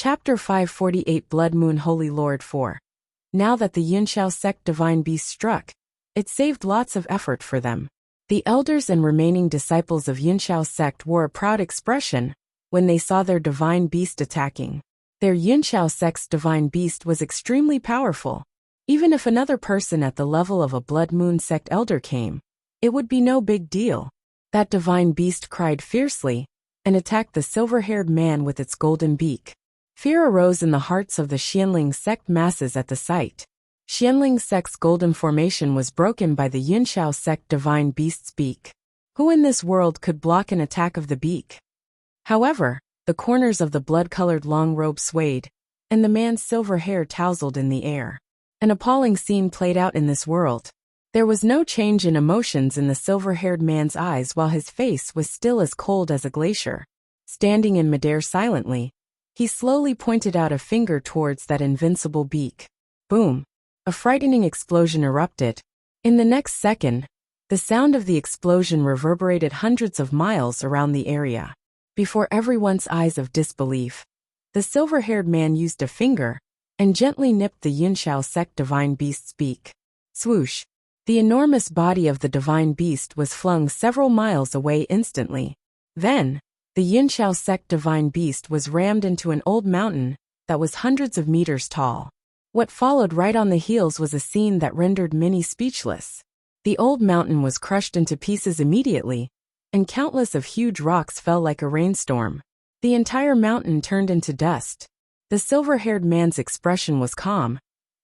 Chapter 548 Blood Moon Holy Lord 4. Now that the Yunxiao sect divine beast struck, it saved lots of effort for them. The elders and remaining disciples of Yunxiao sect wore a proud expression when they saw their divine beast attacking. Their Yunxiao sect's divine beast was extremely powerful. Even if another person at the level of a Blood Moon sect elder came, it would be no big deal. That divine beast cried fiercely and attacked the silver-haired man with its golden beak. Fear arose in the hearts of the Xianling sect masses at the sight. Xianling sect's golden formation was broken by the Yunxiao sect divine beast's beak. Who in this world could block an attack of the beak? However, the corners of the blood-colored long robe swayed, and the man's silver hair tousled in the air. An appalling scene played out in this world. There was no change in emotions in the silver-haired man's eyes while his face was still as cold as a glacier. Standing in midair silently, he slowly pointed out a finger towards that invincible beak. Boom! A frightening explosion erupted. In the next second, the sound of the explosion reverberated hundreds of miles around the area. Before everyone's eyes of disbelief, the silver-haired man used a finger and gently nipped the Yunxiao sect divine beast's beak. Swoosh! The enormous body of the divine beast was flung several miles away instantly. Then, the Yunxiao sect divine beast was rammed into an old mountain that was hundreds of meters tall. What followed right on the heels was a scene that rendered many speechless. The old mountain was crushed into pieces immediately, and countless of huge rocks fell like a rainstorm. The entire mountain turned into dust. The silver-haired man's expression was calm,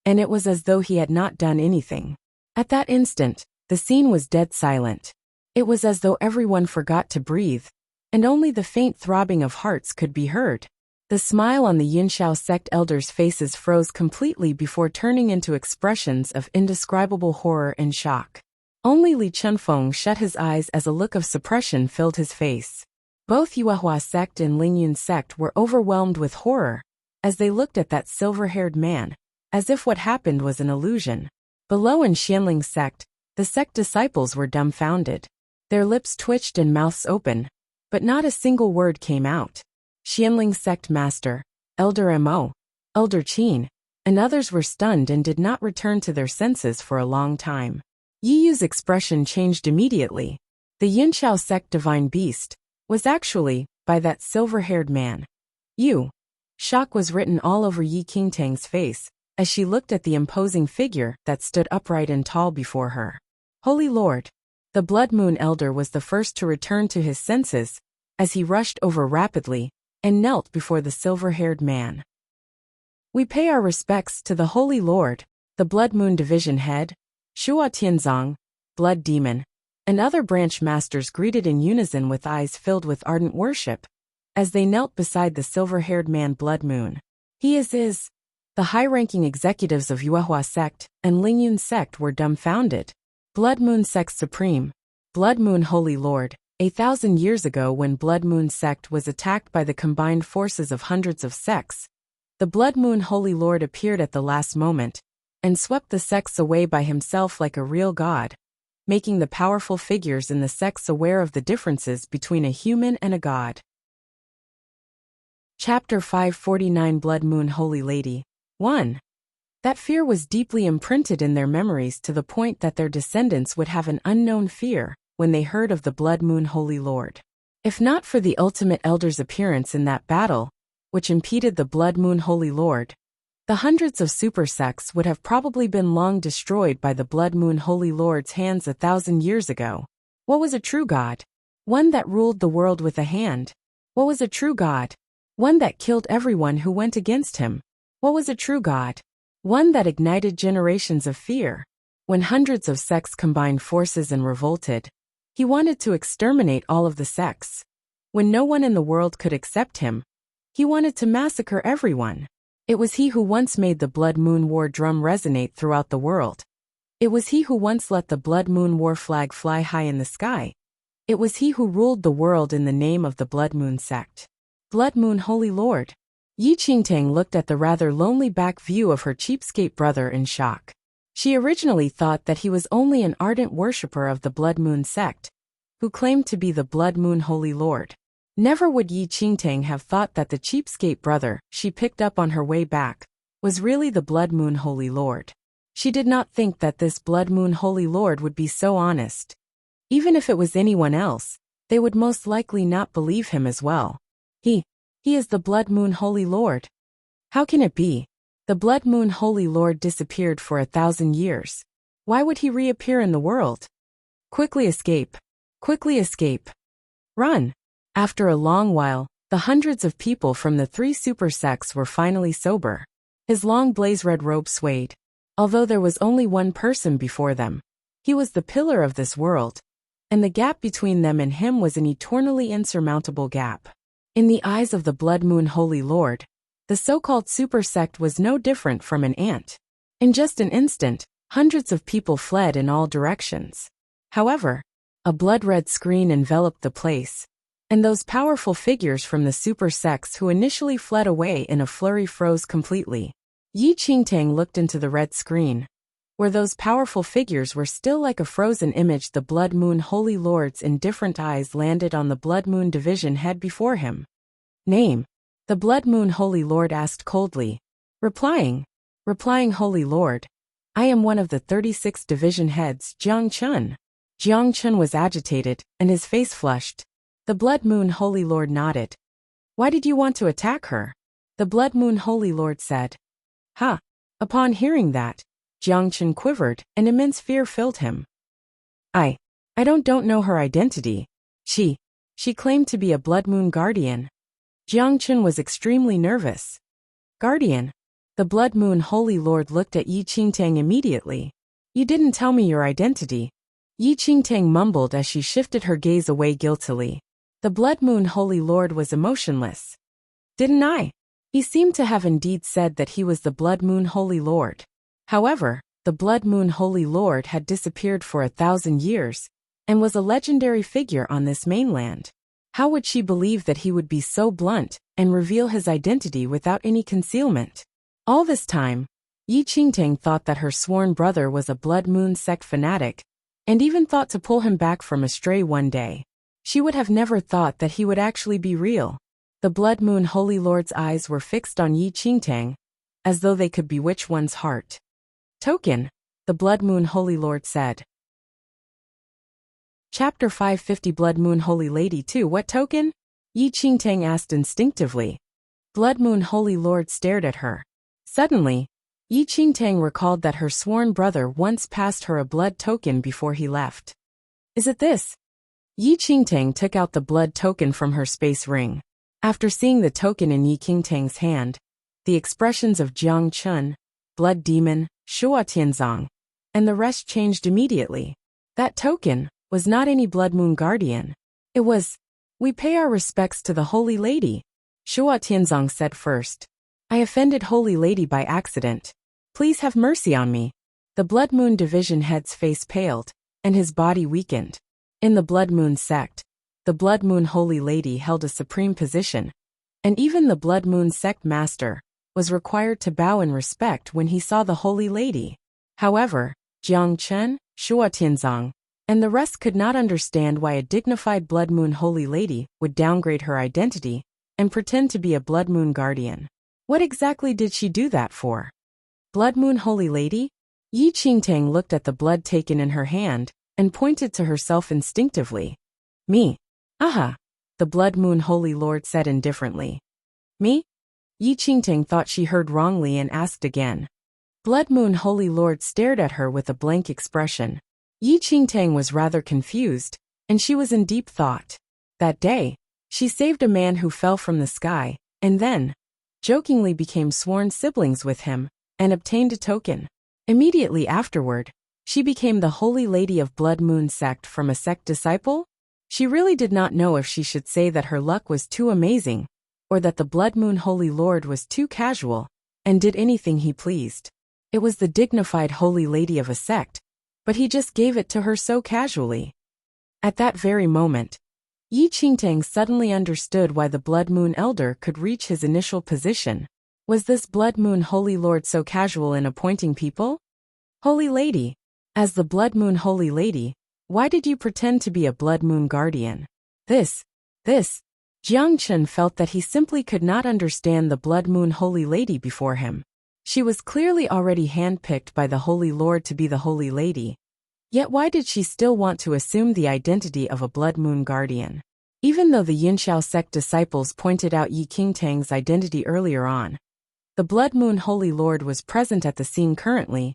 and it was as though he had not done anything. At that instant, the scene was dead silent. It was as though everyone forgot to breathe, and only the faint throbbing of hearts could be heard. The smile on the Yunxiao sect elders' faces froze completely before turning into expressions of indescribable horror and shock. Only Li Chunfeng shut his eyes as a look of suppression filled his face. Both Yuehua sect and Lingyun sect were overwhelmed with horror as they looked at that silver-haired man, as if what happened was an illusion. Below in Xianling sect, the sect disciples were dumbfounded. Their lips twitched and mouths open, but not a single word came out. Xianling sect master, Elder Mo, Elder Qin, and others were stunned and did not return to their senses for a long time. Yi Yu's expression changed immediately. The Yunxiao sect divine beast was actually by that silver-haired man. Yu. Shock was written all over Yi Qingtang's face as she looked at the imposing figure that stood upright and tall before her. Holy Lord! The Blood Moon Elder was the first to return to his senses as he rushed over rapidly and knelt before the silver-haired man. We pay our respects to the Holy Lord, the Blood Moon Division head, Shua Tianzong, Blood Demon, and other branch masters greeted in unison with eyes filled with ardent worship as they knelt beside the silver-haired man Blood Moon. He is The high-ranking executives of Yuehua sect and Lingyun sect were dumbfounded. Blood Moon sect supreme, Blood Moon Holy Lord. 1,000 years ago when Blood Moon sect was attacked by the combined forces of hundreds of sects, the Blood Moon Holy Lord appeared at the last moment and swept the sects away by himself like a real god, making the powerful figures in the sects aware of the differences between a human and a god. Chapter 549 Blood Moon Holy Lady 1. That fear was deeply imprinted in their memories to the point that their descendants would have an unknown fear when they heard of the Blood Moon Holy Lord. If not for the Ultimate Elder's appearance in that battle, which impeded the Blood Moon Holy Lord, the hundreds of super sects would have probably been long destroyed by the Blood Moon Holy Lord's hands 1,000 years ago. What was a true god? One that ruled the world with a hand. What was a true god? One that killed everyone who went against him. What was a true god? One that ignited generations of fear. When hundreds of sects combined forces and revolted, he wanted to exterminate all of the sects. When no one in the world could accept him, he wanted to massacre everyone. It was he who once made the Blood Moon War drum resonate throughout the world. It was he who once let the Blood Moon War flag fly high in the sky. It was he who ruled the world in the name of the Blood Moon sect. Blood Moon Holy Lord. Yi Qingtang looked at the rather lonely back view of her cheapskate brother in shock. She originally thought that he was only an ardent worshipper of the Blood Moon sect, who claimed to be the Blood Moon Holy Lord. Never would Yi Qingtang have thought that the cheapskate brother she picked up on her way back was really the Blood Moon Holy Lord. She did not think that this Blood Moon Holy Lord would be so honest. Even if it was anyone else, they would most likely not believe him as well. He is the Blood Moon Holy Lord. How can it be? The Blood Moon Holy Lord disappeared for 1,000 years. Why would he reappear in the world? Quickly escape. Quickly escape. Run. After a long while, the hundreds of people from the 3 super sects were finally sober. His long blaze-red robe swayed. Although there was only one person before them, he was the pillar of this world, and the gap between them and him was an eternally insurmountable gap. In the eyes of the Blood Moon Holy Lord, the so-called super sect was no different from an ant. In just an instant, hundreds of people fled in all directions. However, a blood-red screen enveloped the place, and those powerful figures from the super sects who initially fled away in a flurry froze completely. Yi Qingtang looked into the red screen, where those powerful figures were still like a frozen image. The Blood Moon Holy Lord's indifferent eyes landed on the Blood Moon Division head before him. Name? The Blood Moon Holy Lord asked coldly. Replying, Holy Lord, I am one of the 36 division heads, Jiang Chun. Jiang Chun was agitated, and his face flushed. The Blood Moon Holy Lord nodded. Why did you want to attack her? The Blood Moon Holy Lord said. Ha! Upon hearing that, Jiang Chun quivered, and immense fear filled him. I don't know her identity. She claimed to be a Blood Moon Guardian. Jiang Chun was extremely nervous. Guardian? The Blood Moon Holy Lord looked at Yi Qingtang immediately. You didn't tell me your identity. Yi Qingtang mumbled as she shifted her gaze away guiltily. The Blood Moon Holy Lord was emotionless. Didn't I? He seemed to have indeed said that he was the Blood Moon Holy Lord. However, the Blood Moon Holy Lord had disappeared for 1,000 years, and was a legendary figure on this mainland. How would she believe that he would be so blunt and reveal his identity without any concealment? All this time, Yi Qingtang thought that her sworn brother was a Blood Moon sect fanatic, and even thought to pull him back from astray one day. She would have never thought that he would actually be real. The Blood Moon Holy Lord's eyes were fixed on Yi Qingtang, as though they could bewitch one's heart. Token, the Blood Moon Holy Lord said. Chapter 550 Blood Moon Holy Lady 2 What token? Yi Qingtang asked instinctively. Blood Moon Holy Lord stared at her. Suddenly, Yi Qingtang recalled that her sworn brother once passed her a blood token before he left. Is it this? Yi Qingtang took out the blood token from her space ring. After seeing the token in Yi Qingtang's hand, the expressions of Jiang Chun, Blood Demon, Shua Tianzong, and the rest changed immediately. That token was not any Blood Moon Guardian. It was, we pay our respects to the Holy Lady. Shua Tianzong said first. I offended Holy Lady by accident. Please have mercy on me. The Blood Moon Division head's face paled, and his body weakened. In the Blood Moon sect, the Blood Moon Holy Lady held a supreme position, and even the Blood Moon sect master was required to bow in respect when he saw the Holy Lady. However, Jiang Chun, Shua Tianzong, and the rest could not understand why a dignified Blood Moon Holy Lady would downgrade her identity and pretend to be a Blood Moon Guardian. What exactly did she do that for? Blood Moon Holy Lady? Yi Qingtang looked at the blood taken in her hand and pointed to herself instinctively. Me. Aha! The Blood Moon Holy Lord said indifferently. Me? Yi Qingtang thought she heard wrongly and asked again. Blood Moon Holy Lord stared at her with a blank expression. Yi Qingtang was rather confused, and she was in deep thought. That day, she saved a man who fell from the sky, and then, jokingly became sworn siblings with him, and obtained a token. Immediately afterward, she became the Holy Lady of Blood Moon sect from a sect disciple? She really did not know if she should say that her luck was too amazing, or that the Blood Moon Holy Lord was too casual, and did anything he pleased. It was the dignified Holy Lady of a sect, but he just gave it to her so casually. At that very moment, Yi Qingtang suddenly understood why the Blood Moon Elder could reach his initial position. Was this Blood Moon Holy Lord so casual in appointing people? Holy Lady, as the Blood Moon Holy Lady, why did you pretend to be a Blood Moon Guardian? This. Jiang Jiang Chun felt that he simply could not understand the Blood Moon Holy Lady before him. She was clearly already handpicked by the Holy Lord to be the Holy Lady. Yet why did she still want to assume the identity of a Blood Moon Guardian? Even though the Yunxiao sect disciples pointed out Yi Qingtang's identity earlier on, the Blood Moon Holy Lord was present at the scene currently,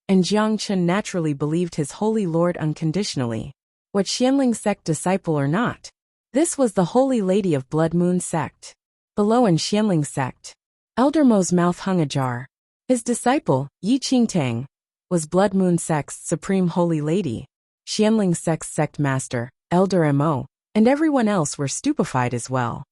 and Jiang Chun naturally believed his Holy Lord unconditionally. What Xianling sect disciple or not, this was the Holy Lady of Blood Moon sect. Below in Xianling sect, Elder Mo's mouth hung ajar. His disciple, Yi Qingtang, was Blood Moon sect's supreme Holy Lady. Xianling sect's sect master, Elder Mo, and everyone else were stupefied as well.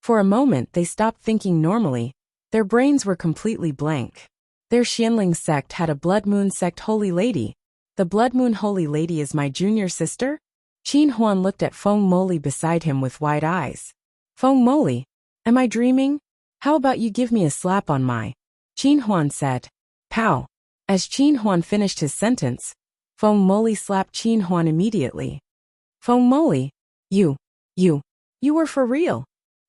For a moment they stopped thinking normally. Their brains were completely blank. Their Xianling sect had a Blood Moon sect Holy Lady. The Blood Moon Holy Lady is my junior sister? Qin Huan looked at Feng Moli beside him with wide eyes. Feng Moli, am I dreaming? How about you give me a slap on my... Qin Huan said. Pow. As Qin Huan finished his sentence, Feng Moli slapped Qin Huan immediately. Feng Moli, you were for real.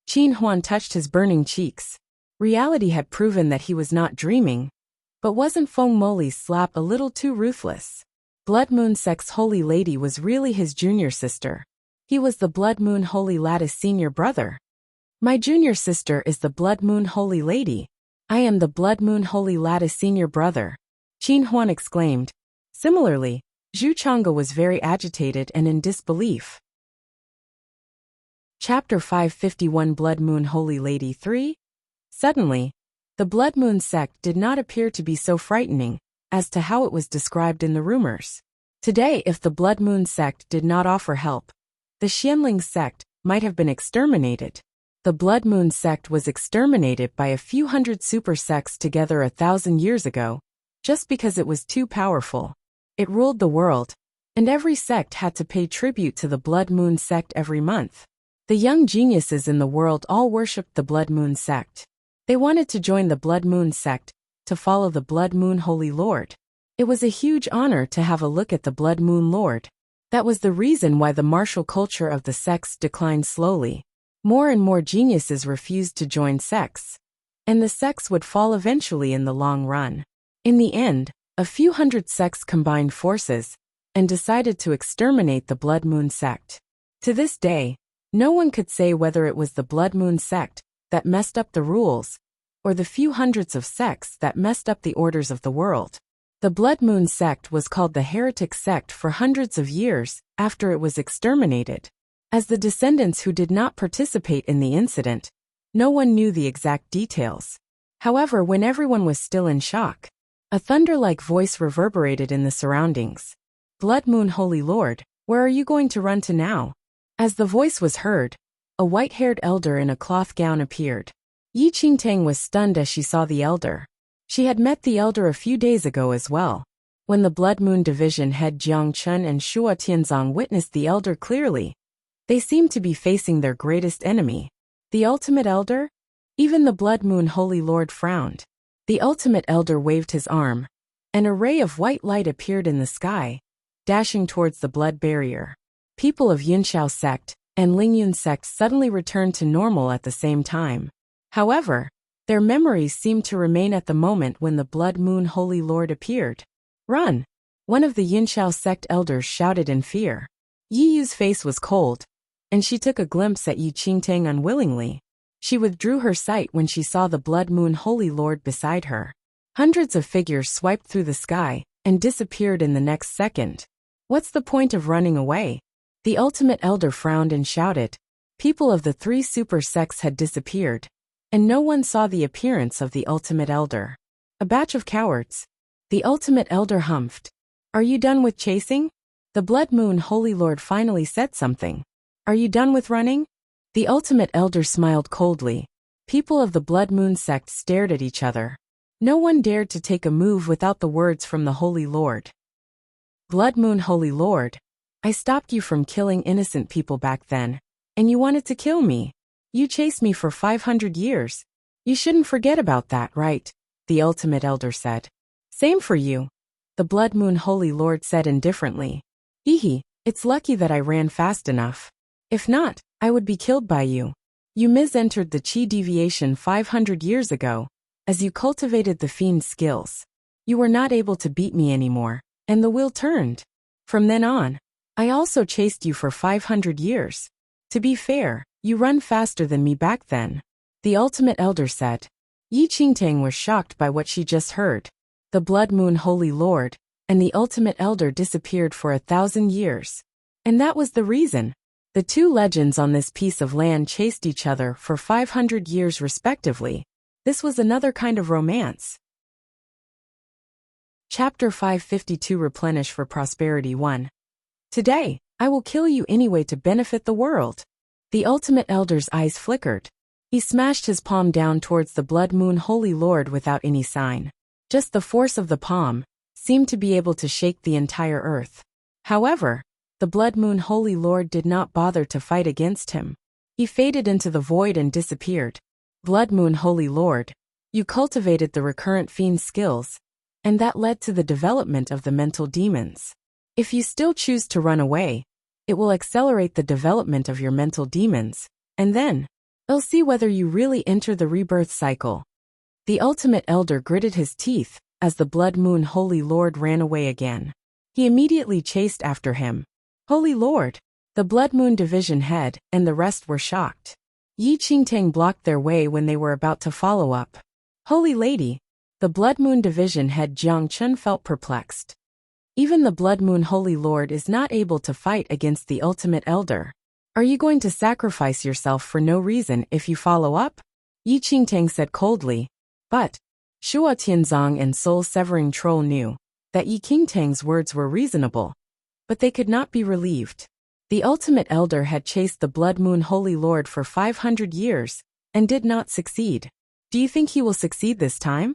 Qin Huan touched his burning cheeks. Reality had proven that he was not dreaming. But wasn't Feng Moli's slap a little too ruthless? Blood Moon sect's Holy Lady was really his junior sister. He was the Blood Moon Holy Lattice senior brother. My junior sister is the Blood Moon Holy Lady. I am the Blood Moon Holy Lattice senior brother. Qin Huan exclaimed. Similarly, Zhu Chang'e was very agitated and in disbelief. Chapter 551 Blood Moon Holy Lady 3. Suddenly, the Blood Moon sect did not appear to be so frightening as to how it was described in the rumors. Today, if the Blood Moon sect did not offer help, the Xianling sect might have been exterminated. The Blood Moon sect was exterminated by a few hundred super sects together 1,000 years ago, just because it was too powerful. It ruled the world, and every sect had to pay tribute to the Blood Moon sect every month. The young geniuses in the world all worshipped the Blood Moon sect. They wanted to join the Blood Moon sect, to follow the Blood Moon Holy Lord. It was a huge honor to have a look at the Blood Moon Lord. That was the reason why the martial culture of the sects declined slowly. More and more geniuses refused to join sects, and the sects would fall eventually in the long run. In the end, a few hundred sects combined forces and decided to exterminate the Blood Moon sect. To this day, no one could say whether it was the Blood Moon sect that messed up the rules, or the few hundreds of sects that messed up the orders of the world. The Blood Moon sect was called the heretic sect for hundreds of years after it was exterminated. As the descendants who did not participate in the incident, no one knew the exact details. However, when everyone was still in shock, a thunder-like voice reverberated in the surroundings. Blood Moon Holy Lord, where are you going to run to now? As the voice was heard, a white-haired elder in a cloth gown appeared. Yi Qingtang was stunned as she saw the elder. She had met the elder a few days ago as well. When the Blood Moon Division head Jiang Chun and Shua Tianzong witnessed the elder clearly, they seemed to be facing their greatest enemy. The Ultimate Elder? Even the Blood Moon Holy Lord frowned. The Ultimate Elder waved his arm. An array of white light appeared in the sky, dashing towards the blood barrier. People of Yunxiao sect and Lingyun sect suddenly returned to normal at the same time. However, their memories seemed to remain at the moment when the Blood Moon Holy Lord appeared. Run! One of the Yunxiao sect elders shouted in fear. Yi Yu's face was cold, and she took a glimpse at Yi Qingtang unwillingly. She withdrew her sight when she saw the Blood Moon Holy Lord beside her. Hundreds of figures swiped through the sky and disappeared in the next second. What's the point of running away? The Ultimate Elder frowned and shouted. People of the three super sects had disappeared, and no one saw the appearance of the Ultimate Elder. A batch of cowards. The Ultimate Elder humphed. Are you done with chasing? The Blood Moon Holy Lord finally said something. Are you done with running? The Ultimate Elder smiled coldly. People of the Blood Moon sect stared at each other. No one dared to take a move without the words from the Holy Lord. Blood Moon Holy Lord, I stopped you from killing innocent people back then, and you wanted to kill me. You chased me for 500 years. You shouldn't forget about that, right? The Ultimate Elder said. Same for you. The Blood Moon Holy Lord said indifferently. Hehe, it's lucky that I ran fast enough. If not, I would be killed by you. You mis-entered the Qi deviation 500 years ago, as you cultivated the fiend's skills. You were not able to beat me anymore, and the wheel turned. From then on, I also chased you for 500 years. To be fair, you run faster than me back then. The Ultimate Elder said. Yi Qingtang was shocked by what she just heard. The Blood Moon Holy Lord and the Ultimate Elder disappeared for 1,000 years. And that was the reason. The two legends on this piece of land chased each other for 500 years respectively. This was another kind of romance. Chapter 552 Replenish for Prosperity 1. Today, I will kill you anyway to benefit the world. The Ultimate Elder's eyes flickered. He smashed his palm down towards the Blood Moon Holy Lord without any sign. Just the force of the palm seemed to be able to shake the entire earth. However, the Blood Moon Holy Lord did not bother to fight against him. He faded into the void and disappeared. Blood Moon Holy Lord, you cultivated the recurrent fiend skills, and that led to the development of the mental demons. If you still choose to run away, it will accelerate the development of your mental demons, and then, we'll see whether you really enter the rebirth cycle. The Ultimate Elder gritted his teeth as the Blood Moon Holy Lord ran away again. He immediately chased after him. Holy Lord, the Blood Moon Division head and the rest were shocked. Yi Qingtang blocked their way when they were about to follow up. Holy Lady, the Blood Moon Division head Jiang Chun felt perplexed. Even the Blood Moon Holy Lord is not able to fight against the Ultimate Elder. Are you going to sacrifice yourself for no reason if you follow up? Yi Qingtang said coldly. But Shuo Tianzong and soul-severing troll knew that Yi Qingtang's words were reasonable, but they could not be relieved. The Ultimate Elder had chased the Blood Moon Holy Lord for 500 years and did not succeed. Do you think he will succeed this time?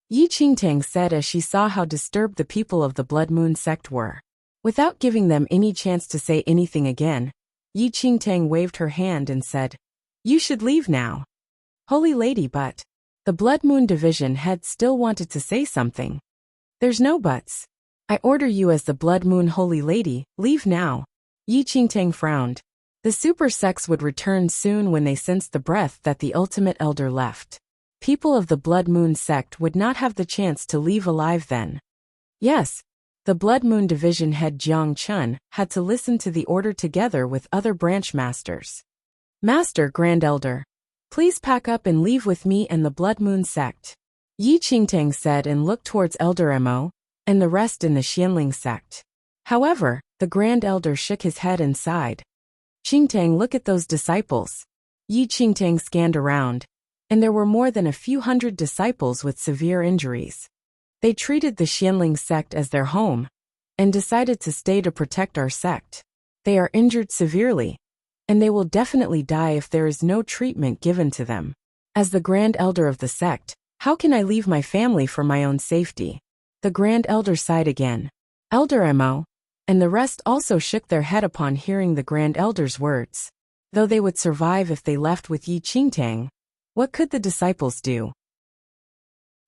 Yi Qingtang said as she saw how disturbed the people of the Blood Moon sect were. Without giving them any chance to say anything again, Yi Qingtang waved her hand and said, "You should leave now." Holy Lady, but the Blood Moon Division head still wanted to say something. There's no buts. I order you as the Blood Moon Holy Lady, leave now. Yi Qingtang frowned. The super sects would return soon when they sensed the breath that the Ultimate Elder left. People of the Blood Moon sect would not have the chance to leave alive then. Yes, the Blood Moon Division head Jiang Chun had to listen to the order together with other branch masters. Master Grand Elder, please pack up and leave with me and the Blood Moon sect. Yi Qingtang said and looked towards Elder Mo and the rest in the Xianling sect. However, the Grand Elder shook his head and sighed. Qingtang, look at those disciples. Yi Qingtang scanned around, and there were more than a few hundred disciples with severe injuries. They treated the Xianling sect as their home, and decided to stay to protect our sect. They are injured severely, and they will definitely die if there is no treatment given to them. As the Grand Elder of the sect, how can I leave my family for my own safety? The Grand Elder sighed again. Elder Mo and the rest also shook their head upon hearing the Grand Elder's words. Though they would survive if they left with Yi Qingtang, what could the disciples do?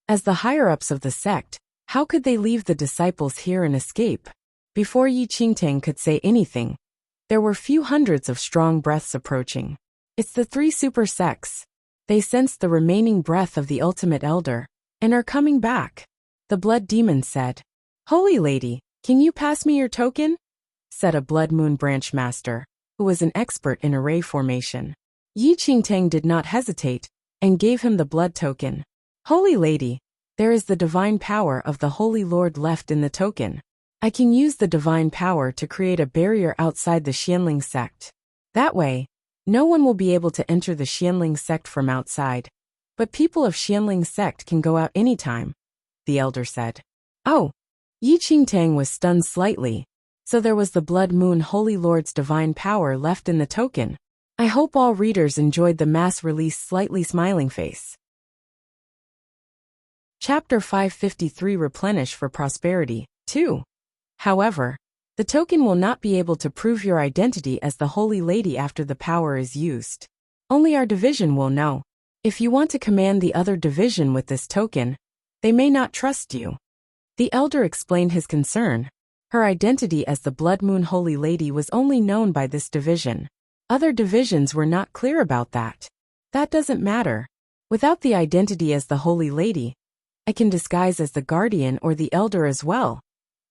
As the higher-ups of the sect, how could they leave the disciples here and escape? Before Yi Qingtang could say anything, there were few hundreds of strong breaths approaching. It's the three super sects. They sensed the remaining breath of the Ultimate Elder, and are coming back. The Blood Demon said, Holy Lady, can you pass me your token? Said a Blood Moon branch master, who was an expert in array formation. Yi Qingtang did not hesitate, and gave him the blood token. Holy Lady, there is the divine power of the Holy Lord left in the token. I can use the divine power to create a barrier outside the Xianling sect. That way, no one will be able to enter the Xianling sect from outside. But people of Xianling sect can go out anytime, the elder said. Oh! Yi Qingtang was stunned slightly. So there was the Blood Moon Holy Lord's divine power left in the token. I hope all readers enjoyed the mass-release slightly smiling face. Chapter 553 Replenish for Prosperity 2. However, the token will not be able to prove your identity as the Holy Lady after the power is used. Only our division will know. If you want to command the other division with this token, they may not trust you. The elder explained his concern. Her identity as the Blood Moon Holy Lady was only known by this division. Other divisions were not clear about that. That doesn't matter. Without the identity as the Holy Lady, I can disguise as the Guardian or the Elder as well.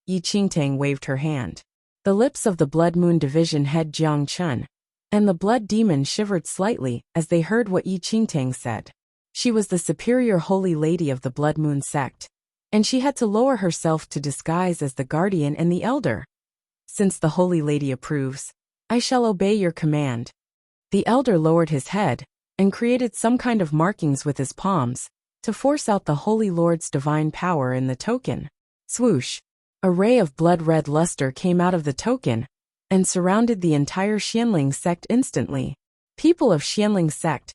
Yi Qingtang waved her hand. The lips of the Blood Moon Division head Jiang Chun and the Blood Demon shivered slightly as they heard what Yi Qingtang said. She was the superior Holy Lady of the Blood Moon sect, and she had to lower herself to disguise as the Guardian and the Elder. Since the Holy Lady approves, I shall obey your command. The Elder lowered his head and created some kind of markings with his palms to force out the Holy Lord's divine power in the token. Swoosh! A ray of blood-red luster came out of the token and surrounded the entire Xianling sect instantly. People of Xianling sect,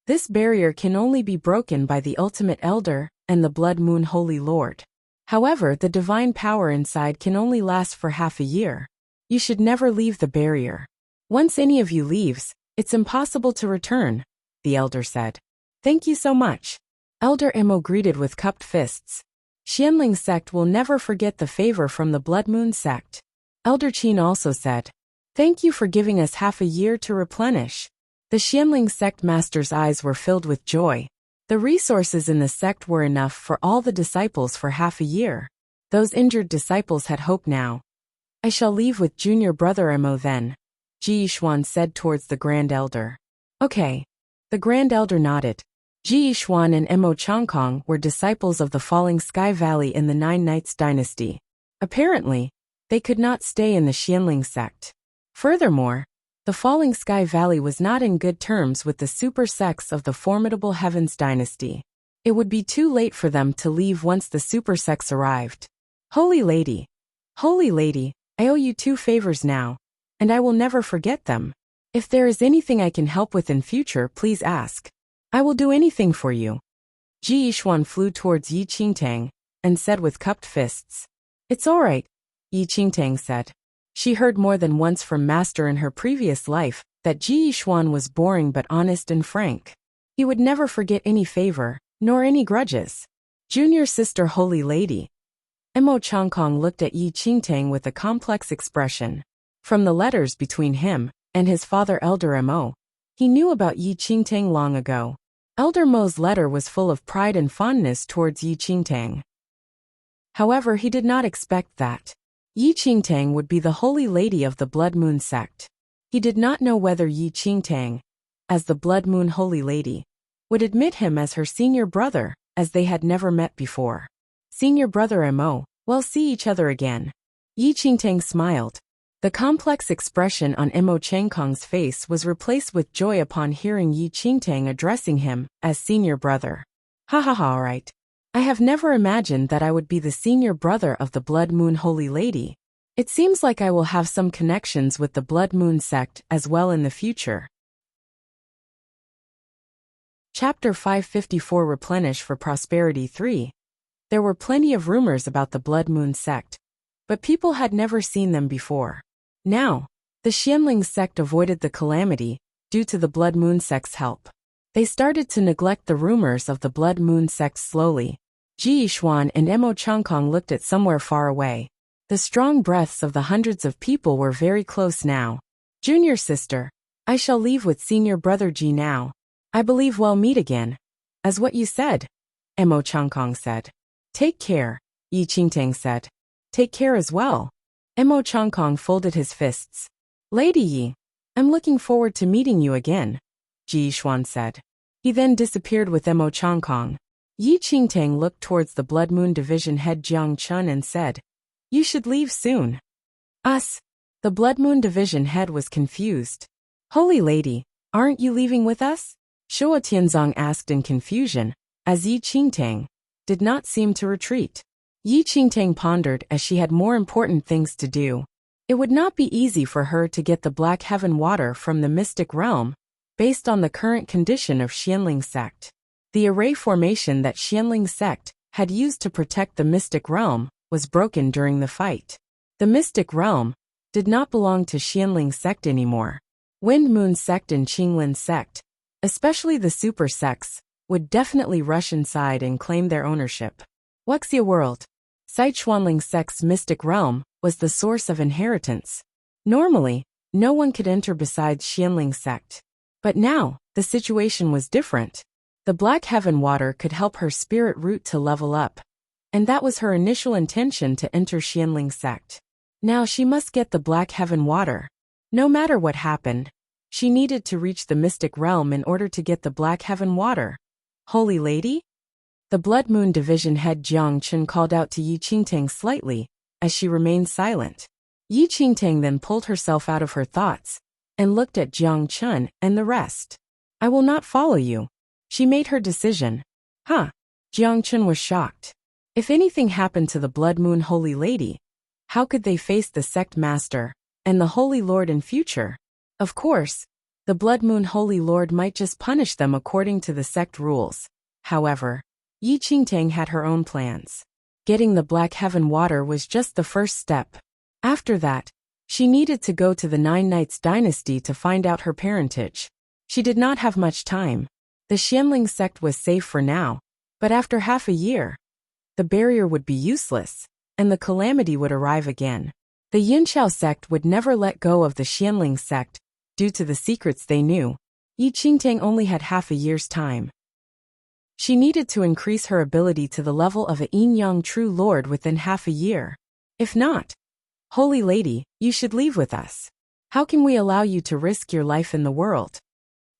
this barrier can only be broken by the Ultimate Elder and the Blood Moon Holy Lord. However, the divine power inside can only last for half a year. You should never leave the barrier. Once any of you leaves, it's impossible to return, the Elder said. Thank you so much. Elder Emo greeted with cupped fists. Xianling sect will never forget the favor from the Blood Moon sect. Elder Qin also said, thank you for giving us half a year to replenish. The Xianling sect master's eyes were filled with joy. The resources in the sect were enough for all the disciples for half a year. Those injured disciples had hope now. I shall leave with junior brother Emo then, Ji Yishuan said towards the Grand Elder. Okay. The Grand Elder nodded. Ji Yishuan and Emo Changkong were disciples of the Falling Sky Valley in the Nine Knights dynasty. Apparently, they could not stay in the Xianling sect. Furthermore, the Falling Sky Valley was not in good terms with the super sects of the formidable Heavens dynasty. It would be too late for them to leave once the super sects arrived. Holy Lady, I owe you 2 favors now, and I will never forget them. If there is anything I can help with in future, please ask. I will do anything for you. Ji Yishuan flew towards Yi Qingtang and said with cupped fists. It's all right, Yi Qingtang said. She heard more than once from Master in her previous life that Ji Yishuan was boring but honest and frank. He would never forget any favor, nor any grudges. Junior sister Holy Lady. Emo Changkong looked at Yi Qingtang with a complex expression. From the letters between him and his father Elder Mo, he knew about Yi Qingtang long ago. Elder Mo's letter was full of pride and fondness towards Yi Qingtang. However, he did not expect that Yi Qingtang would be the Holy Lady of the Blood Moon sect. He did not know whether Yi Qingtang, as the Blood Moon Holy Lady, would admit him as her senior brother, as they had never met before. Senior brother Mo, we'll see each other again. Yi Qingtang smiled. The complex expression on Emo Changkong's face was replaced with joy upon hearing Yi Qingtang addressing him as senior brother. Ha ha ha, alright. I have never imagined that I would be the senior brother of the Blood Moon Holy Lady. It seems like I will have some connections with the Blood Moon sect as well in the future. Chapter 554 Replenish for Prosperity 3. There were plenty of rumors about the Blood Moon sect, but people had never seen them before. Now, the Xianling sect avoided the calamity due to the Blood Moon sect's help. They started to neglect the rumors of the Blood Moon sect slowly. Ji Yishuan and Emo Changkong looked at somewhere far away. The strong breaths of the hundreds of people were very close now. Junior sister, I shall leave with senior brother Ji now. I believe we'll meet again. As what you said, Emo Changkong said. Take care, Yi Qingtang said. Take care as well. Emo Changkong folded his fists. Lady Yi, I'm looking forward to meeting you again, Ji Yishuan said. He then disappeared with Emo Changkong. Yi Qingtang looked towards the Blood Moon Division head Jiang Chun and said, you should leave soon. Us? The Blood Moon Division head was confused. Holy Lady, aren't you leaving with us? Shuo Tianzong asked in confusion, as Yi Qingtang did not seem to retreat. Yi Qingtang pondered as she had more important things to do. It would not be easy for her to get the Black Heaven water from the mystic realm, based on the current condition of Xianling sect. The array formation that Xianling sect had used to protect the mystic realm was broken during the fight. The mystic realm did not belong to Xianling sect anymore. Wind Moon sect and Qinglin sect, especially the super sects, would definitely rush inside and claim their ownership. Wuxia world. Sichuanling sect's mystic realm was the source of inheritance. Normally, No one could enter besides Xianling sect. But now, the situation was different. The Black Heaven water could help her spirit root to level up. And that was her initial intention to enter Xianling sect. Now she must get the Black Heaven water. No matter what happened, she needed to reach the mystic realm in order to get the Black Heaven water. Holy Lady? The Blood Moon Division head Jiang Chen called out to Yi Qingtang slightly, as she remained silent. Yi Qingtang then pulled herself out of her thoughts, and looked at Jiang Chen and the rest. I will not follow you. She made her decision. Huh? Jiang Chen was shocked. If anything happened to the Blood Moon Holy Lady, how could they face the sect master and the Holy Lord in future? Of course, the Blood Moon Holy Lord might just punish them according to the sect rules. However, Yi Qingtang had her own plans. Getting the Black Heaven water was just the first step. After that, she needed to go to the Nine Knights dynasty to find out her parentage. She did not have much time. The Xianling sect was safe for now, but after half a year, the barrier would be useless, and the calamity would arrive again. The Yunqiao sect would never let go of the Xianling sect, due to the secrets they knew. Yi Qingtang only had half a year's time. She needed to increase her ability to the level of a Yin-Yang True Lord within half a year. If not, Holy Lady, you should leave with us. How can we allow you to risk your life in the world?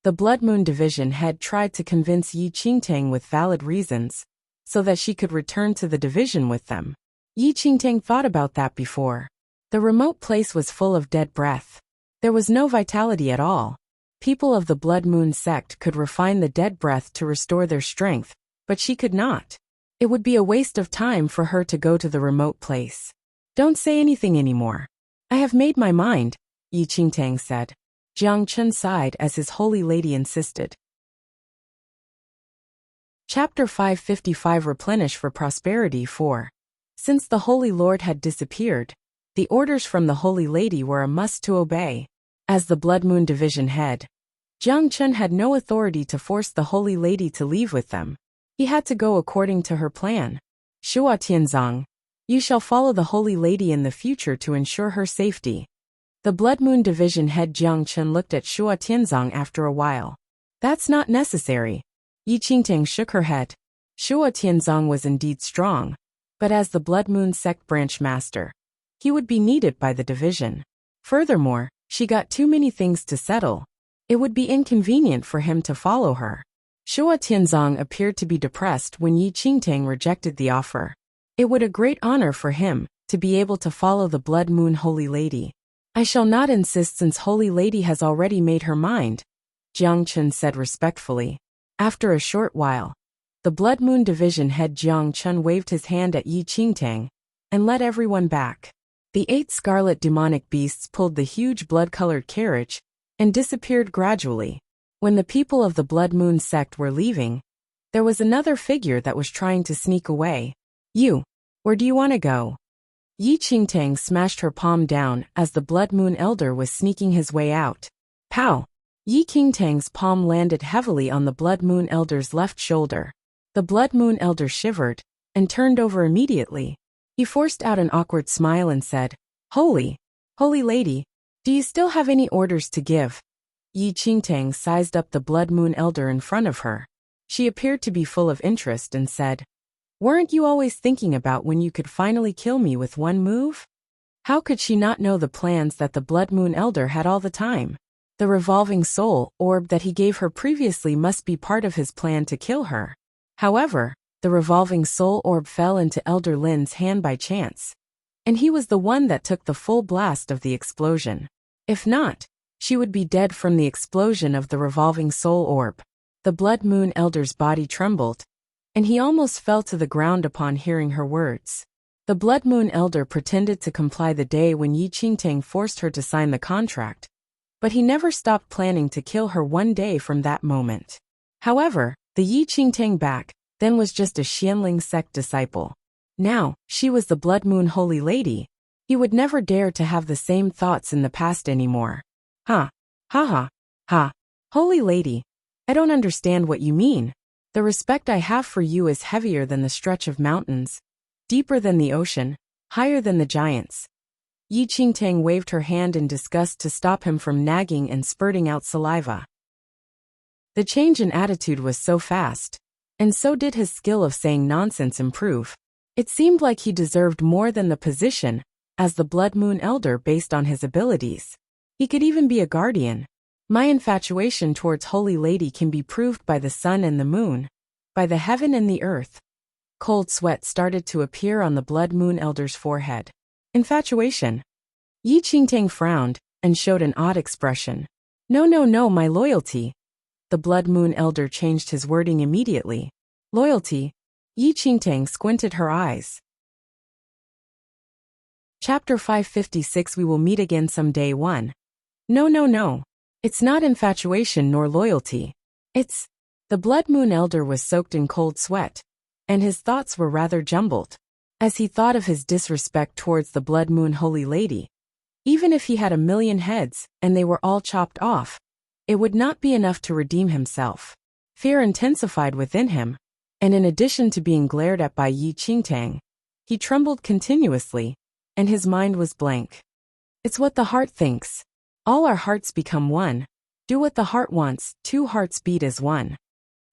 The Blood Moon Division head tried to convince Yi Qingtang with valid reasons, so that she could return to the division with them. Yi Qingtang thought about that before. The remote place was full of dead breath. There was no vitality at all. People of the Blood Moon sect could refine the dead breath to restore their strength, but she could not. It would be a waste of time for her to go to the remote place. Don't say anything anymore. I have made my mind, Yi Qingtang said. Jiang Chen sighed as his Holy Lady insisted. Chapter 555 Replenish for Prosperity 4. Since the Holy Lord had disappeared, the orders from the Holy Lady were a must to obey. As the Blood Moon Division head, Jiang Chen had no authority to force the Holy Lady to leave with them. He had to go according to her plan. Shua Tianzang, you shall follow the Holy Lady in the future to ensure her safety. The Blood Moon Division head Jiang Chen looked at Shua Tianzang after a while. That's not necessary. Yi Qingtang shook her head. Shua Tianzang was indeed strong, but as the Blood Moon sect branch master, he would be needed by the division. Furthermore, she got too many things to settle. It would be inconvenient for him to follow her. Shua Tianzang appeared to be depressed when Yi Qingtang rejected the offer. It would be a great honor for him to be able to follow the Blood Moon Holy Lady. I shall not insist since Holy Lady has already made her mind, Jiang Chen said respectfully. After a short while, the Blood Moon Division head Jiang Chen waved his hand at Yi Qingtang and led everyone back. The 8 scarlet demonic beasts pulled the huge blood-colored carriage and disappeared gradually. When the people of the Blood Moon sect were leaving, there was another figure that was trying to sneak away. You, where do you want to go? Yi Qingtang smashed her palm down as the Blood Moon Elder was sneaking his way out. Pow! Yi Qingtang's palm landed heavily on the Blood Moon Elder's left shoulder. The Blood Moon Elder shivered and turned over immediately. He forced out an awkward smile and said, Holy Lady, do you still have any orders to give? Yi Qingtang sized up the Blood Moon Elder in front of her. She appeared to be full of interest and said, Weren't you always thinking about when you could finally kill me with one move? How could she not know the plans that the Blood Moon Elder had all the time? The revolving soul orb that he gave her previously must be part of his plan to kill her. However, the revolving soul orb fell into Elder Lin's hand by chance, and he was the one that took the full blast of the explosion. If not, she would be dead from the explosion of the revolving soul orb. The Blood Moon Elder's body trembled, and he almost fell to the ground upon hearing her words. The Blood Moon Elder pretended to comply the day when Yi Qingtang forced her to sign the contract, but he never stopped planning to kill her one day from that moment. However, the Yi Qingtang back then was just a Xianling sect disciple. Now, she was the Blood Moon Holy Lady. He would never dare to have the same thoughts in the past anymore. Ha! Ha ha! Ha! Holy Lady, I don't understand what you mean. The respect I have for you is heavier than the stretch of mountains, deeper than the ocean, higher than the giants. Yi Qingtang waved her hand in disgust to stop him from nagging and spurting out saliva. The change in attitude was so fast, and so did his skill of saying nonsense improve. It seemed like he deserved more than the position as the Blood Moon Elder based on his abilities. He could even be a guardian. My infatuation towards Holy Lady can be proved by the sun and the moon, by the heaven and the earth. Cold sweat started to appear on the Blood Moon Elder's forehead. Infatuation. Yi Qingtang frowned and showed an odd expression. No, no, no, my loyalty. The Blood Moon Elder changed his wording immediately. Loyalty. Yi Qingtang squinted her eyes. Chapter 556. We will meet again someday. 1. No, no, no. It's not infatuation nor loyalty. It's... The Blood Moon Elder was soaked in cold sweat, and his thoughts were rather jumbled. As he thought of his disrespect towards the Blood Moon Holy Lady, even if he had 1,000,000 heads and they were all chopped off, it would not be enough to redeem himself. Fear intensified within him, and in addition to being glared at by Yi Qingtang, he trembled continuously, and his mind was blank. It's what the heart thinks. All our hearts become one. Do what the heart wants, 2 hearts beat as one.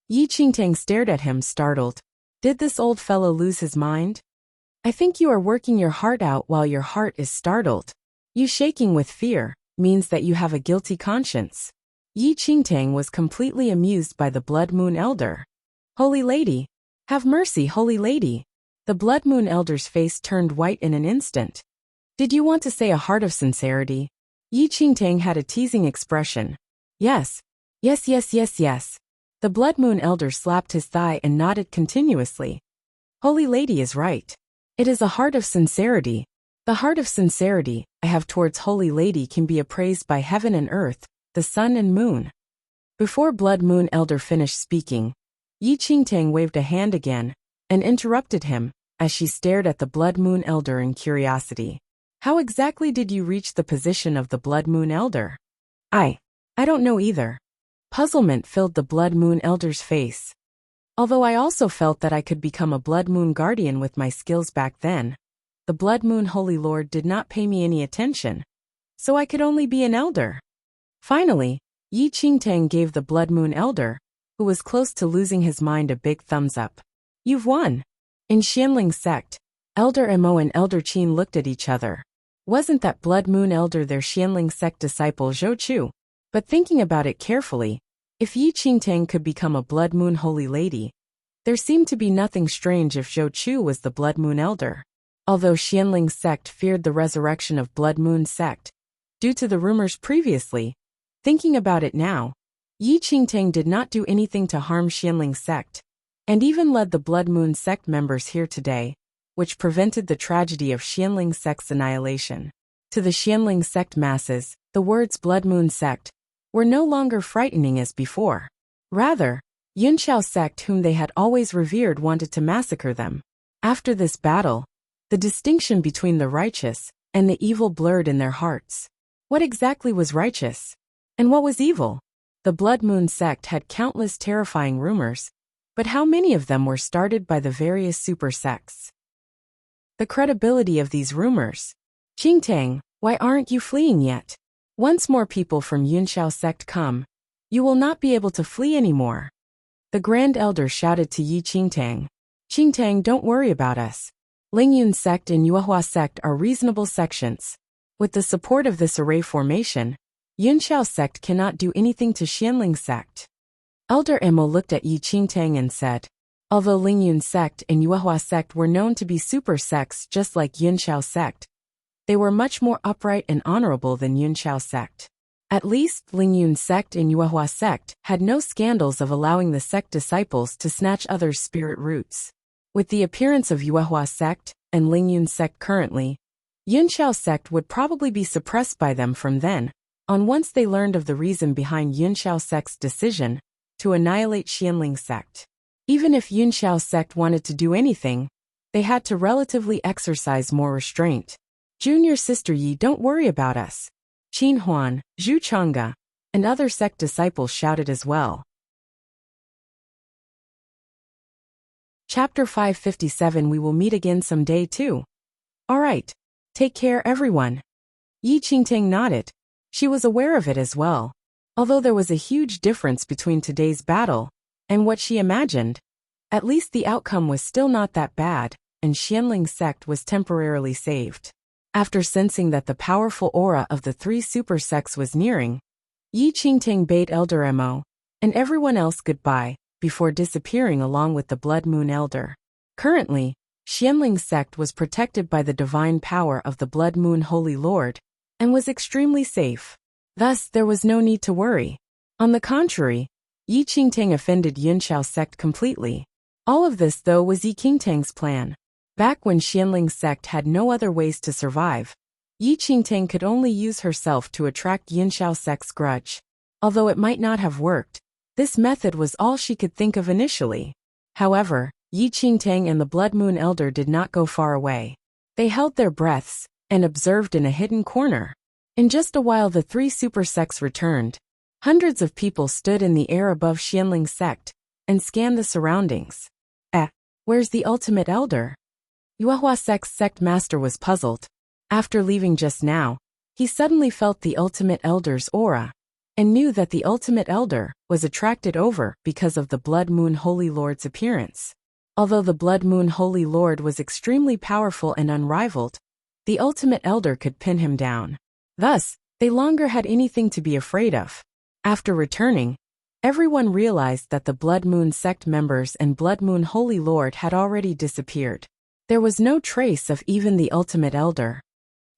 Yi Qingtang stared at him, startled. Did this old fellow lose his mind? I think you are working your heart out while your heart is startled. You shaking with fear means that you have a guilty conscience. Yi Qingtang was completely amused by the Blood Moon Elder. Holy Lady, have mercy, Holy Lady. The Blood Moon Elder's face turned white in an instant. Did you want to say a heart of sincerity? Yi Qingtang had a teasing expression. Yes. Yes, yes, yes, yes. The Blood Moon Elder slapped his thigh and nodded continuously. Holy Lady is right. It is a heart of sincerity. The heart of sincerity I have towards Holy Lady can be appraised by heaven and earth, the sun and moon. Before Blood Moon Elder finished speaking, Yi Qingtang waved a hand again and interrupted him as she stared at the Blood Moon Elder in curiosity. How exactly did you reach the position of the Blood Moon Elder? I don't know either. Puzzlement filled the Blood Moon Elder's face. Although I also felt that I could become a Blood Moon Guardian with my skills back then, the Blood Moon Holy Lord did not pay me any attention, so I could only be an elder. Finally, Yi Qingtang gave the Blood Moon Elder, who was close to losing his mind, a big thumbs up. You've won. In Xianling sect, Elder Mo and Elder Qin looked at each other. Wasn't that Blood Moon Elder their Xianling sect disciple Zhou Chu? But thinking about it carefully, if Yi Qingtang could become a Blood Moon Holy Lady, there seemed to be nothing strange if Zhou Chu was the Blood Moon Elder. Although Xianling sect feared the resurrection of Blood Moon sect, due to the rumors previously, thinking about it now, Yi Qingtang did not do anything to harm Xianling sect, and even led the Blood Moon sect members here today, which prevented the tragedy of Xianling sect's annihilation. To the Xianling sect masses, the words Blood Moon sect were no longer frightening as before. Rather, Yunqiao sect, whom they had always revered, wanted to massacre them. After this battle, the distinction between the righteous and the evil blurred in their hearts. What exactly was righteous? And what was evil? The Blood Moon sect had countless terrifying rumors, but how many of them were started by the various super sects? The credibility of these rumors. Qingtang, why aren't you fleeing yet? Once more people from Yunqiao sect come, you will not be able to flee anymore. The Grand Elder shouted to Yi Qingtang. Qingtang, don't worry about us. Lingyun sect and Yuehua sect are reasonable sections. With the support of this array formation, Yunqiao sect cannot do anything to Xianling sect. Elder Mo looked at Yi Qingtang and said, although Lingyun sect and Yuehua sect were known to be super sects just like Yunqiao sect, they were much more upright and honorable than Yunqiao sect. At least, Lingyun sect and Yuehua sect had no scandals of allowing the sect disciples to snatch others' spirit roots. With the appearance of Yuehua sect and Lingyun sect currently, Yunqiao sect would probably be suppressed by them from then on once they learned of the reason behind Yunqiao sect's decision to annihilate Xianling sect. Even if Yunqiao sect wanted to do anything, they had to relatively exercise more restraint. Junior Sister Yi, don't worry about us. Qin Huan, Zhu Changge, and other sect disciples shouted as well. Chapter 557. We will meet again someday too. Alright. Take care everyone. Yi Qingtang nodded. She was aware of it as well. Although there was a huge difference between today's battle and what she imagined, at least the outcome was still not that bad, and Xianling's sect was temporarily saved. After sensing that the powerful aura of the three super sects was nearing, Yi Qingtang bade Elder Mo and everyone else goodbye before disappearing along with the Blood Moon Elder. Currently, Xianling's sect was protected by the divine power of the Blood Moon Holy Lord and was extremely safe. Thus, there was no need to worry. On the contrary, Yi Qingtang offended Yunxiao's sect completely. All of this, though, was Yi Qingtang's plan. Back when Xianling's sect had no other ways to survive, Yi Qingtang could only use herself to attract Yunxiao's sect's grudge. Although it might not have worked, this method was all she could think of initially. However, Yi Qingtang and the Blood Moon Elder did not go far away. They held their breaths and observed in a hidden corner. In just a while, the three super sects returned. Hundreds of people stood in the air above Xianling's sect and scanned the surroundings. Where's the ultimate elder? Yuehua sect's sect master was puzzled. After leaving just now, he suddenly felt the ultimate elder's aura and knew that the ultimate elder was attracted over because of the Blood Moon Holy Lord's appearance. Although the Blood Moon Holy Lord was extremely powerful and unrivaled, the ultimate elder could pin him down. Thus, they longer had anything to be afraid of. After returning, everyone realized that the Blood Moon sect members and Blood Moon Holy Lord had already disappeared. There was no trace of even the ultimate elder.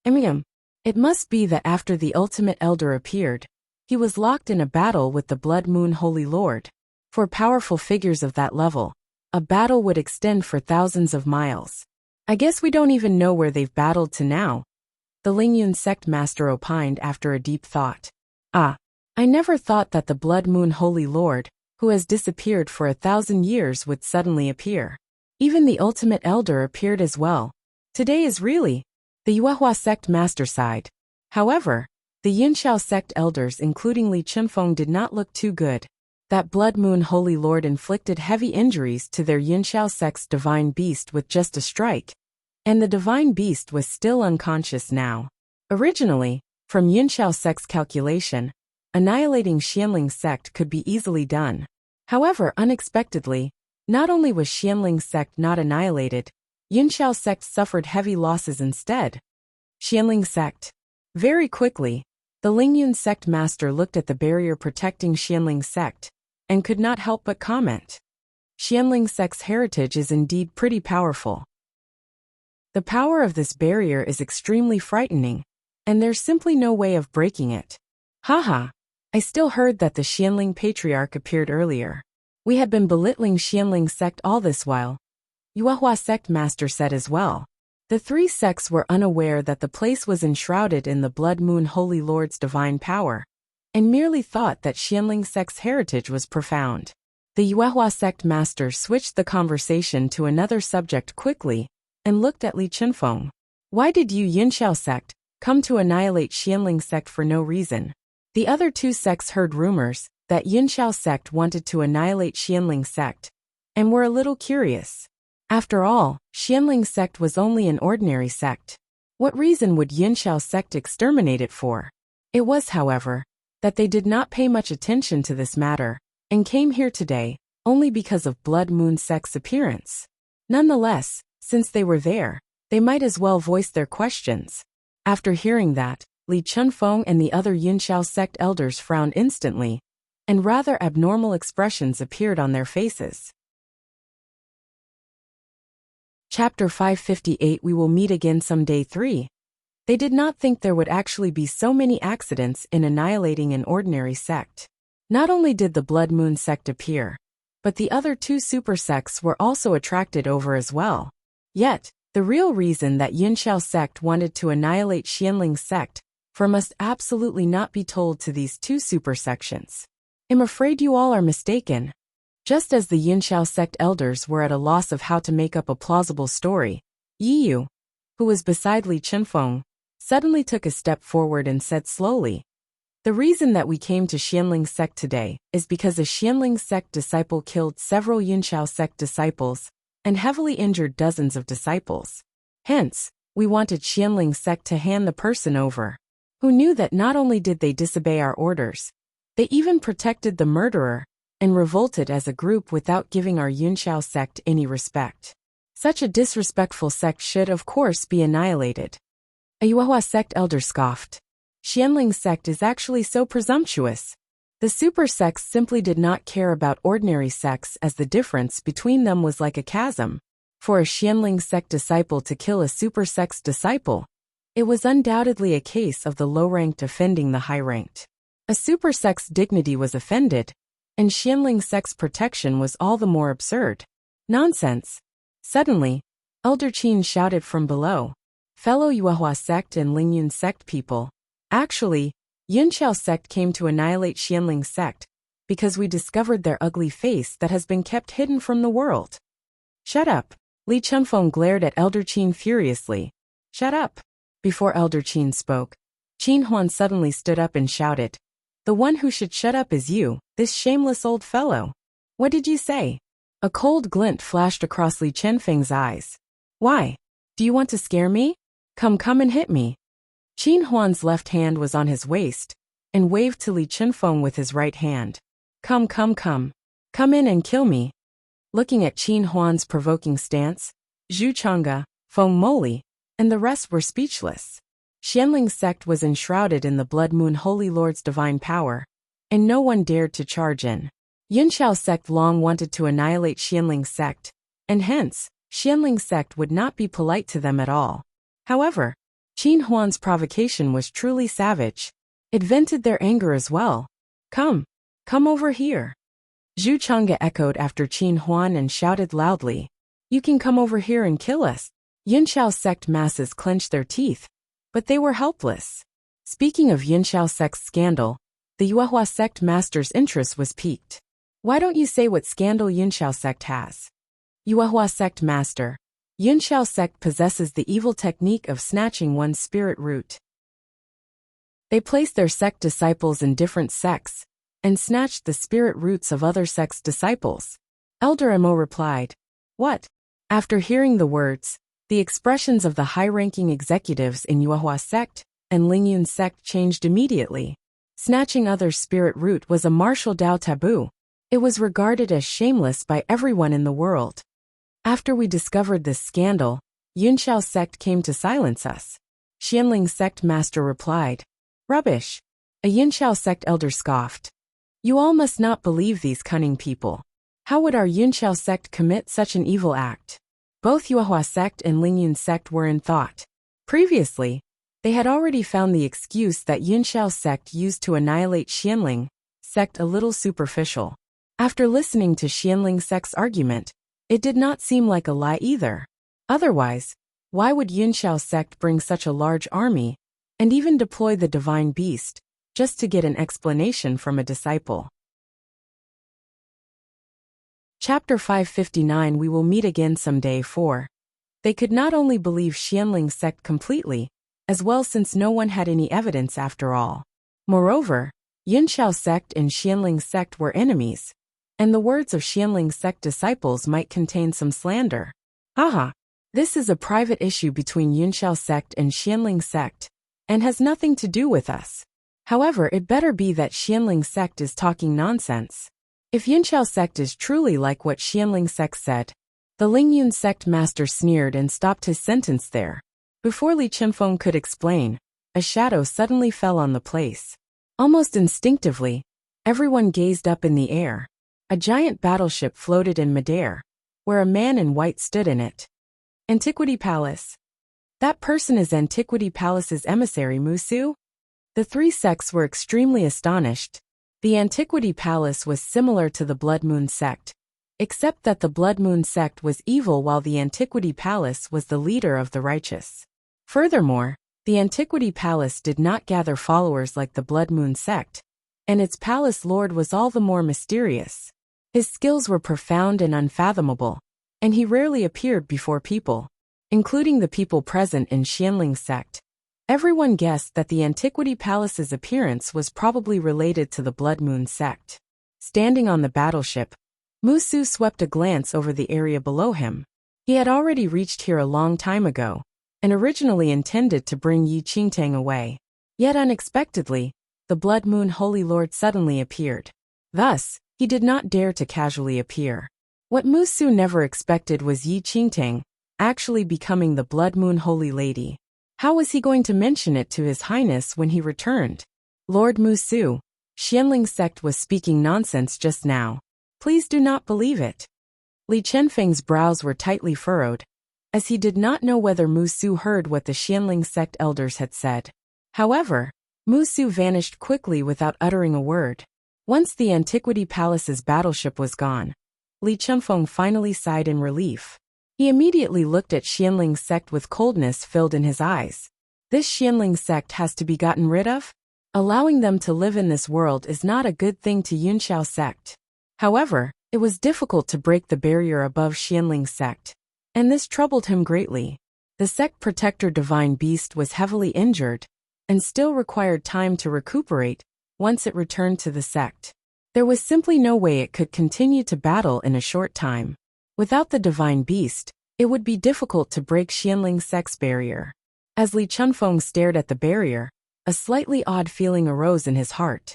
It must be that after the ultimate elder appeared, he was locked in a battle with the Blood Moon Holy Lord. For powerful figures of that level, a battle would extend for thousands of miles. I guess we don't even know where they've battled to now, the Lingyun sect master opined after a deep thought. I never thought that the Blood Moon Holy Lord, who has disappeared for 1,000 years, would suddenly appear. Even the ultimate elder appeared as well. Today is really the Yuehua sect master side. However, the Yunxiao sect elders, including Li Chunfeng, did not look too good. That Blood Moon Holy Lord inflicted heavy injuries to their Yunxiao sect's divine beast with just a strike, and the divine beast was still unconscious now. Originally, from Yunxiao sect's calculation, annihilating Xianling's sect could be easily done. However, unexpectedly, not only was Xianling's sect not annihilated, Yunxiao's sect suffered heavy losses instead. Xianling's sect. Very quickly, the Lingyun sect master looked at the barrier protecting Xianling's sect and could not help but comment. Xianling's sect's heritage is indeed pretty powerful. The power of this barrier is extremely frightening, and there's simply no way of breaking it. Haha. I still heard that the Xianling patriarch appeared earlier. We had been belittling Xianling's sect all this while, Yuehua sect master said as well. The three sects were unaware that the place was enshrouded in the Blood Moon Holy Lord's divine power, and merely thought that Xianling sect's heritage was profound. The Yuehua sect master switched the conversation to another subject quickly and looked at Li Chunfeng. Why did you Yunxiao sect come to annihilate Xianling sect for no reason? The other two sects heard rumors that Yunxiao sect wanted to annihilate Xianling sect and were a little curious. After all, Xianling sect was only an ordinary sect. What reason would Yunxiao sect exterminate it for? It was, however, that they did not pay much attention to this matter and came here today only because of Blood Moon sect's appearance. Nonetheless, since they were there, they might as well voice their questions. After hearing that, Li Chunfeng and the other Yunxiao sect elders frowned instantly, and rather abnormal expressions appeared on their faces. Chapter 558. We will meet again someday. 3. They did not think there would actually be so many accidents in annihilating an ordinary sect. Not only did the Blood Moon sect appear, but the other two super sects were also attracted over as well. Yet, the real reason that Yunxiao sect wanted to annihilate Xianling sect must absolutely not be told to these two super sections. I'm afraid you all are mistaken. Just as the Yunxiao sect elders were at a loss of how to make up a plausible story, Yi Yu, who was beside Li Chunfeng, suddenly took a step forward and said slowly, "The reason that we came to Xianling sect today is because a Xianling sect disciple killed several Yunxiao sect disciples and heavily injured dozens of disciples. Hence, we wanted Xianling sect to hand the person over." who knew that not only did they disobey our orders, they even protected the murderer and revolted as a group without giving our Yunxiao sect any respect. Such a disrespectful sect should of course be annihilated. A Yuehua sect elder scoffed. Xianling sect is actually so presumptuous. The super sects simply did not care about ordinary sects, as the difference between them was like a chasm. For a Xianling sect disciple to kill a super sect's disciple, it was undoubtedly a case of the low-ranked offending the high-ranked. A super sect's dignity was offended, and Xianling sect's protection was all the more absurd. Nonsense! Suddenly, Elder Qin shouted from below. Fellow Yuehua sect and Lingyun sect people, actually, Yunxiao sect came to annihilate Xianling sect, because we discovered their ugly face that has been kept hidden from the world. Shut up! Li Chunfeng glared at Elder Qin furiously. Shut up! Before Elder Qin spoke, Qin Huan suddenly stood up and shouted, The one who should shut up is you, this shameless old fellow. What did you say? A cold glint flashed across Li Chunfeng's eyes. Why? Do you want to scare me? Come and hit me. Qin Huan's left hand was on his waist, and waved to Li Chunfeng with his right hand. Come. Come in and kill me. Looking at Qin Huan's provoking stance, Zhu Chang'e, Feng Moli, and the rest were speechless. Xianling sect was enshrouded in the Blood Moon Holy Lord's divine power, and no one dared to charge in. Yunxiao sect long wanted to annihilate Xianling sect, and hence, Xianling sect would not be polite to them at all. However, Qin Huan's provocation was truly savage. It vented their anger as well. Come over here. Zhu Chang'e echoed after Qin Huan and shouted loudly. You can come over here and kill us. Yunxiao sect masses clenched their teeth, but they were helpless. Speaking of Yunxiao sect's scandal, the Yuehua sect master's interest was piqued. Why don't you say what scandal Yunxiao sect has? Yuehua sect master. Yunxiao sect possesses the evil technique of snatching one's spirit root. They placed their sect disciples in different sects, and snatched the spirit roots of other sects' disciples. Elder Mo replied. What? After hearing the words, the expressions of the high-ranking executives in Yuehua sect and Lingyun sect changed immediately. Snatching others' spirit root was a martial Dao taboo. It was regarded as shameless by everyone in the world. After we discovered this scandal, Yunxiao sect came to silence us. Xianling sect master replied. Rubbish. A Yunxiao sect elder scoffed. You all must not believe these cunning people. How would our Yunxiao sect commit such an evil act? Both Yuehua sect and Lingyun sect were in thought. Previously, they had already found the excuse that Yunxiao sect used to annihilate Xianling sect a little superficial. After listening to Xianling sect's argument, it did not seem like a lie either. Otherwise, why would Yunxiao sect bring such a large army, and even deploy the divine beast, just to get an explanation from a disciple? Chapter 559. We will meet again someday. 4. They could not only believe Xianling sect completely, as well since no one had any evidence after all. Moreover, Yunxiao sect and Xianling sect were enemies, and the words of Xianling sect disciples might contain some slander. Haha! This is a private issue between Yunxiao sect and Xianling sect, and has nothing to do with us. However, it better be that Xianling sect is talking nonsense. If Yunxiao sect is truly like what Xianling sect said, the Lingyun sect master sneered and stopped his sentence there. Before Li Chunfeng could explain, a shadow suddenly fell on the place. Almost instinctively, everyone gazed up in the air. A giant battleship floated in midair, where a man in white stood in it. Antiquity Palace. That person is Antiquity Palace's emissary Musu? The three sects were extremely astonished. The Antiquity Palace was similar to the Blood Moon sect, except that the Blood Moon sect was evil while the Antiquity Palace was the leader of the righteous. Furthermore, the Antiquity Palace did not gather followers like the Blood Moon sect, and its palace lord was all the more mysterious. His skills were profound and unfathomable, and he rarely appeared before people, including the people present in Xianling sect. Everyone guessed that the Antiquity Palace's appearance was probably related to the Blood Moon sect. Standing on the battleship, Musu swept a glance over the area below him. He had already reached here a long time ago, and originally intended to bring Yi Qingtang away. Yet unexpectedly, the Blood Moon Holy Lord suddenly appeared. Thus, he did not dare to casually appear. What Musu never expected was Yi Qingtang actually becoming the Blood Moon Holy Lady. How was he going to mention it to His Highness when he returned? Lord Musu, Xianling sect was speaking nonsense just now. Please do not believe it. Li Chenfeng's brows were tightly furrowed, as he did not know whether Musu heard what the Xianling sect elders had said. However, Musu vanished quickly without uttering a word. Once the Antiquity Palace's battleship was gone, Li Chenfeng finally sighed in relief. He immediately looked at Xianling sect with coldness filled in his eyes. This Xianling sect has to be gotten rid of? Allowing them to live in this world is not a good thing to Yunxiao sect. However, it was difficult to break the barrier above Xianling sect, and this troubled him greatly. The sect protector Divine Beast was heavily injured, and still required time to recuperate once it returned to the sect. There was simply no way it could continue to battle in a short time. Without the Divine Beast, it would be difficult to break Xianling sect's barrier. As Li Chenfeng stared at the barrier, a slightly odd feeling arose in his heart.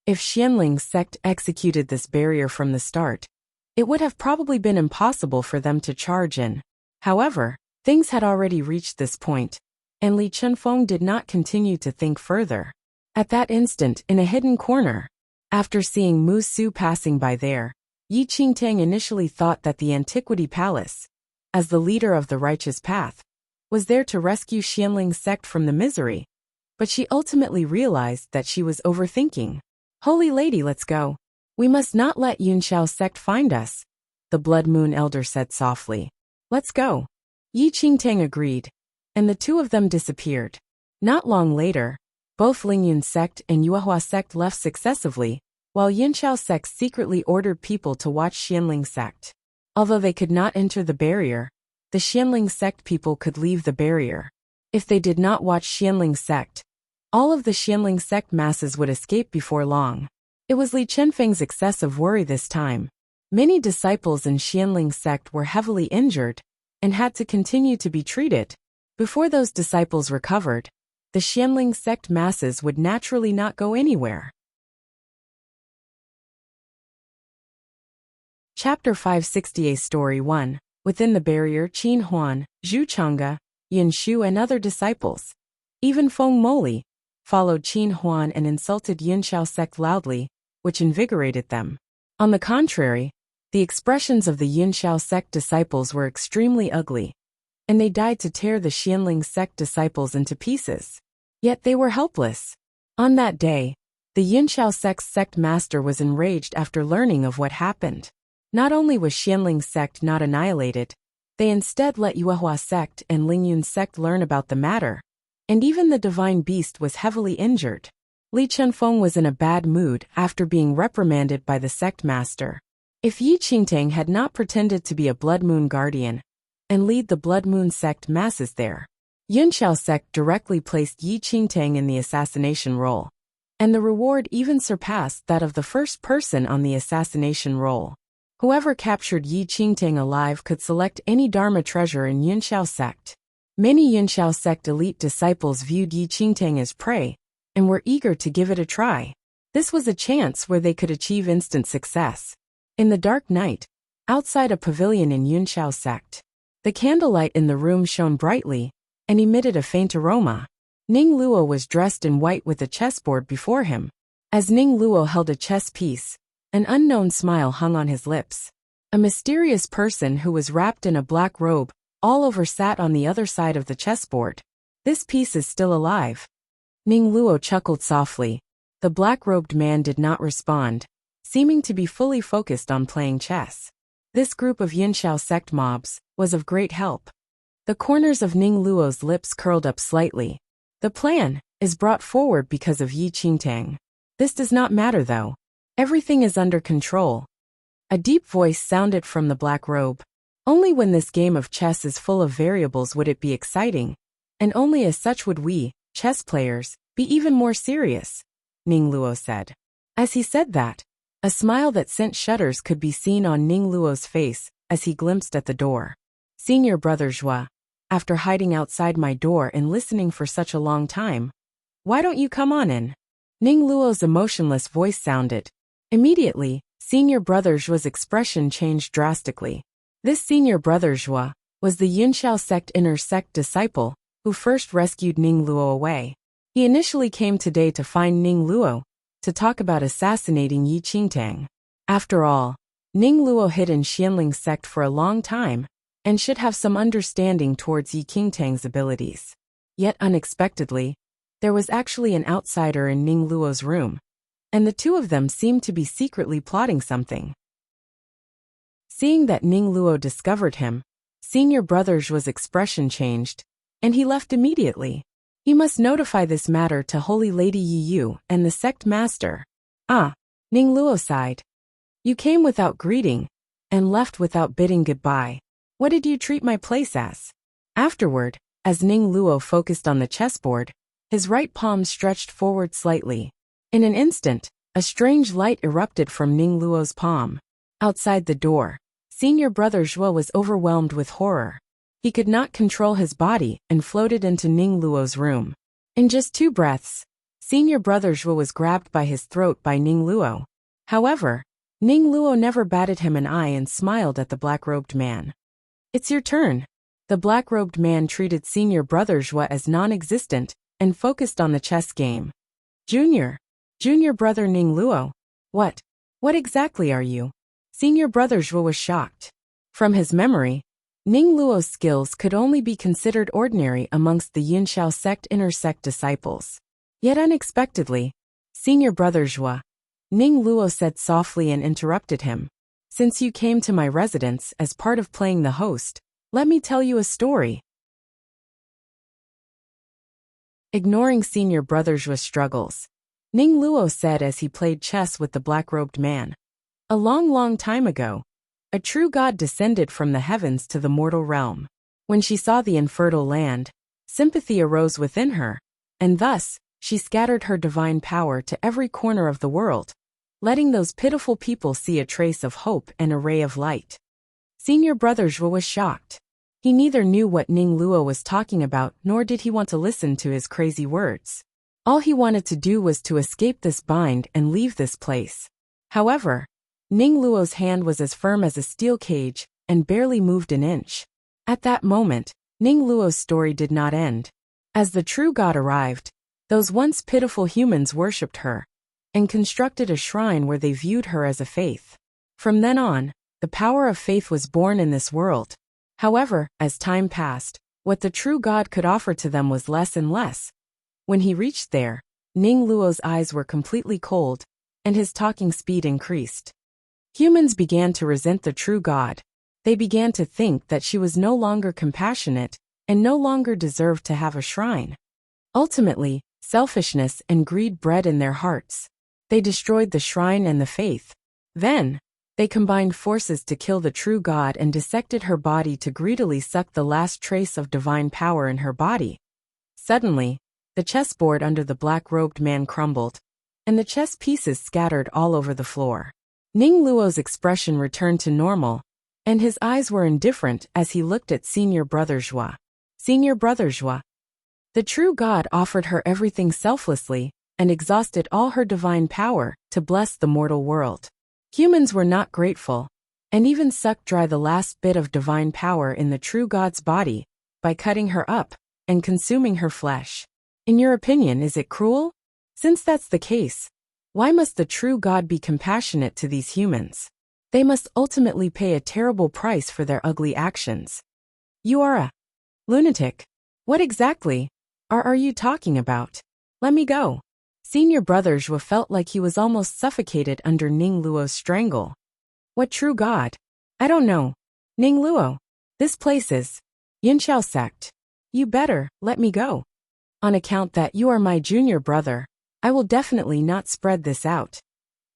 If Xianling sect executed this barrier from the start, it would have probably been impossible for them to charge in. However, things had already reached this point, and Li Chenfeng did not continue to think further. At that instant, in a hidden corner, after seeing Musu passing by there, Yi Qingtang initially thought that the Antiquity Palace, as the leader of the righteous path, was there to rescue Xianling sect from the misery, but she ultimately realized that she was overthinking. Holy Lady, let's go. We must not let Yunxiao sect find us, the Blood Moon Elder said softly. Let's go. Yi Qingtang agreed, and the two of them disappeared. Not long later, both Lingyun sect and Yuehua sect left successively, while Yunxiao sect secretly ordered people to watch Xianling sect. Although they could not enter the barrier, the Xianling sect people could leave the barrier. If they did not watch Xianling sect, all of the Xianling sect masses would escape before long. It was Li Chenfeng's excessive worry this time. Many disciples in Xianling sect were heavily injured and had to continue to be treated. Before those disciples recovered, the Xianling sect masses would naturally not go anywhere. Chapter 568 Story 1. Within the barrier, Qin Huan, Zhu Changge, Yin Shu and other disciples, even Feng Moli, followed Qin Huan and insulted Yunxiao sect loudly, which invigorated them. On the contrary, the expressions of the Yunxiao sect disciples were extremely ugly, and they died to tear the Xianling sect disciples into pieces. Yet they were helpless. On that day, the Yunxiao sect's sect master was enraged after learning of what happened. Not only was Xianling sect not annihilated, they instead let Yuehua sect and Lingyun sect learn about the matter, and even the Divine Beast was heavily injured. Li Chenfeng was in a bad mood after being reprimanded by the sect master. If Yi Qingtang had not pretended to be a Blood Moon guardian and lead the Blood Moon sect masses there, Yunxiao sect directly placed Yi Qingtang in the assassination role, and the reward even surpassed that of the first person on the assassination roll. Whoever captured Yi Qingtang alive could select any Dharma treasure in Yunxiao sect. Many Yunxiao sect elite disciples viewed Yi Qingtang as prey, and were eager to give it a try. This was a chance where they could achieve instant success. In the dark night, outside a pavilion in Yunxiao sect, the candlelight in the room shone brightly, and emitted a faint aroma. Ning Luo was dressed in white with a chessboard before him. As Ning Luo held a chess piece, an unknown smile hung on his lips. A mysterious person who was wrapped in a black robe all over sat on the other side of the chessboard. This piece is still alive. Ning Luo chuckled softly. The black-robed man did not respond, seeming to be fully focused on playing chess. This group of Yunxiao sect mobs was of great help. The corners of Ning Luo's lips curled up slightly. The plan is brought forward because of Yi Qingtang. This does not matter though. Everything is under control. A deep voice sounded from the black robe. Only when this game of chess is full of variables would it be exciting, and only as such would we, chess players, be even more serious, Ning Luo said. As he said that, a smile that sent shudders could be seen on Ning Luo's face as he glimpsed at the door. Senior brother Zhua, after hiding outside my door and listening for such a long time. Why don't you come on in? Ning Luo's emotionless voice sounded. Immediately, senior brother Zhuo's expression changed drastically. This senior brother Zhuo was the Yunxiao sect inner sect disciple who first rescued Ning Luo away. He initially came today to find Ning Luo to talk about assassinating Yi Qingtang. After all, Ning Luo hid in Xianling's sect for a long time and should have some understanding towards Yi Qingtang's abilities. Yet unexpectedly, there was actually an outsider in Ning Luo's room, and the two of them seemed to be secretly plotting something. Seeing that Ning Luo discovered him, senior brother Zhuo's expression changed, and he left immediately. He must notify this matter to Holy Lady Yi Yu and the sect master. Ah, Ning Luo sighed. You came without greeting, and left without bidding goodbye. What did you treat my place as? Afterward, as Ning Luo focused on the chessboard, his right palm stretched forward slightly. In an instant, a strange light erupted from Ning Luo's palm. Outside the door, senior brother Zhuo was overwhelmed with horror. He could not control his body and floated into Ning Luo's room. In just 2 breaths, senior brother Zhuo was grabbed by his throat by Ning Luo. However, Ning Luo never batted him an eye and smiled at the black-robed man. It's your turn. The black-robed man treated senior brother Zhuo as non-existent and focused on the chess game. Junior brother Ning Luo. What exactly are you? Senior brother Zhuo was shocked. From his memory, Ning Luo's skills could only be considered ordinary amongst the Yunxiao sect inner sect disciples. Yet unexpectedly, senior brother Zhuo, Ning Luo said softly and interrupted him. Since you came to my residence as part of playing the host, let me tell you a story. Ignoring senior brother Zhuo's struggles, Ning Luo said as he played chess with the black-robed man. A long time ago, a true god descended from the heavens to the mortal realm. When she saw the infertile land, sympathy arose within her, and thus, she scattered her divine power to every corner of the world, letting those pitiful people see a trace of hope and a ray of light. Senior brother Zhuo was shocked. He neither knew what Ning Luo was talking about nor did he want to listen to his crazy words. All he wanted to do was to escape this bind and leave this place. However, Ning Luo's hand was as firm as a steel cage and barely moved an inch. At that moment, Ning Luo's story did not end. As the true god arrived, those once pitiful humans worshipped her and constructed a shrine where they viewed her as a faith. From then on, the power of faith was born in this world. However, as time passed, what the true god could offer to them was less and less. When he reached there, Ning Luo's eyes were completely cold, and his talking speed increased. Humans began to resent the true god. They began to think that she was no longer compassionate and no longer deserved to have a shrine. Ultimately, selfishness and greed bred in their hearts. They destroyed the shrine and the faith. Then, they combined forces to kill the true god and dissected her body to greedily suck the last trace of divine power in her body. Suddenly, the chessboard under the black-robed man crumbled, and the chess pieces scattered all over the floor. Ning Luo's expression returned to normal, and his eyes were indifferent as he looked at senior brother Zhuo. Senior brother Zhuo. The true god offered her everything selflessly and exhausted all her divine power to bless the mortal world. Humans were not grateful, and even sucked dry the last bit of divine power in the true god's body by cutting her up and consuming her flesh. In your opinion, is it cruel? Since that's the case, why must the true god be compassionate to these humans? They must ultimately pay a terrible price for their ugly actions. You are a lunatic. What exactly are you talking about? Let me go. Senior brother Zhuo felt like he was almost suffocated under Ning Luo's strangle. What true god? I don't know. Ning Luo. This place is Yunxiao sect. You better let me go. On account that you are my junior brother, I will definitely not spread this out.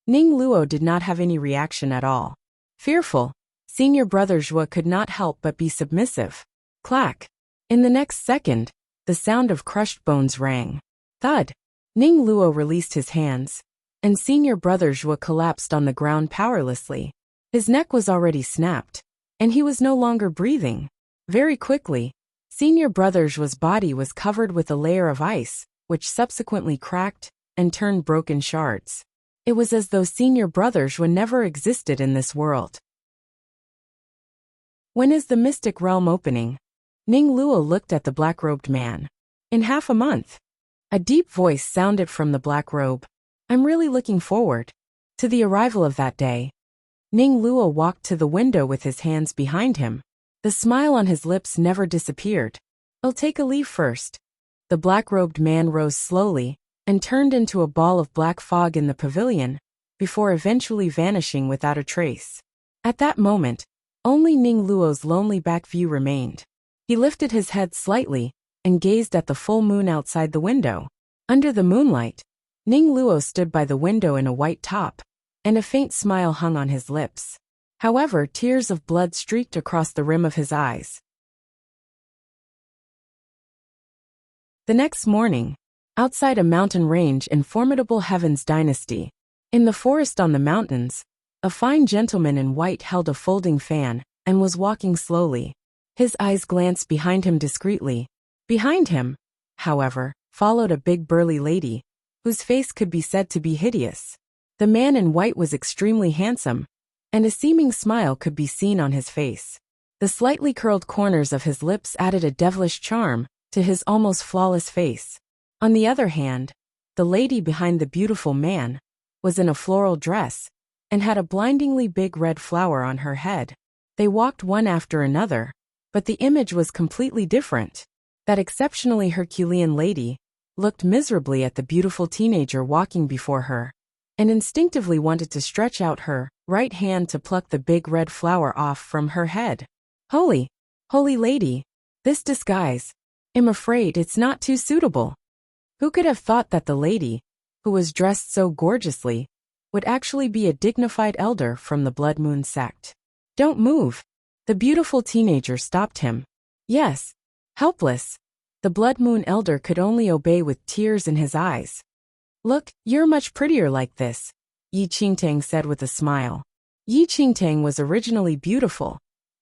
Ning Luo did not have any reaction at all. Fearful, senior brother Zhuo could not help but be submissive. Clack. In the next second, the sound of crushed bones rang. Thud. Ning Luo released his hands, and senior brother Zhuo collapsed on the ground powerlessly. His neck was already snapped, and he was no longer breathing. Very quickly, Senior Brother's body was covered with a layer of ice, which subsequently cracked and turned broken shards. It was as though Senior Brother's never existed in this world. When is the mystic realm opening? Ning Luo looked at the black-robed man. In half a month. A deep voice sounded from the black robe. I'm really looking forward to the arrival of that day. Ning Luo walked to the window with his hands behind him. The smile on his lips never disappeared. I'll take a leave first. The black-robed man rose slowly and turned into a ball of black fog in the pavilion, before eventually vanishing without a trace. At that moment, only Ning Luo's lonely back view remained. He lifted his head slightly and gazed at the full moon outside the window. Under the moonlight, Ning Luo stood by the window in a white top, and a faint smile hung on his lips. However, tears of blood streaked across the rim of his eyes. The next morning, outside a mountain range in formidable Heaven's dynasty, in the forest on the mountains, a fine gentleman in white held a folding fan and was walking slowly. His eyes glanced behind him discreetly. Behind him, however, followed a big burly lady, whose face could be said to be hideous. The man in white was extremely handsome, and a seeming smile could be seen on his face. The slightly curled corners of his lips added a devilish charm to his almost flawless face. On the other hand, the lady behind the beautiful man was in a floral dress and had a blindingly big red flower on her head. They walked one after another, but the image was completely different. That exceptionally Herculean lady looked miserably at the beautiful teenager walking before her, and instinctively wanted to stretch out her right hand to pluck the big red flower off from her head. Holy lady, this disguise, I'm afraid it's not too suitable. Who could have thought that the lady, who was dressed so gorgeously, would actually be a dignified elder from the Blood Moon sect? Don't move. The beautiful teenager stopped him. Yes. Helpless. The Blood Moon elder could only obey with tears in his eyes. Look, you're much prettier like this, Yi Qingtang said with a smile. Yi Qingtang was originally beautiful,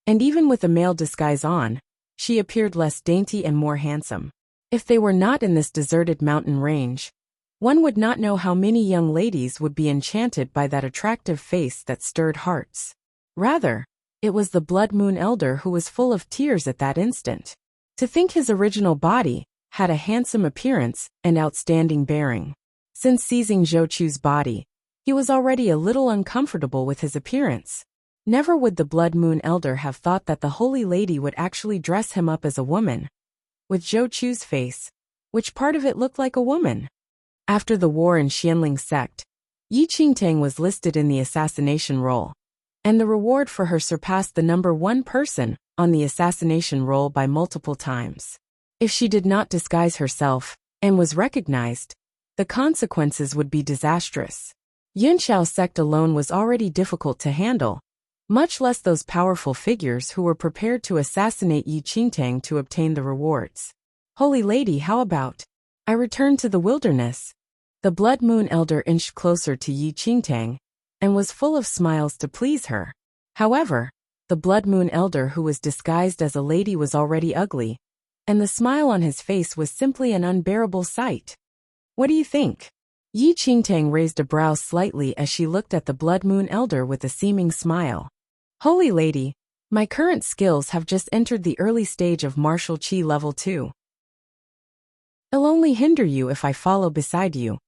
and even with a male disguise on, she appeared less dainty and more handsome. If they were not in this deserted mountain range, one would not know how many young ladies would be enchanted by that attractive face that stirred hearts. Rather, it was the Blood Moon elder who was full of tears at that instant. To think his original body had a handsome appearance and outstanding bearing. Since seizing Zhou Chu's body, he was already a little uncomfortable with his appearance. Never would the Blood Moon elder have thought that the holy lady would actually dress him up as a woman. With Zhou Chu's face, which part of it looked like a woman? After the war in Xianling sect, Yi Qingtang was listed in the assassination roll, and the reward for her surpassed the number one person on the assassination roll by multiple times. If she did not disguise herself and was recognized, the consequences would be disastrous. Yunxiao sect alone was already difficult to handle, much less those powerful figures who were prepared to assassinate Yi Qingtang to obtain the rewards. Holy lady, how about I return to the wilderness? The Blood Moon elder inched closer to Yi Qingtang and was full of smiles to please her. However, the Blood Moon elder who was disguised as a lady was already ugly, and the smile on his face was simply an unbearable sight. What do you think? Yi Qingtang raised a brow slightly as she looked at the Blood Moon elder with a seeming smile. Holy lady, my current skills have just entered the early stage of martial chi level 2. I'll only hinder you if I follow beside you.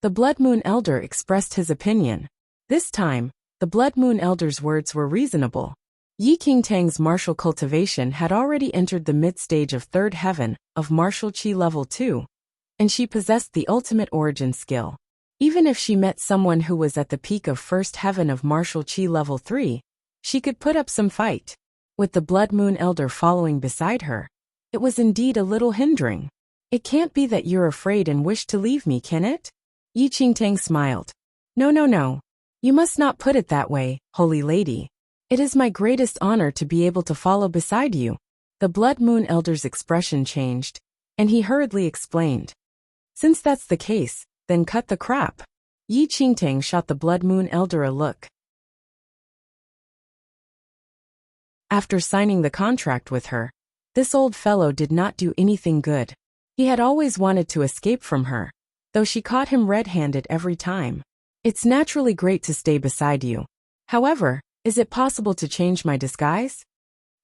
The Blood Moon elder expressed his opinion. This time, the Blood Moon elder's words were reasonable. Yi Qingtang's martial cultivation had already entered the mid-stage of third heaven of martial chi level 2, and she possessed the ultimate origin skill. Even if she met someone who was at the peak of first heaven of martial chi level 3, she could put up some fight. With the Blood Moon elder following beside her, it was indeed a little hindering. It can't be that you're afraid and wish to leave me, can it? Yi Qingtang smiled. No. You must not put it that way, holy lady. It is my greatest honor to be able to follow beside you. The Blood Moon elder's expression changed, and he hurriedly explained. Since that's the case, then cut the crap. Yi Qingtang shot the Blood Moon elder a look. After signing the contract with her, This old fellow did not do anything good. He had always wanted to escape from her, though she caught him red-handed every time. It's naturally great to stay beside you. However, is it possible to change my disguise?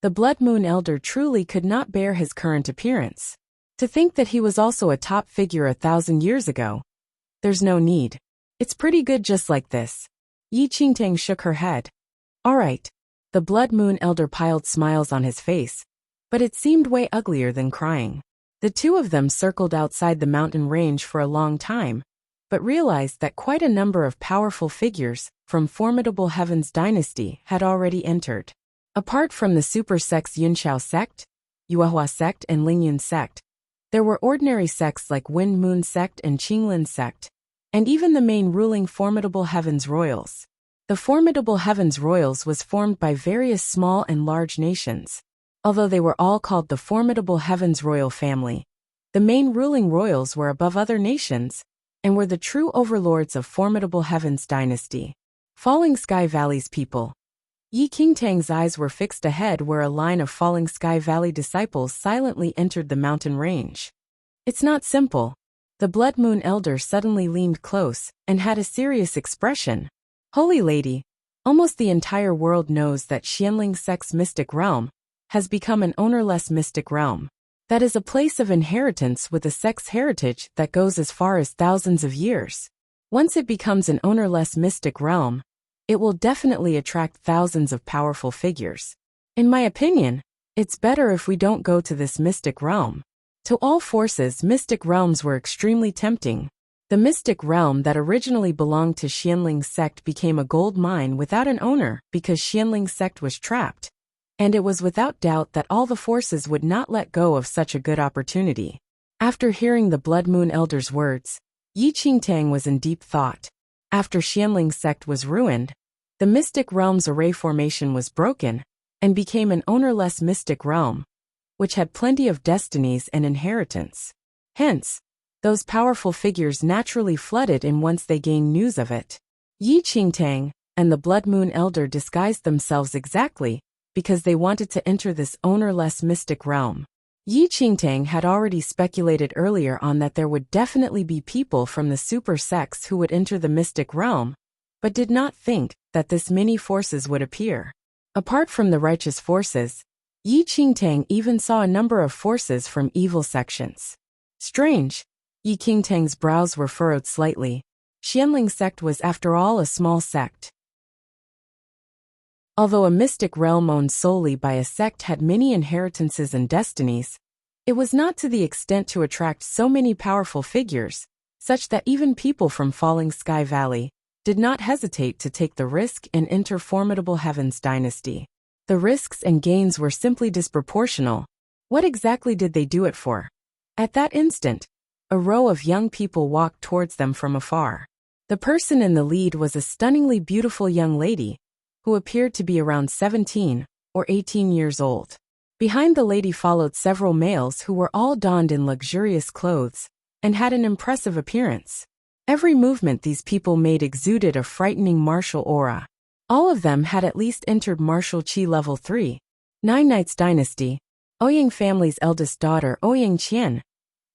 The Blood Moon Elder truly could not bear his current appearance. To think that he was also a top figure 1,000 years ago. There's no need. It's pretty good just like this. Yi Qingtang shook her head. All right. The Blood Moon Elder piled smiles on his face, but it seemed way uglier than crying. The two of them circled outside the mountain range for a long time, but realized that quite a number of powerful figures from formidable Heaven's dynasty had already entered. Apart from the super sects Yunxiao sect, Yuehua sect and Lingyun sect, there were ordinary sects like Wind Moon sect and Qinglin sect, and even the main ruling formidable Heavens royals. The formidable Heavens royals was formed by various small and large nations. Although they were all called the formidable Heavens royal family, the main ruling royals were above other nations, and were the true overlords of formidable Heavens dynasty. Falling Sky Valley's people. Yi Qingtang's eyes were fixed ahead where a line of Falling Sky Valley disciples silently entered the mountain range. It's not simple. The Blood Moon Elder suddenly leaned close and had a serious expression. Holy Lady, almost the entire world knows that Xianling sect's mystic realm has become an ownerless mystic realm. That is a place of inheritance with a sect's heritage that goes as far as thousands of years. Once it becomes an ownerless mystic realm, it will definitely attract thousands of powerful figures. In my opinion, it's better if we don't go to this mystic realm. To all forces, mystic realms were extremely tempting. The mystic realm that originally belonged to Xianling sect became a gold mine without an owner because Xianling sect was trapped. And it was without doubt that all the forces would not let go of such a good opportunity. After hearing the Blood Moon Elder's words, Yi Qingtang was in deep thought. After Xianling sect was ruined, the mystic realm's array formation was broken and became an ownerless mystic realm, which had plenty of destinies and inheritance. Hence, those powerful figures naturally flooded in once they gained news of it. Yi Qingtang and the Blood Moon Elder disguised themselves exactly because they wanted to enter this ownerless mystic realm. Yi Qingtang had already speculated earlier on that there would definitely be people from the super sects who would enter the mystic realm, but did not think that this many forces would appear. Apart from the righteous forces, Yi Qingtang even saw a number of forces from evil sections. Strange. Yi Qingtang's brows were furrowed slightly. Xianling sect was after all a small sect. Although a mystic realm owned solely by a sect had many inheritances and destinies, it was not to the extent to attract so many powerful figures, such that even people from Falling Sky Valley did not hesitate to take the risk and enter formidable Heaven's dynasty. The risks and gains were simply disproportional. What exactly did they do it for? At that instant, a row of young people walked towards them from afar. The person in the lead was a stunningly beautiful young lady, who appeared to be around 17 or 18 years old. Behind the lady followed several males who were all donned in luxurious clothes and had an impressive appearance. Every movement these people made exuded a frightening martial aura. All of them had at least entered martial chi level 3. Nine Knights Dynasty, Ouyang family's eldest daughter Ouyang Qian.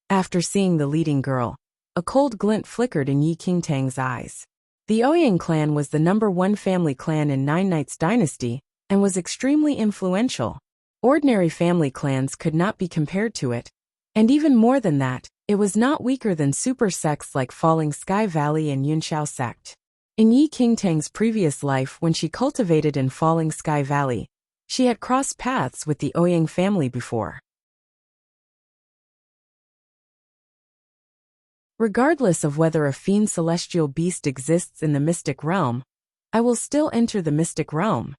After seeing the leading girl, a cold glint flickered in Yi Qingtang's eyes. The Ouyang clan was the #1 family clan in Nine Knights Dynasty and was extremely influential. Ordinary family clans could not be compared to it, and even more than that, it was not weaker than super sects like Falling Sky Valley and Yunxiao sect. In Yi Qingtang's previous life when she cultivated in Falling Sky Valley, she had crossed paths with the Ouyang family before. Regardless of whether a fiend celestial beast exists in the mystic realm, I will still enter the mystic realm.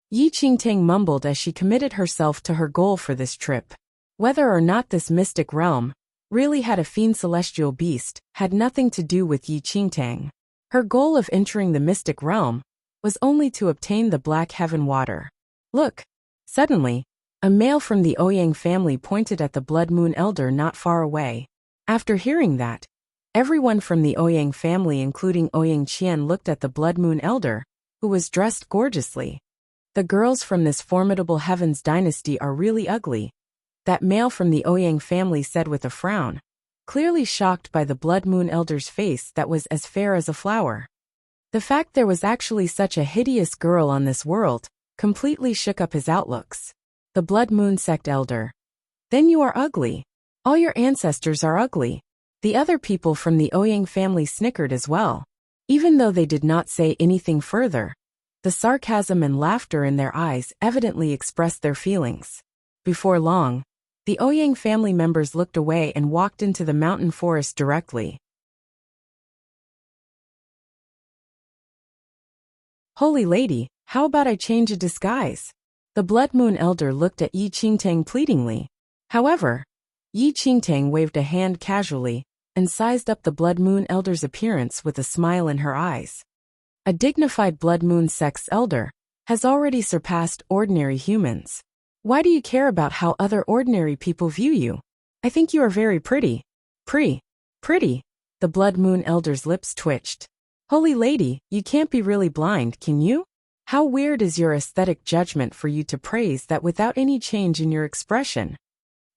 Yi Qingtang mumbled as she committed herself to her goal for this trip. Whether or not this mystic realm really had a fiend celestial beast had nothing to do with Yi Qingtang. Her goal of entering the mystic realm was only to obtain the Black Heaven water. Look! Suddenly, a male from the Ouyang family pointed at the Blood Moon Elder not far away. After hearing that, everyone from the Ouyang family including Ouyang Qian looked at the Blood Moon Elder, who was dressed gorgeously. The girls from this formidable Heaven's dynasty are really ugly. that male from the Ouyang family said with a frown, clearly shocked by the Blood Moon Elder's face that was as fair as a flower. The fact there was actually such a hideous girl on this world completely shook up his outlooks. The Blood Moon Sect Elder. Then you are ugly. All your ancestors are ugly. The other people from the Ouyang family snickered as well. Even though they did not say anything further, the sarcasm and laughter in their eyes evidently expressed their feelings. Before long, the Ouyang family members looked away and walked into the mountain forest directly. Holy Lady, how about I change a disguise? The Blood Moon Elder looked at Yi Qingtang pleadingly. However, Yi Qingtang waved a hand casually and sized up the Blood Moon Elder's appearance with a smile in her eyes. A dignified Blood Moon Sect's elder has already surpassed ordinary humans. Why do you care about how other ordinary people view you? I think you are very pretty. Pretty. The Blood Moon Elder's lips twitched. Holy Lady, you can't be really blind, can you? How weird is your aesthetic judgment for you to praise that without any change in your expression?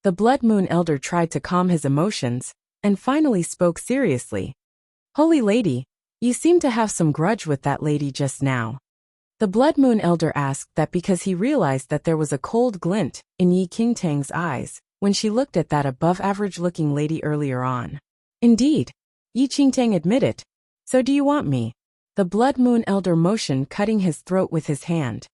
The Blood Moon Elder tried to calm his emotions and finally spoke seriously. Holy Lady, you seem to have some grudge with that lady just now. The Blood Moon Elder asked that because he realized that there was a cold glint in Yi Qingtang's eyes when she looked at that above-average-looking lady earlier on. Indeed, Yi Qingtang admitted. So do you want me? The Blood Moon Elder motioned, cutting his throat with his hand.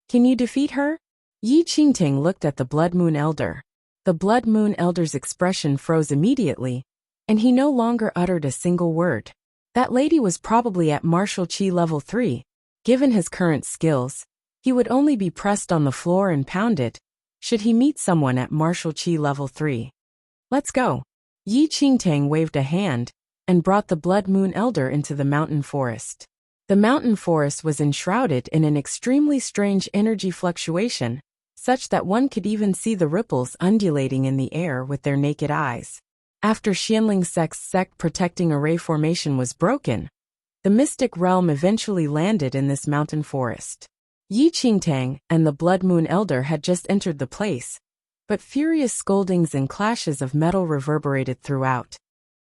Can you defeat her? Yi Qingtang looked at the Blood Moon Elder. The Blood Moon Elder's expression froze immediately, and he no longer uttered a single word. That lady was probably at martial chi level 3. Given his current skills, he would only be pressed on the floor and pounded should he meet someone at martial chi level 3. Let's go. Yi Qingtang waved a hand and brought the Blood Moon Elder into the mountain forest. The mountain forest was enshrouded in an extremely strange energy fluctuation, such that one could even see the ripples undulating in the air with their naked eyes. After Xianling Sect's sect protecting array formation was broken, the mystic realm eventually landed in this mountain forest. Yi Qingtang and the Blood Moon Elder had just entered the place, but furious scoldings and clashes of metal reverberated throughout.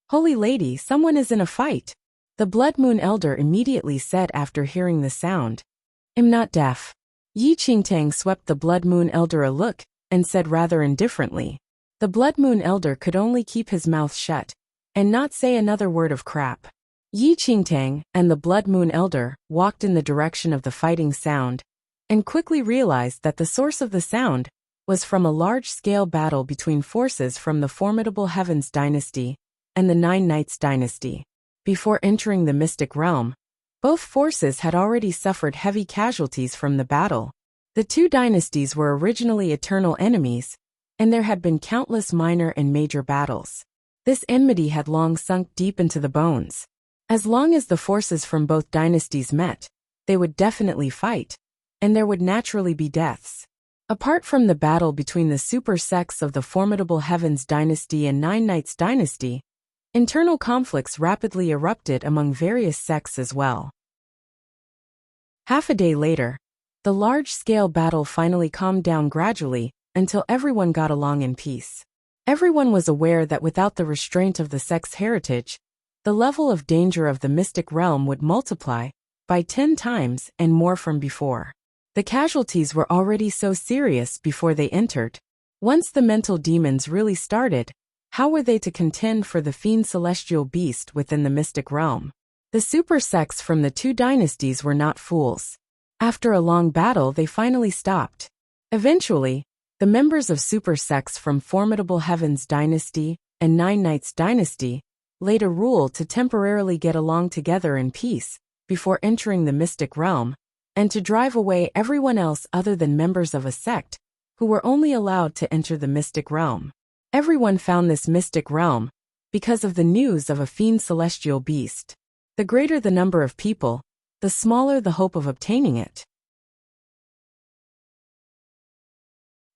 Holy Lady, someone is in a fight, the Blood Moon Elder immediately said after hearing the sound. I'm not deaf. Yi Qingtang swept the Blood Moon Elder a look and said rather indifferently. The Blood Moon Elder could only keep his mouth shut and not say another word of crap. Yi Qingtang and the Blood Moon Elder walked in the direction of the fighting sound and quickly realized that the source of the sound was from a large-scale battle between forces from the formidable Heavens Dynasty and the Nine Knights Dynasty. Before entering the mystic realm, both forces had already suffered heavy casualties from the battle. The two dynasties were originally eternal enemies, and there had been countless minor and major battles. This enmity had long sunk deep into the bones. As long as the forces from both dynasties met, they would definitely fight, and there would naturally be deaths. Apart from the battle between the super sects of the formidable Heavens Dynasty and Nine Knights Dynasty, internal conflicts rapidly erupted among various sects as well. Half a day later, the large-scale battle finally calmed down gradually until everyone got along in peace. Everyone was aware that without the restraint of the sect's heritage, the level of danger of the mystic realm would multiply by 10 times and more from before. The casualties were already so serious before they entered. Once the mental demons really started, how were they to contend for the fiend celestial beast within the mystic realm? The super sects from the two dynasties were not fools. After a long battle, they finally stopped. Eventually, the members of super sects from formidable Heavens Dynasty and Nine Knights Dynasty laid a rule to temporarily get along together in peace before entering the mystic realm, and to drive away everyone else other than members of a sect who were only allowed to enter the mystic realm. Everyone found this mystic realm because of the news of a fiend celestial beast. The greater the number of people, the smaller the hope of obtaining it.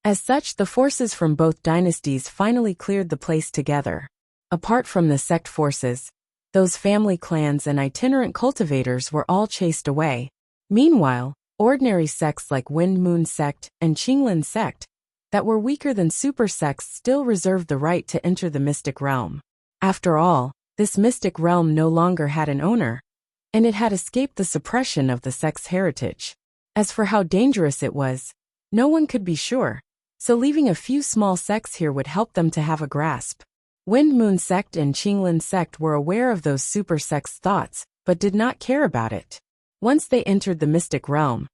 As such, the forces from both dynasties finally cleared the place together. Apart from the sect forces, those family clans and itinerant cultivators were all chased away. Meanwhile, ordinary sects like Wind Moon Sect and Qinglin Sect, that were weaker than super sects still reserved the right to enter the mystic realm. After all, this mystic realm no longer had an owner, and it had escaped the suppression of the sect's heritage. As for how dangerous it was, no one could be sure, so leaving a few small sects here would help them to have a grasp. Wind Moon Sect and Qinglin Sect were aware of those super sects' thoughts, but did not care about it. Once they entered the mystic realm,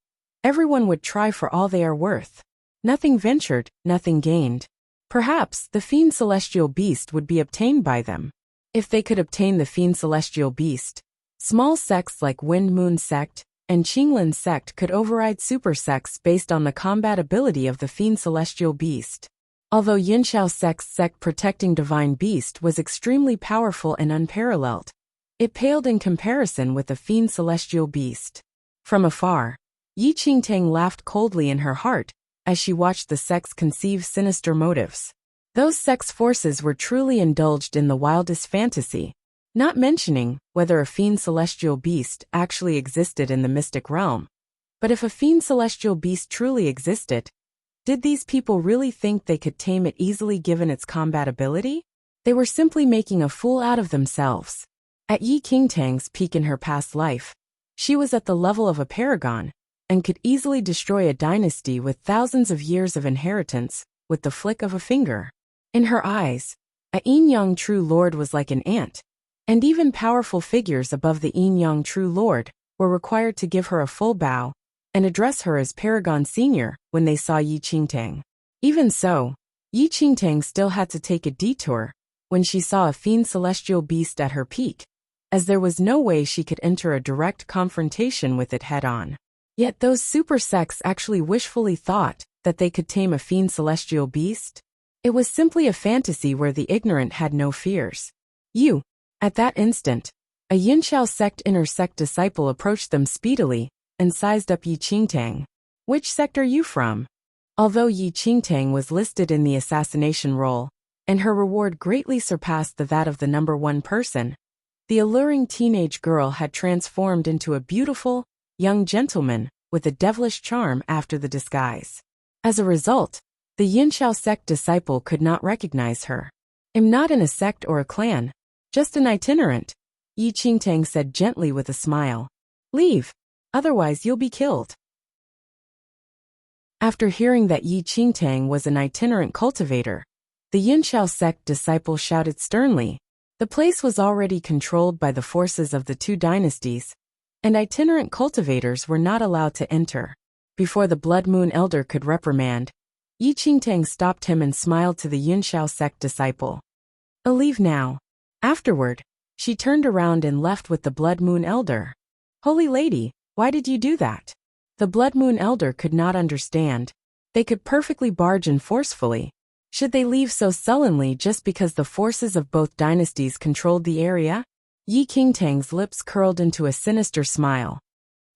everyone would try for all they are worth. Nothing ventured, nothing gained. Perhaps the Fiend Celestial Beast would be obtained by them. If they could obtain the Fiend Celestial Beast, small sects like Wind Moon Sect and Qinglin Sect could override super sects based on the combat ability of the Fiend Celestial Beast. Although Yunxiao Sect's sect protecting Divine Beast was extremely powerful and unparalleled, it paled in comparison with the Fiend Celestial Beast. From afar, Yi Qingtang laughed coldly in her heart as she watched the sects conceive sinister motives. Those sects' forces were truly indulged in the wildest fantasy, not mentioning whether a Fiend Celestial Beast actually existed in the mystic realm. But if a Fiend Celestial Beast truly existed, did these people really think they could tame it easily given its combat ability? They were simply making a fool out of themselves. At Yi Qingtang's peak in her past life, she was at the level of a paragon, and could easily destroy a dynasty with thousands of years of inheritance with the flick of a finger. In her eyes, a Yin Yang True Lord was like an ant, and even powerful figures above the Yin Yang True Lord were required to give her a full bow and address her as Paragon Senior when they saw Yi Qingtang. Even so, Yi Qingtang still had to take a detour when she saw a Fiend Celestial Beast at her peak, as there was no way she could enter a direct confrontation with it head-on. Yet those super sects actually wishfully thought that they could tame a Fiend Celestial Beast? It was simply a fantasy where the ignorant had no fears. At that instant, a Yunxiao Sect inner sect disciple approached them speedily and sized up Yi Qingtang. "Which sect are you from?" Although Yi Qingtang was listed in the assassination roll, and her reward greatly surpassed that of the number one person, the alluring teenage girl had transformed into a beautiful, young gentleman with a devilish charm after the disguise. As a result, the Yunxiao Sect disciple could not recognize her. "I'm not in a sect or a clan, just an itinerant," Yi Qingtang said gently with a smile. "Leave, otherwise you'll be killed." After hearing that Yi Qingtang was an itinerant cultivator, the Yunxiao Sect disciple shouted sternly. The place was already controlled by the forces of the two dynasties, and itinerant cultivators were not allowed to enter. Before the Blood Moon Elder could reprimand, Yi Qingtang stopped him and smiled to the Yunxiao Sect disciple. "Leave now." Afterward, she turned around and left with the Blood Moon Elder. "Holy Lady, why did you do that?" The Blood Moon Elder could not understand. They could perfectly barge in forcefully. Should they leave so sullenly just because the forces of both dynasties controlled the area? Yi Qingtang's lips curled into a sinister smile.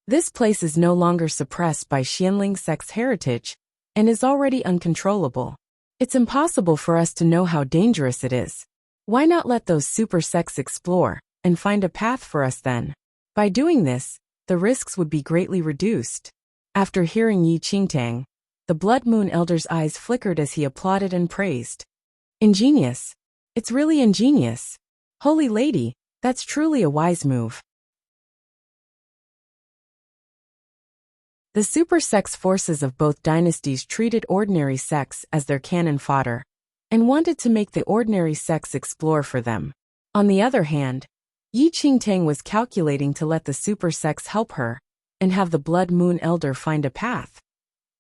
This place is no longer suppressed by Xianling Sect's heritage, and is already uncontrollable. It's impossible for us to know how dangerous it is. Why not let those super sects explore, and find a path for us then? By doing this, the risks would be greatly reduced. After hearing Yi Qingtang, the Blood Moon Elder's eyes flickered as he applauded and praised. "Ingenious. It's really ingenious. Holy Lady, that's truly a wise move." The super sects forces of both dynasties treated ordinary sects as their cannon fodder, and wanted to make the ordinary sects explore for them. On the other hand, Yi Qingtang was calculating to let the super sects help her, and have the Blood Moon Elder find a path.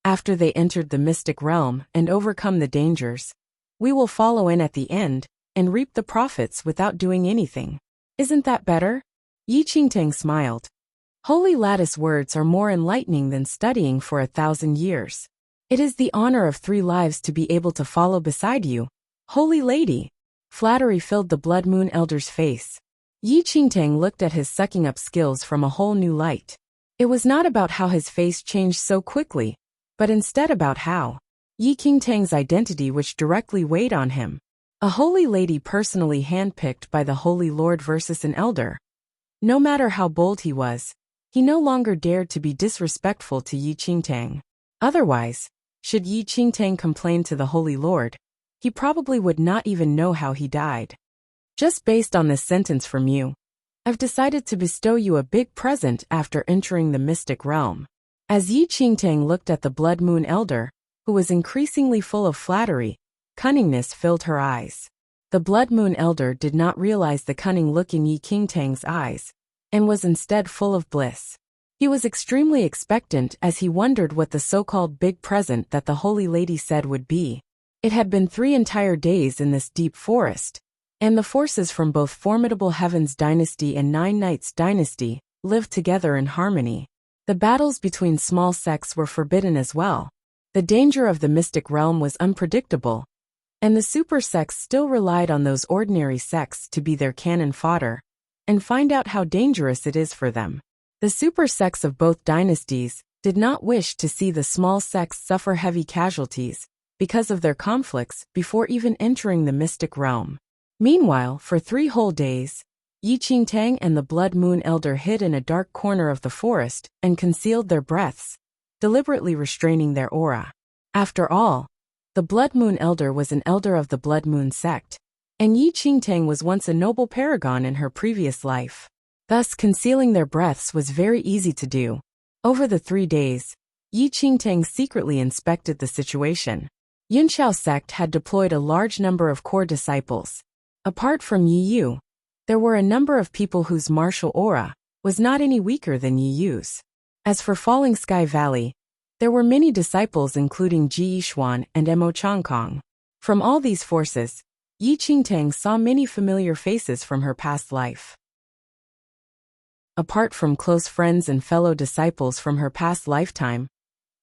After they entered the mystic realm and overcome the dangers, we will follow in at the end, and reap the profits without doing anything. Isn't that better? Yi Qingtang smiled. Holy Lattice words are more enlightening than studying for 1,000 years. It is the honor of 3 lives to be able to follow beside you, Holy Lady. Flattery filled the Blood Moon Elder's face. Yi Qingtang looked at his sucking up skills from a whole new light. It was not about how his face changed so quickly, but instead about how Yi Qingtang's identity which directly weighed on him. A holy lady personally handpicked by the Holy Lord versus an elder. No matter how bold he was, he no longer dared to be disrespectful to Yi Qingtang. Otherwise, Should Yi Qingtang complain to the Holy Lord, he probably would not even know how he died. Just based on this sentence from you, I've decided to bestow you a big present after entering the mystic realm. As Yi Qingtang looked at the Blood Moon Elder, who was increasingly full of flattery, cunningness filled her eyes. The Blood Moon Elder did not realize the cunning look in Yi Qingtang's eyes, and was instead full of bliss. He was extremely expectant as he wondered what the so-called big present that the Holy Lady said would be. It had been 3 entire days in this deep forest, and the forces from both formidable Heaven's dynasty and Nine Nights dynasty lived together in harmony. The battles between small sects were forbidden as well. The danger of the mystic realm was unpredictable, and the super sects still relied on those ordinary sects to be their cannon fodder and find out how dangerous it is for them. The super sects of both dynasties did not wish to see the small sects suffer heavy casualties because of their conflicts before even entering the mystic realm. Meanwhile, for 3 whole days, Yi Qingtang and the Blood Moon Elder hid in a dark corner of the forest and concealed their breaths, deliberately restraining their aura. After all, the Blood Moon Elder was an elder of the Blood Moon sect, and Yi Qingtang was once a noble paragon in her previous life. Thus, concealing their breaths was very easy to do. Over the 3 days, Yi Qingtang secretly inspected the situation. Yunxiao sect had deployed a large number of core disciples. Apart from Yi Yu, there were a number of people whose martial aura was not any weaker than Yi Yu's. As for Falling Sky Valley, there were many disciples including Ji Yishuan and Mo Changkong. From all these forces, Yi Qingtang saw many familiar faces from her past life. Apart from close friends and fellow disciples from her past lifetime,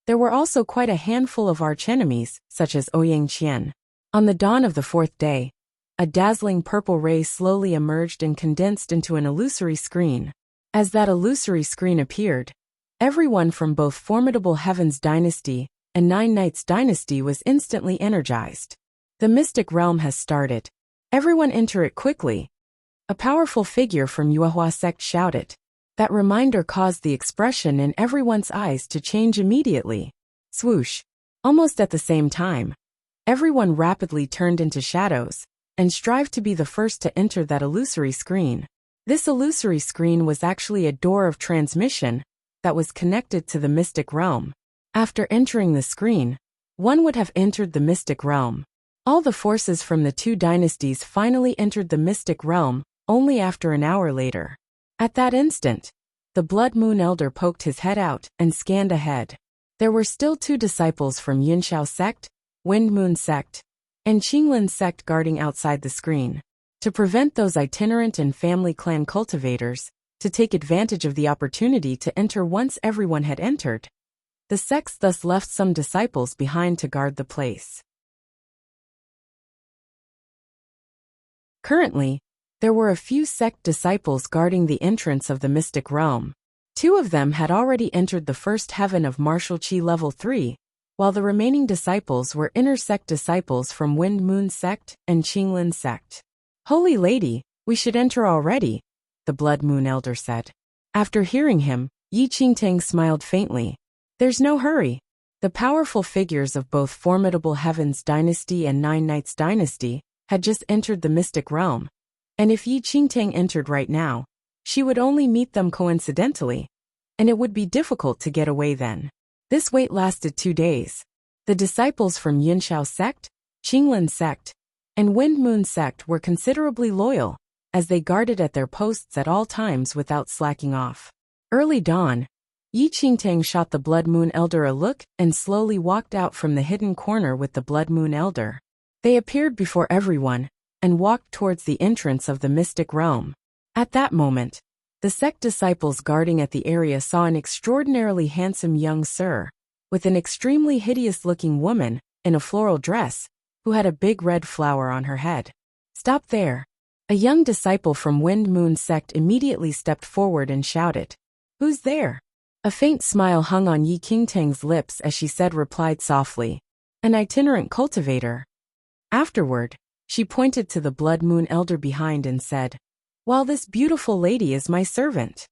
there were also quite a handful of archenemies, such as Ouyang Qian. On the dawn of the 4th day, a dazzling purple ray slowly emerged and condensed into an illusory screen. As that illusory screen appeared, everyone from both formidable Heaven's dynasty and Nine Nights dynasty was instantly energized. The mystic realm has started. Everyone enter it quickly. A powerful figure from Yuehua sect shouted. That reminder caused the expression in everyone's eyes to change immediately. Swoosh. Almost at the same time, everyone rapidly turned into shadows and strived to be the first to enter that illusory screen. This illusory screen was actually a door of transmission that was connected to the mystic realm. After entering the screen, one would have entered the mystic realm. All the forces from the 2 dynasties finally entered the mystic realm only after an hour later. At that instant, the Blood Moon Elder poked his head out and scanned ahead. There were still 2 disciples from Yunxiao sect, Wind Moon sect, and Qinglin sect guarding outside the screen. To prevent those itinerant and family clan cultivators to take advantage of the opportunity to enter once everyone had entered, the sects thus left some disciples behind to guard the place. Currently, there were a few sect disciples guarding the entrance of the mystic realm. 2 of them had already entered the first heaven of martial chi level 3, while the remaining disciples were inner sect disciples from Wind Moon sect and Qinglin sect. Holy Lady, we should enter already, the Blood Moon Elder said. After hearing him, Yi Qingtang smiled faintly. There's no hurry. The powerful figures of both formidable Heaven's dynasty and Nine Nights dynasty had just entered the mystic realm. And if Yi Qingtang entered right now, she would only meet them coincidentally, and it would be difficult to get away then. This wait lasted 2 days. The disciples from Yunxiao sect, Qinglin sect, and Wind Moon sect were considerably loyal, as they guarded at their posts at all times without slacking off. Early dawn, Yi Qingtang shot the Blood Moon Elder a look and slowly walked out from the hidden corner with the Blood Moon Elder. They appeared before everyone and walked towards the entrance of the mystic realm. At that moment, the sect disciples guarding at the area saw an extraordinarily handsome young sir, with an extremely hideous-looking woman in a floral dress, who had a big red flower on her head. Stop there. A young disciple from Wind Moon sect immediately stepped forward and shouted, Who's there? A faint smile hung on Yi Qingtang's lips as she replied softly, An itinerant cultivator. Afterward, she pointed to the Blood Moon Elder behind and said, While this beautiful lady is my servant.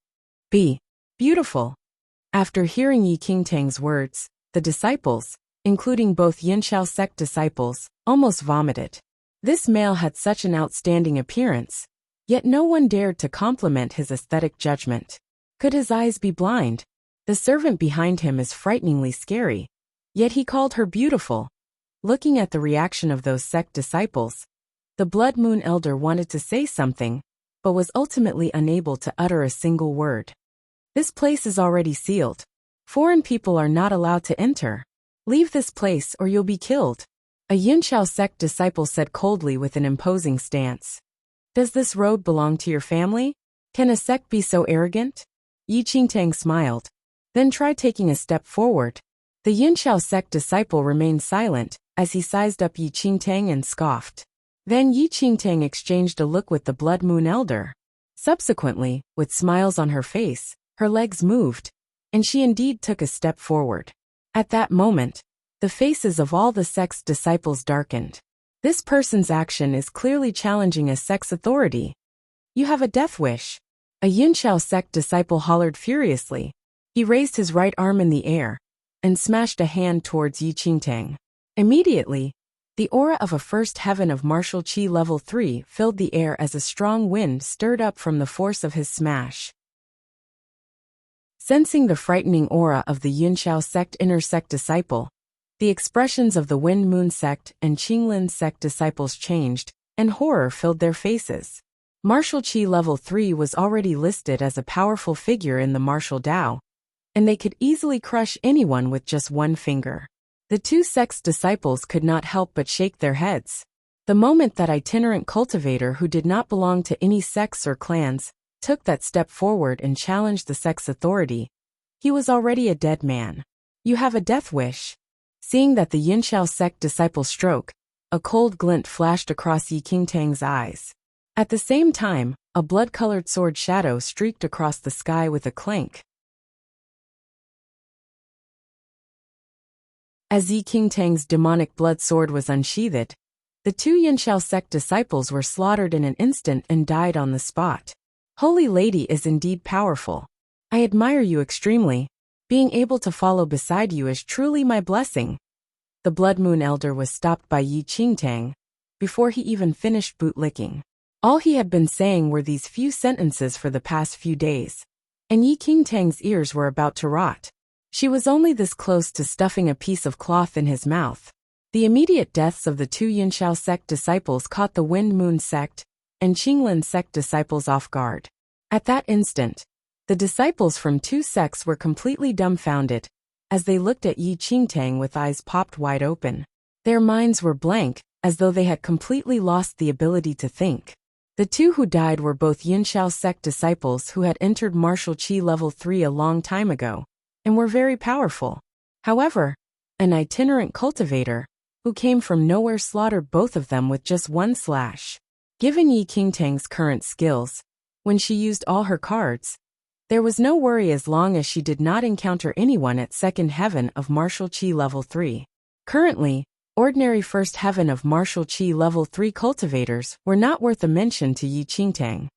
Be beautiful. After hearing Yi Qingtang's words, the disciples, including both Yunshao sect disciples, almost vomited. This male had such an outstanding appearance, yet no one dared to compliment his aesthetic judgment. Could his eyes be blind? The servant behind him is frighteningly scary, yet he called her beautiful. Looking at the reaction of those sect disciples, the Blood Moon Elder wanted to say something, but was ultimately unable to utter a single word. This place is already sealed. Foreign people are not allowed to enter. Leave this place or you'll be killed, a Yunshao sect disciple said coldly with an imposing stance. Does this road belong to your family? Can a sect be so arrogant? Yi Qingtang smiled. Then tried taking a step forward. The Yunshao sect disciple remained silent as he sized up Yi Qingtang and scoffed. Then Yi Qingtang exchanged a look with the Blood Moon Elder. Subsequently, with smiles on her face, her legs moved, and she indeed took a step forward. At that moment, the faces of all the sect's disciples darkened. This person's action is clearly challenging a sect's authority. You have a death wish, a Yunshao sect disciple hollered furiously. He raised his right arm in the air and smashed a hand towards Yi Qingtang. Immediately, the aura of a first heaven of martial qi level 3 filled the air as a strong wind stirred up from the force of his smash. Sensing the frightening aura of the Yunshao sect inner sect disciple, the expressions of the Wind Moon sect and Qinglin sect disciples changed, and horror filled their faces. Martial Qi level 3 was already listed as a powerful figure in the martial Tao, and they could easily crush anyone with just one finger. The two sect's disciples could not help but shake their heads. The moment that itinerant cultivator who did not belong to any sects or clans took that step forward and challenged the sect's authority, he was already a dead man. You have a death wish. Seeing that the Yunshao sect disciple stroke, a cold glint flashed across Yi Qingtang's eyes. At the same time, a blood-colored sword shadow streaked across the sky with a clank. As Yi Qingtang's demonic blood sword was unsheathed, the two Yunshao sect disciples were slaughtered in an instant and died on the spot. Holy Lady is indeed powerful. I admire you extremely. Being able to follow beside you is truly my blessing. The Blood Moon Elder was stopped by Yi Qingtang before he even finished bootlicking. All he had been saying were these few sentences for the past few days, and Yi Qingtang's ears were about to rot. She was only this close to stuffing a piece of cloth in his mouth. The immediate deaths of the two Yunshao sect disciples caught the Wind Moon sect and Qinglin sect disciples off guard. At that instant, the disciples from two sects were completely dumbfounded as they looked at Yi Qingtang with eyes popped wide open. Their minds were blank, as though they had completely lost the ability to think. The two who died were both Yunshao sect disciples who had entered martial qi level 3 a long time ago, and were very powerful. However, an itinerant cultivator, who came from nowhere, slaughtered both of them with just one slash. Given Yi Qingtang's current skills, when she used all her cards, there was no worry as long as she did not encounter anyone at second heaven of martial qi level 3. Currently, ordinary first heaven of martial qi level 3 cultivators were not worth a mention to Yi Qingtang.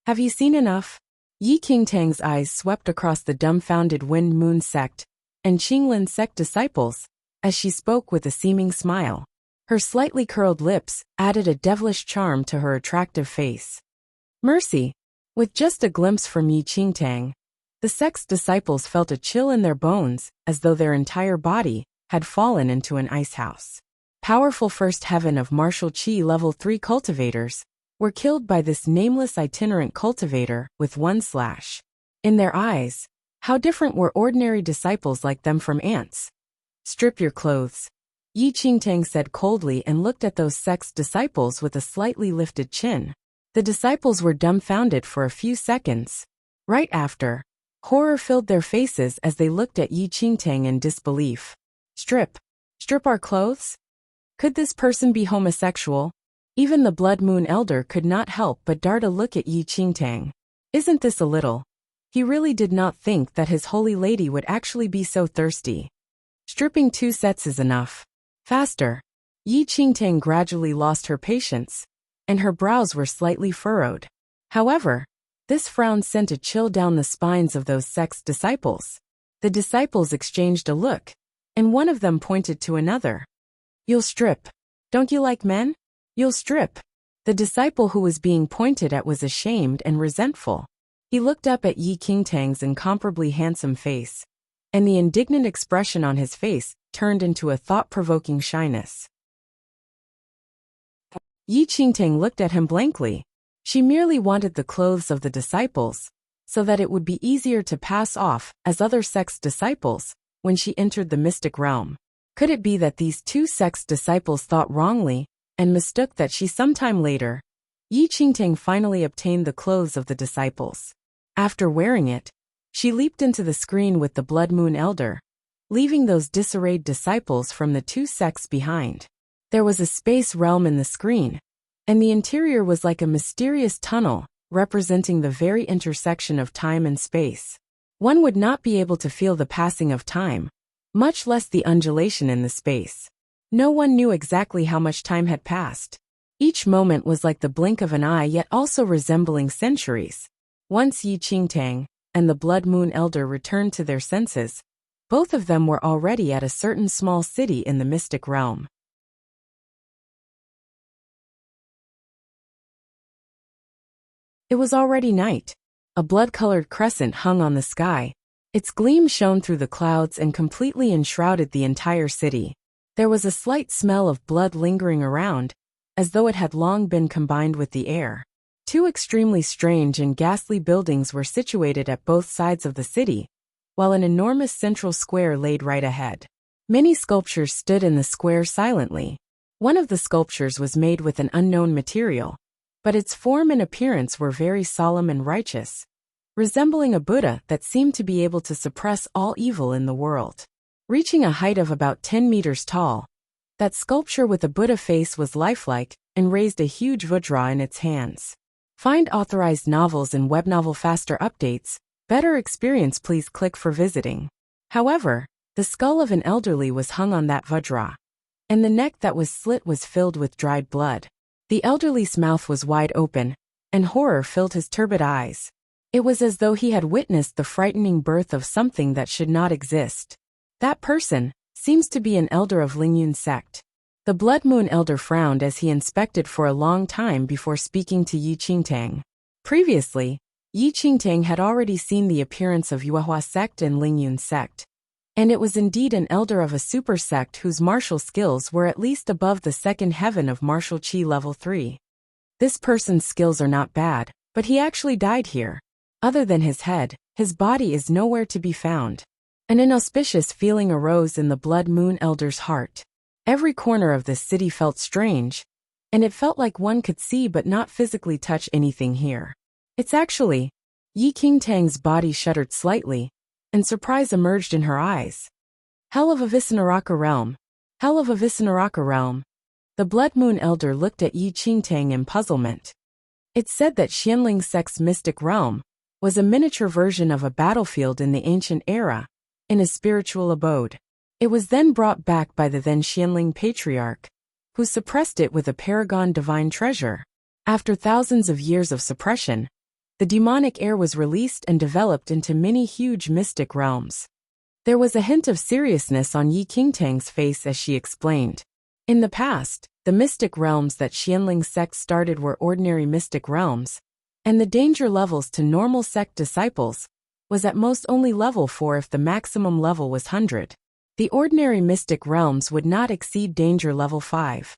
Have you seen enough? Yi Qingtang's eyes swept across the dumbfounded Wind Moon sect and Qinglin sect disciples as she spoke with a seeming smile. Her slightly curled lips added a devilish charm to her attractive face. Mercy! With just a glimpse from Yi Qingtang, the sect's disciples felt a chill in their bones as though their entire body had fallen into an ice house. Powerful first heaven of martial qi level 3 cultivators were killed by this nameless itinerant cultivator with one slash. In their eyes, how different were ordinary disciples like them from ants? Strip your clothes, Yi Qingtang said coldly and looked at those sect's disciples with a slightly lifted chin. The disciples were dumbfounded for a few seconds. Right after, horror filled their faces as they looked at Yi Qingtang in disbelief. Strip our clothes? Could this person be homosexual? Even the Blood Moon Elder could not help but dart a look at Yi Qingtang. Isn't this a little? He really did not think that his holy lady would actually be so thirsty. Stripping 2 sets is enough. Faster. Yi Qingtang gradually lost her patience, and her brows were slightly furrowed. However, this frown sent a chill down the spines of those sect's disciples. The disciples exchanged a look, and one of them pointed to another. "You'll strip. Don't you like men? You'll strip." The disciple who was being pointed at was ashamed and resentful. He looked up at Yi Qingtang's incomparably handsome face, and the indignant expression on his face turned into a thought-provoking shyness. Yi Qingtang looked at him blankly. She merely wanted the clothes of the disciples, so that it would be easier to pass off as other sect's disciples when she entered the mystic realm. Could it be that these two sects' disciples thought wrongly and mistook that she sometime later? Yi Qingtang finally obtained the clothes of the disciples. After wearing it, she leaped into the screen with the Blood Moon Elder, leaving those disarrayed disciples from the two sects behind. There was a space realm in the screen, and the interior was like a mysterious tunnel, representing the very intersection of time and space. One would not be able to feel the passing of time, much less the undulation in the space. No one knew exactly how much time had passed. Each moment was like the blink of an eye, yet also resembling centuries. Once Yi Qingtang and the Blood Moon Elder returned to their senses, both of them were already at a certain small city in the mystic realm. It was already night. A blood-colored crescent hung on the sky. Its gleam shone through the clouds and completely enshrouded the entire city. There was a slight smell of blood lingering around, as though it had long been combined with the air. Two extremely strange and ghastly buildings were situated at both sides of the city, while an enormous central square laid right ahead. Many sculptures stood in the square silently. One of the sculptures was made with an unknown material, but its form and appearance were very solemn and righteous, resembling a Buddha that seemed to be able to suppress all evil in the world. Reaching a height of about 10 meters tall, that sculpture with a Buddha face was lifelike and raised a huge vajra in its hands. Find authorized novels and webnovel faster updates. Better experience, please click for visiting. However, the skull of an elderly was hung on that vajra, and the neck that was slit was filled with dried blood. The elderly's mouth was wide open, and horror filled his turbid eyes. It was as though he had witnessed the frightening birth of something that should not exist. That person seems to be an elder of Lingyun sect. The Blood Moon Elder frowned as he inspected for a long time before speaking to Yi Qingtang. Previously, Yi Qingtang had already seen the appearance of Yuehua sect and Lingyun sect, and it was indeed an elder of a super sect whose martial skills were at least above the second heaven of martial chi level 3. This person's skills are not bad, but he actually died here. Other than his head, his body is nowhere to be found. An inauspicious feeling arose in the Blood Moon Elder's heart. Every corner of this city felt strange, and it felt like one could see but not physically touch anything here. It's actually... Yi Qingtang's body shuddered slightly, and surprise emerged in her eyes. Hell of a Visanaraka realm. Hell of a Visanaraka realm. The Blood Moon Elder looked at Yi Qingtang in puzzlement. It's said that Xianling sect's mystic realm was a miniature version of a battlefield in the ancient era, in a spiritual abode. It was then brought back by the then Xianling patriarch, who suppressed it with a paragon divine treasure. After thousands of years of suppression, the demonic air was released and developed into many huge mystic realms. There was a hint of seriousness on Yi Qingtang's face as she explained. In the past, the mystic realms that Xianling sect started were ordinary mystic realms, and the danger levels to normal sect disciples was at most only level 4 if the maximum level was 100. The ordinary mystic realms would not exceed danger level 5.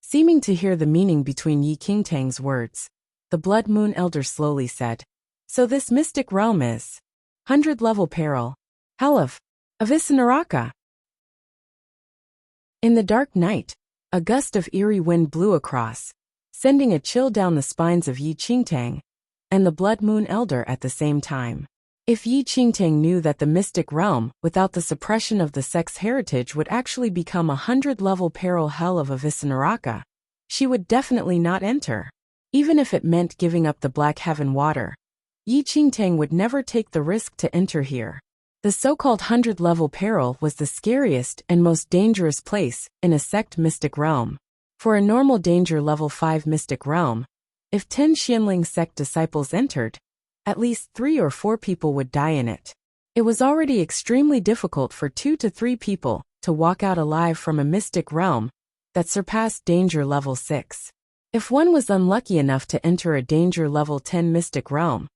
Seeming to hear the meaning between Yi Qingtang's words, the Blood Moon Elder slowly said, "So this mystic realm is 100 level peril. Hell of Avisanaraka." In the dark night, a gust of eerie wind blew across, sending a chill down the spines of Yi Qingtang and the Blood Moon Elder at the same time. If Yi Qingtang knew that the mystic realm, without the suppression of the sect's heritage, would actually become 100 level peril hell of Avisanaraka, she would definitely not enter. Even if it meant giving up the Black Heaven water, Yi Qingtang would never take the risk to enter here. The so-called 100 level peril was the scariest and most dangerous place in a sect mystic realm. For a normal danger level 5 mystic realm, if 10 Xianling sect disciples entered, at least 3 or 4 people would die in it. It was already extremely difficult for 2 to 3 people to walk out alive from a mystic realm that surpassed danger level 6. If one was unlucky enough to enter a danger level 10 mystic realm,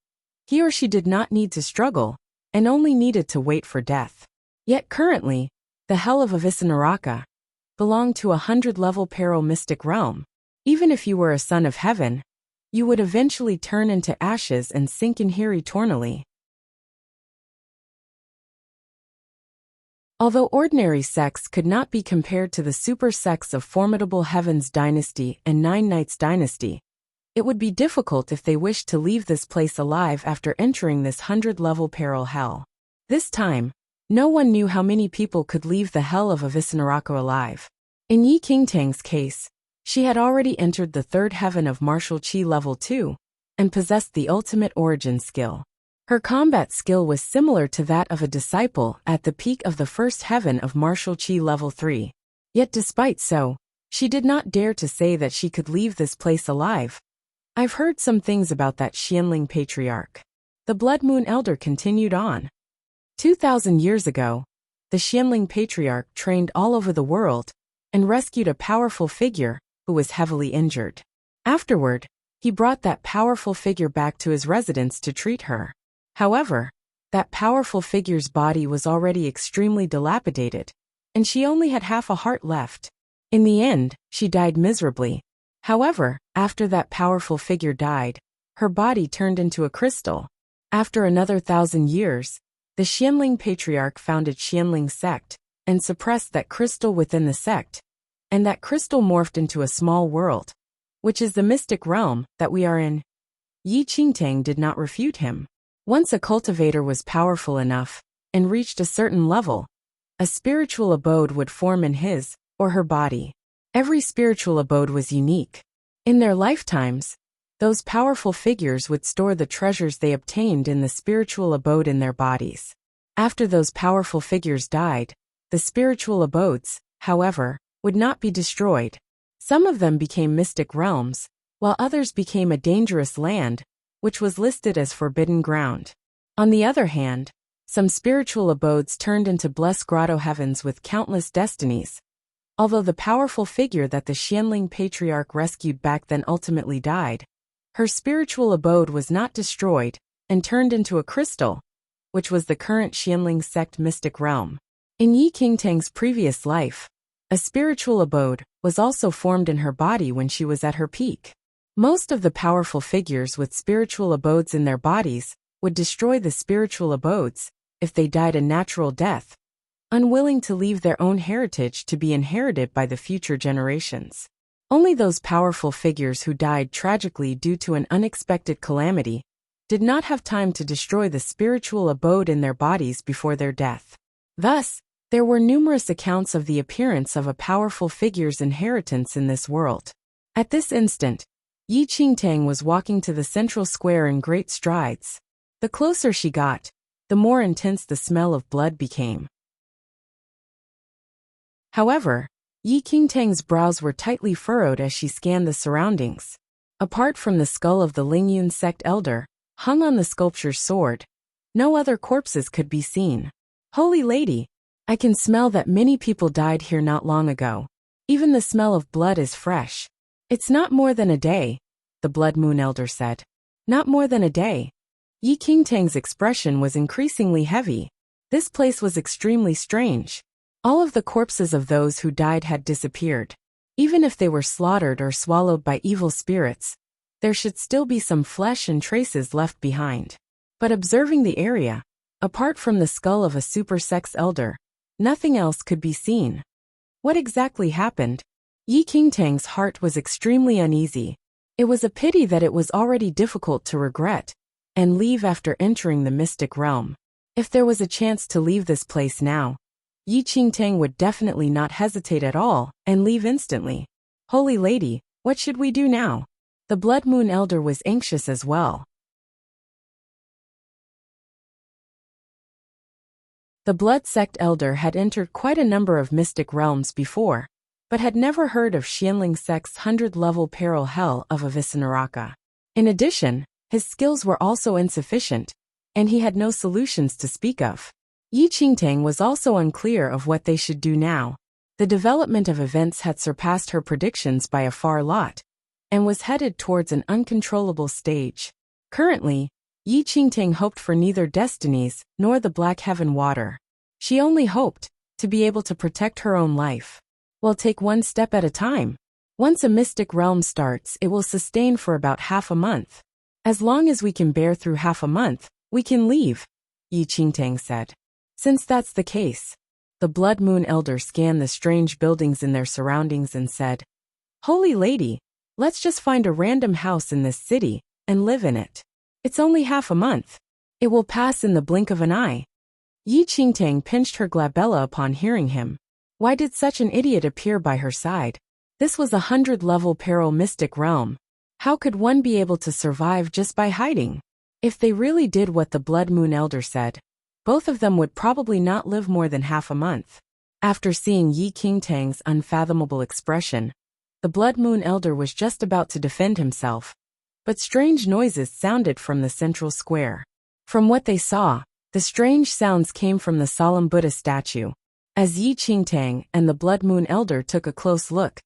he or she did not need to struggle and only needed to wait for death. Yet currently, the hell of Avicenaraka belonged to a 100-level Pero mystic realm. Even if you were a son of heaven, you would eventually turn into ashes and sink in here eternally. Although ordinary sects could not be compared to the super sects of Formidable Heavens Dynasty and Nine Knights Dynasty, it would be difficult if they wished to leave this place alive after entering this 100-level peril hell. This time, no one knew how many people could leave the hell of Avicenaraka alive. In Yi Qingtang's case, she had already entered the third heaven of martial chi level 2 and possessed the ultimate origin skill. Her combat skill was similar to that of a disciple at the peak of the first heaven of martial chi level 3. Yet despite so, she did not dare to say that she could leave this place alive. I've heard some things about that Xianling patriarch. The Blood Moon Elder continued on. 2,000 years ago, the Xianling patriarch trained all over the world and rescued a powerful figure who was heavily injured. Afterward, he brought that powerful figure back to his residence to treat her. However, that powerful figure's body was already extremely dilapidated, and she only had half a heart left. In the end, she died miserably. However, after that powerful figure died, her body turned into a crystal. After another 1,000 years, the Xianling patriarch founded Xianling sect and suppressed that crystal within the sect, and that crystal morphed into a small world, which is the mystic realm that we are in. Yi Qingtang did not refute him. Once a cultivator was powerful enough and reached a certain level, a spiritual abode would form in his or her body. Every spiritual abode was unique. In their lifetimes, those powerful figures would store the treasures they obtained in the spiritual abode in their bodies. After those powerful figures died, the spiritual abodes, however, would not be destroyed. Some of them became mystic realms, while others became a dangerous land, which was listed as forbidden ground. On the other hand, some spiritual abodes turned into blessed grotto heavens with countless destinies. Although the powerful figure that the Xianling patriarch rescued back then ultimately died, her spiritual abode was not destroyed and turned into a crystal, which was the current Xianling sect mystic realm. In Yi Qingtang's previous life, a spiritual abode was also formed in her body when she was at her peak. Most of the powerful figures with spiritual abodes in their bodies would destroy the spiritual abodes if they died a natural death, unwilling to leave their own heritage to be inherited by the future generations. Only those powerful figures who died tragically due to an unexpected calamity did not have time to destroy the spiritual abode in their bodies before their death. Thus, there were numerous accounts of the appearance of a powerful figure's inheritance in this world. At this instant, Yi Qingtang was walking to the central square in great strides. The closer she got, the more intense the smell of blood became. However, Yi Qingtang's brows were tightly furrowed as she scanned the surroundings. Apart from the skull of the Lingyun sect elder, hung on the sculpture's sword, no other corpses could be seen. Holy Lady, I can smell that many people died here not long ago. Even the smell of blood is fresh. It's not more than a day, the Blood Moon Elder said. Not more than a day. Yi Qingtang's expression was increasingly heavy. This place was extremely strange. All of the corpses of those who died had disappeared. Even if they were slaughtered or swallowed by evil spirits, there should still be some flesh and traces left behind. But observing the area, apart from the skull of a super sex elder, nothing else could be seen. What exactly happened? Yi Qingtang's heart was extremely uneasy. It was a pity that it was already difficult to regret and leave after entering the mystic realm. If there was a chance to leave this place now, Yi Qingtang would definitely not hesitate at all and leave instantly. Holy Lady, what should we do now? The Blood Moon Elder was anxious as well. The Blood Sect Elder had entered quite a number of mystic realms before, but had never heard of Xianling Sect's 100-level peril hell of Avicenaraka. In addition, his skills were also insufficient, and he had no solutions to speak of. Yi Qingtang was also unclear of what they should do now. The development of events had surpassed her predictions by a far lot, and was headed towards an uncontrollable stage. Currently, Yi Qingtang hoped for neither destinies nor the Black Heaven water. She only hoped to be able to protect her own life. Well, take one step at a time. Once a mystic realm starts, it will sustain for about half a month. As long as we can bear through half a month, we can leave, Yi Qingtang said. Since that's the case, the Blood Moon Elder scanned the strange buildings in their surroundings and said, Holy Lady, let's just find a random house in this city and live in it. It's only half a month. It will pass in the blink of an eye. Yi Qingtang pinched her glabella upon hearing him. Why did such an idiot appear by her side? This was 100-level peril mystic realm. How could one be able to survive just by hiding? If they really did what the Blood Moon Elder said, both of them would probably not live more than half a month. After seeing Yi Qingtang's unfathomable expression, the Blood Moon Elder was just about to defend himself. But strange noises sounded from the central square. From what they saw, the strange sounds came from the solemn Buddha statue. As Yi Qingtang and the Blood Moon Elder took a close look,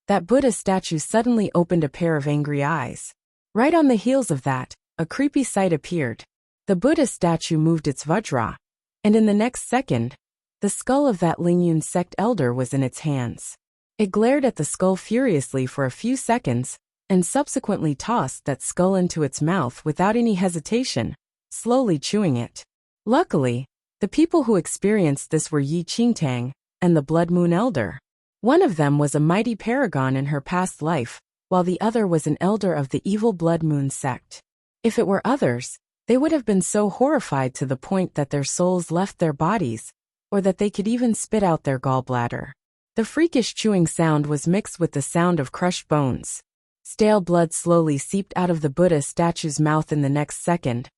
that Buddha statue suddenly opened a pair of angry eyes. Right on the heels of that, a creepy sight appeared. The Buddha statue moved its vajra, and in the next second, the skull of that Lingyun sect elder was in its hands. It glared at the skull furiously for a few seconds, and subsequently tossed that skull into its mouth without any hesitation, slowly chewing it. Luckily, the people who experienced this were Yi Qingtang and the Blood Moon Elder. One of them was a mighty paragon in her past life, while the other was an elder of the evil Blood Moon sect. If it were others, they would have been so horrified to the point that their souls left their bodies, or that they could even spit out their gallbladder. The freakish chewing sound was mixed with the sound of crushed bones. Stale blood slowly seeped out of the Buddha statue's mouth in the next second.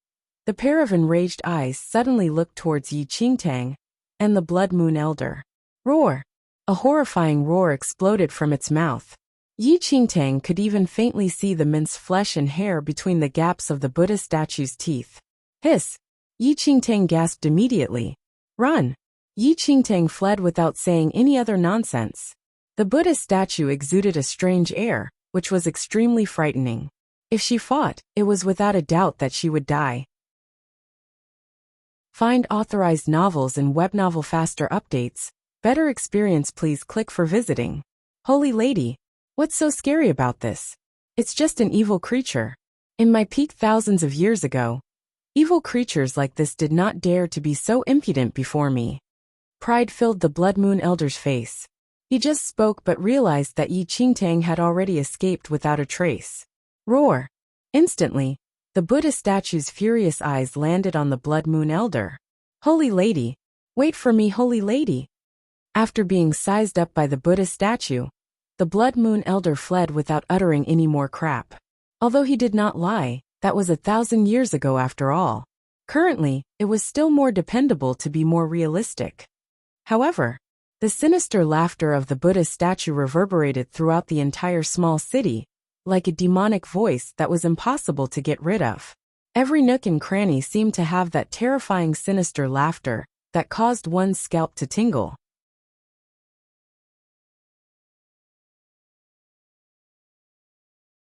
The pair of enraged eyes suddenly looked towards Yi Qingtang and the Blood Moon Elder. Roar! A horrifying roar exploded from its mouth. Yi Qingtang could even faintly see the minced flesh and hair between the gaps of the Buddha statue's teeth. Hiss! Yi Qingtang gasped immediately. Run! Yi Qingtang fled without saying any other nonsense. The Buddha statue exuded a strange air, which was extremely frightening. If she fought, it was without a doubt that she would die. Find authorized novels and web novel faster updates. Better experience, please click for visiting. Holy Lady, what's so scary about this? It's just an evil creature. In my peak thousands of years ago, evil creatures like this did not dare to be so impudent before me. Pride filled the Blood Moon Elder's face. He just spoke but realized that Yi Qingtang had already escaped without a trace. Roar! Instantly, the Buddha statue's furious eyes landed on the Blood Moon Elder. Holy Lady, wait for me, Holy Lady! After being sized up by the Buddha statue, the Blood Moon Elder fled without uttering any more crap. Although he did not lie, that was 1,000 years ago after all. Currently, it was still more dependable to be more realistic. However, the sinister laughter of the Buddha statue reverberated throughout the entire small city, like a demonic voice that was impossible to get rid of. Every nook and cranny seemed to have that terrifying sinister laughter that caused one's scalp to tingle.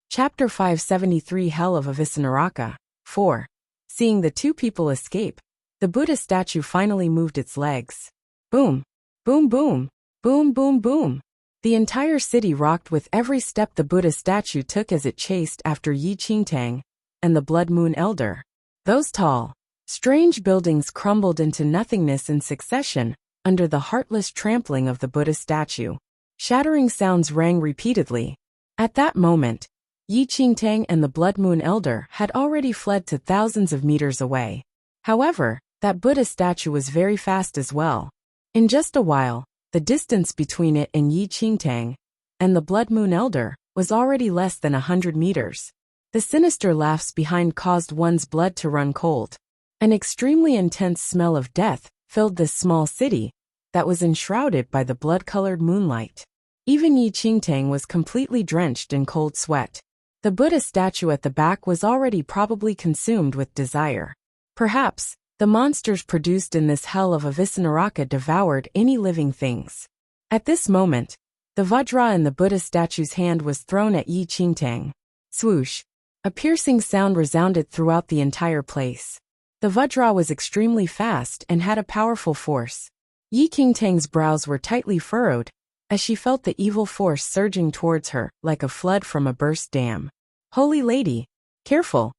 Chapter 573 Hell of Avisanaraka 4. Seeing the two people escape, the Buddha statue finally moved its legs. Boom! Boom boom! Boom boom boom! The entire city rocked with every step the Buddha statue took as it chased after Yi Qingtang and the Blood Moon Elder. Those tall, strange buildings crumbled into nothingness in succession under the heartless trampling of the Buddha statue. Shattering sounds rang repeatedly. At that moment, Yi Qingtang and the Blood Moon Elder had already fled to thousands of meters away. However, that Buddha statue was very fast as well. In just a while, the distance between it and Yi Qingtang and the Blood Moon Elder was already less than 100 meters. The sinister laughs behind caused one's blood to run cold. An extremely intense smell of death filled this small city that was enshrouded by the blood-colored moonlight. Even Yi Qingtang was completely drenched in cold sweat. The Buddha statue at the back was already probably consumed with desire. Perhaps, The monsters produced in this hell of Avicenaraka devoured any living things. At this moment, the Vajra in the Buddha statue's hand was thrown at Yi Qingtang. Swoosh! A piercing sound resounded throughout the entire place. The Vajra was extremely fast and had a powerful force. Yi Qingtang's brows were tightly furrowed, as she felt the evil force surging towards her like a flood from a burst dam. Holy Lady! Careful!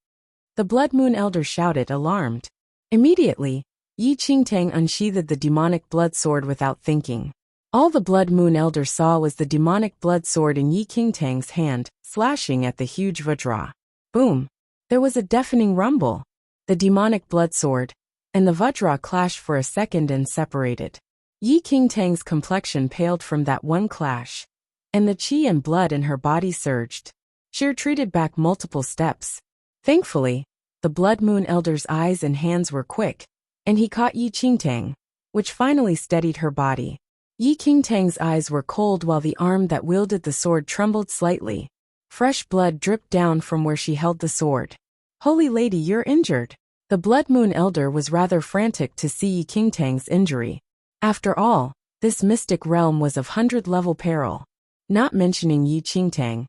The Blood Moon Elder shouted, alarmed. Immediately, Yi Qingtang unsheathed the demonic blood sword without thinking. All the Blood Moon Elder saw was the demonic blood sword in Yi Qingtang's hand, slashing at the huge Vajra. Boom! There was a deafening rumble. The demonic blood sword and the Vajra clashed for a second and separated. Yi Qingtang's complexion paled from that one clash, and the qi and blood in her body surged. She retreated back multiple steps. Thankfully, the Blood Moon Elder's eyes and hands were quick, and he caught Yi Qingtang, which finally steadied her body. Yi Qingtang's eyes were cold while the arm that wielded the sword trembled slightly. Fresh blood dripped down from where she held the sword. Holy Lady, you're injured. The Blood Moon Elder was rather frantic to see Yi Qingtang's injury. After all, this mystic realm was of 100-level peril. Not mentioning Yi Qingtang,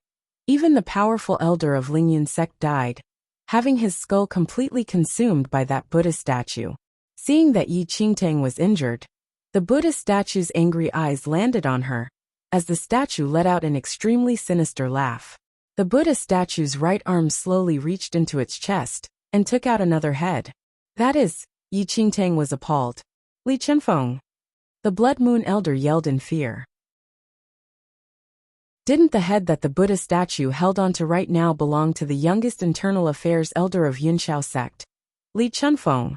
even the powerful elder of Lingyun sect died, having his skull completely consumed by that Buddha statue. Seeing that Yi Qingtang was injured, the Buddha statue's angry eyes landed on her, as the statue let out an extremely sinister laugh. The Buddha statue's right arm slowly reached into its chest and took out another head. That is, Yi Qingtang was appalled. Li Chenfeng! The Blood Moon Elder yelled in fear. Didn't the head that the Buddha statue held onto right now belong to the youngest internal affairs elder of Yunshao sect? Li Chenfeng!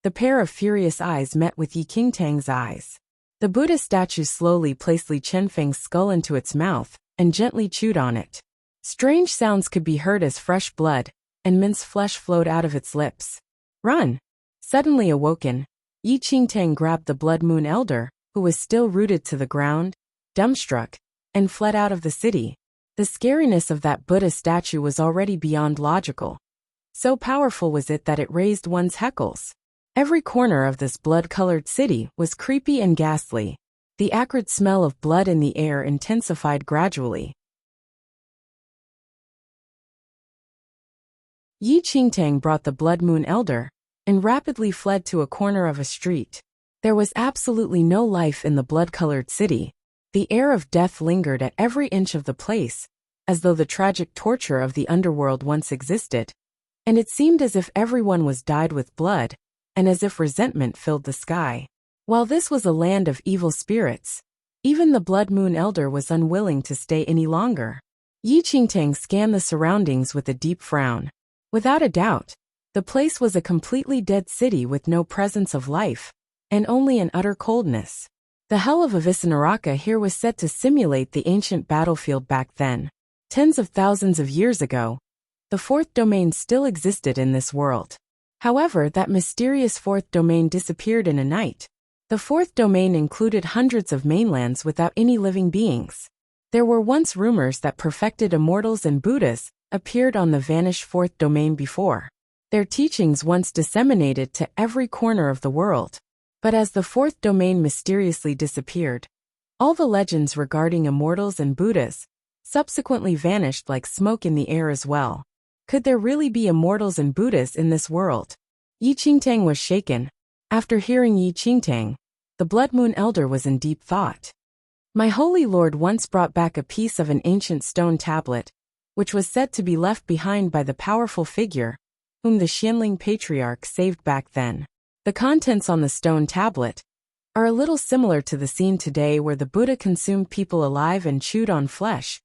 The pair of furious eyes met with Yi Qingtang's eyes. The Buddha statue slowly placed Li Chenfeng's skull into its mouth and gently chewed on it. Strange sounds could be heard as fresh blood and minced flesh flowed out of its lips. Run! Suddenly awoken, Yi Qingtang grabbed the Blood Moon Elder, who was still rooted to the ground, dumbstruck, and fled out of the city. The scariness of that Buddha statue was already beyond logical. So powerful was it that it raised one's hackles. Every corner of this blood-colored city was creepy and ghastly. The acrid smell of blood in the air intensified gradually. Yi Qingtang brought the Blood Moon Elder and rapidly fled to a corner of a street. There was absolutely no life in the blood-colored city. The air of death lingered at every inch of the place, as though the tragic torture of the underworld once existed, and it seemed as if everyone was dyed with blood, and as if resentment filled the sky. While this was a land of evil spirits, even the Blood Moon Elder was unwilling to stay any longer. Yi Qingtang scanned the surroundings with a deep frown. Without a doubt, the place was a completely dead city with no presence of life, and only an utter coldness. The hell of Avicenaraka here was set to simulate the ancient battlefield back then. Tens of thousands of years ago, the fourth domain still existed in this world. However, that mysterious fourth domain disappeared in a night. The fourth domain included hundreds of mainlands without any living beings. There were once rumors that perfected immortals and Buddhas appeared on the vanished fourth domain before. Their teachings once disseminated to every corner of the world. But as the fourth domain mysteriously disappeared, all the legends regarding immortals and Buddhas subsequently vanished like smoke in the air as well. Could there really be immortals and Buddhas in this world? Yi Qingtang was shaken. After hearing Yi Qingtang, the Blood Moon Elder was in deep thought. My holy lord once brought back a piece of an ancient stone tablet, which was said to be left behind by the powerful figure, whom the Xianling Patriarch saved back then. The contents on the stone tablet are a little similar to the scene today where the Buddha consumed people alive and chewed on flesh.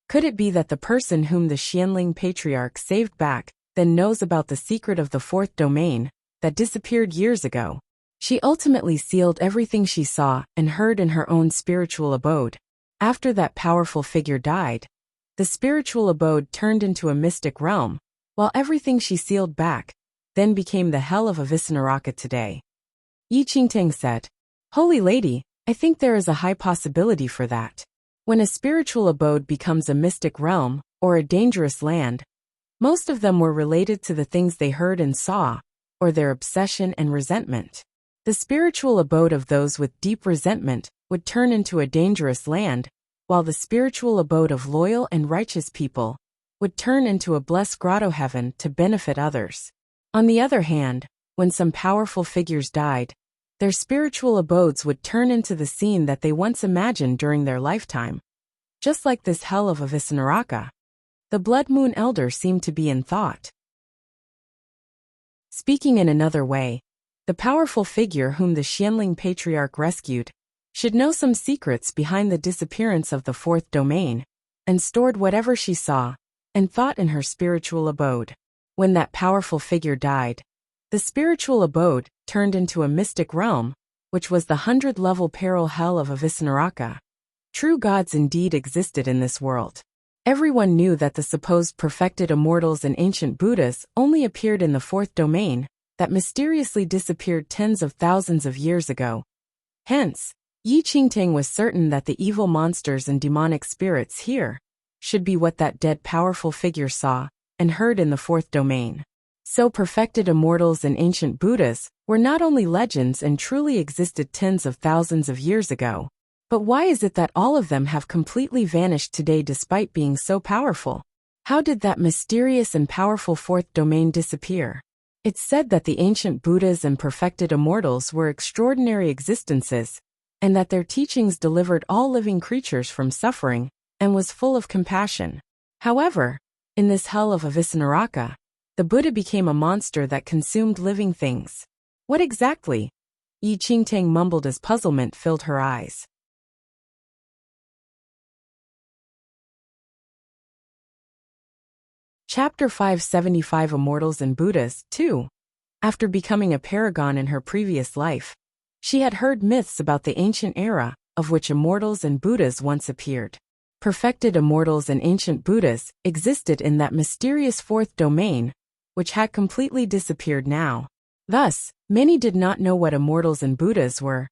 Could it be that the person whom the Xianling Patriarch saved back then knows about the secret of the fourth domain that disappeared years ago? She ultimately sealed everything she saw and heard in her own spiritual abode. After that powerful figure died, the spiritual abode turned into a mystic realm, while everything she sealed back then became the hell of Avicenaraka today. Yi Qingtang said, Holy Lady, I think there is a high possibility for that. When a spiritual abode becomes a mystic realm, or a dangerous land, most of them were related to the things they heard and saw, or their obsession and resentment. The spiritual abode of those with deep resentment would turn into a dangerous land, while the spiritual abode of loyal and righteous people would turn into a blessed grotto heaven to benefit others. On the other hand, when some powerful figures died, their spiritual abodes would turn into the scene that they once imagined during their lifetime. Just like this hell of Avisnaraka. The Blood Moon Elder seemed to be in thought. Speaking in another way, the powerful figure whom the Xianling Patriarch rescued should know some secrets behind the disappearance of the fourth domain, and stored whatever she saw and thought in her spiritual abode. When that powerful figure died, the spiritual abode turned into a mystic realm, which was the 100-level peril hell of Avisnaraka. True gods indeed existed in this world. Everyone knew that the supposed perfected immortals and ancient Buddhas only appeared in the fourth domain, that mysteriously disappeared tens of thousands of years ago. Hence, Yi Qingtang was certain that the evil monsters and demonic spirits here should be what that dead powerful figure saw and heard in the fourth domain. So perfected immortals and ancient Buddhas were not only legends and truly existed tens of thousands of years ago, but why is it that all of them have completely vanished today despite being so powerful? How did that mysterious and powerful fourth domain disappear? It's said that the ancient Buddhas and perfected immortals were extraordinary existences, and that their teachings delivered all living creatures from suffering, and was full of compassion. However, in this hell of Avisnaraka, the Buddha became a monster that consumed living things. What exactly? Yi Qingtang mumbled as puzzlement filled her eyes. Chapter 575 Immortals and Buddhas, 2. After becoming a paragon in her previous life, she had heard myths about the ancient era, of which immortals and Buddhas once appeared. Perfected immortals and ancient Buddhas existed in that mysterious fourth domain, which had completely disappeared now. Thus, many did not know what immortals and Buddhas were.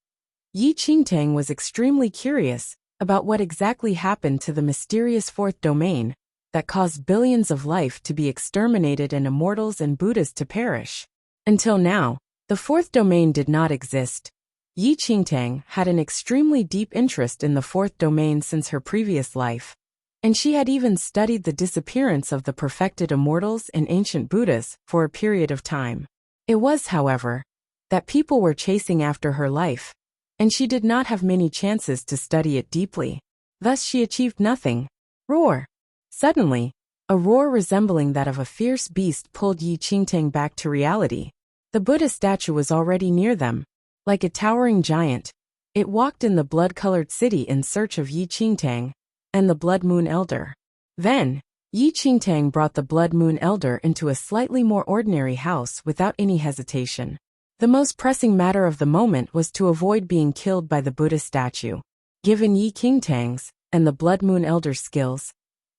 Yi Qingtang was extremely curious about what exactly happened to the mysterious fourth domain that caused billions of life to be exterminated and immortals and Buddhas to perish. Until now, the fourth domain did not exist. Yi Qingtang had an extremely deep interest in the fourth domain since her previous life, and she had even studied the disappearance of the perfected immortals and ancient Buddhas for a period of time. It was, however, that people were chasing after her life, and she did not have many chances to study it deeply. Thus she achieved nothing. Roar! Suddenly, a roar resembling that of a fierce beast pulled Yi Qingtang back to reality. The Buddha statue was already near them. Like a towering giant, it walked in the blood-colored city in search of Yi Qingtang and the Blood Moon Elder. Then, Yi Qingtang brought the Blood Moon Elder into a slightly more ordinary house without any hesitation. The most pressing matter of the moment was to avoid being killed by the Buddha statue. Given Yi Qingtang's and the Blood Moon Elder's skills,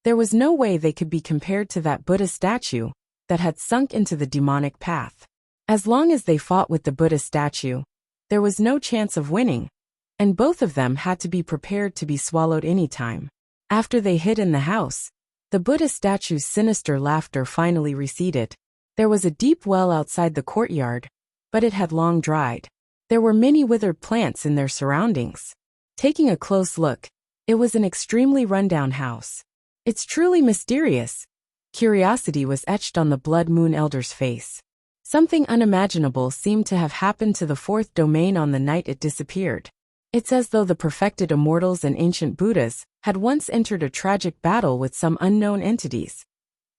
there was no way they could be compared to that Buddha statue that had sunk into the demonic path. As long as they fought with the Buddha statue, there was no chance of winning, and both of them had to be prepared to be swallowed any time. After they hid in the house, the Buddha statue's sinister laughter finally receded. There was a deep well outside the courtyard, but it had long dried. There were many withered plants in their surroundings. Taking a close look, it was an extremely rundown house. It's truly mysterious. Curiosity was etched on the Blood Moon Elder's face. Something unimaginable seemed to have happened to the fourth domain on the night it disappeared. It's as though the perfected immortals and ancient Buddhas had once entered a tragic battle with some unknown entities.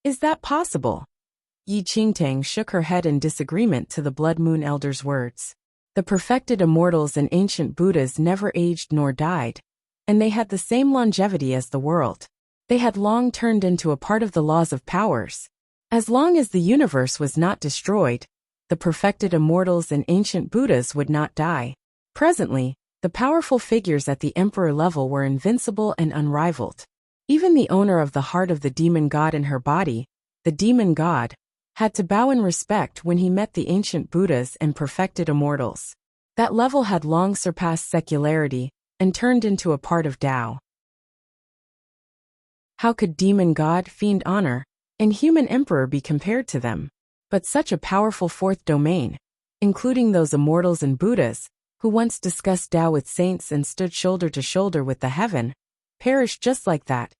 Is that possible? Yi Qingtang shook her head in disagreement to the Blood Moon Elder's words. The perfected immortals and ancient Buddhas never aged nor died, and they had the same longevity as the world. They had long turned into a part of the laws of powers. As long as the universe was not destroyed, the perfected immortals and ancient Buddhas would not die. Presently, the powerful figures at the emperor level were invincible and unrivaled. Even the owner of the heart of the demon god in her body, the demon god, had to bow in respect when he met the ancient Buddhas and perfected immortals. That level had long surpassed secularity and turned into a part of Tao. How could demon god, fiend honor, and human emperor be compared to them? But such a powerful fourth domain, including those immortals and Buddhas, who once discussed Tao with saints and stood shoulder to shoulder with the heaven, perished just like that.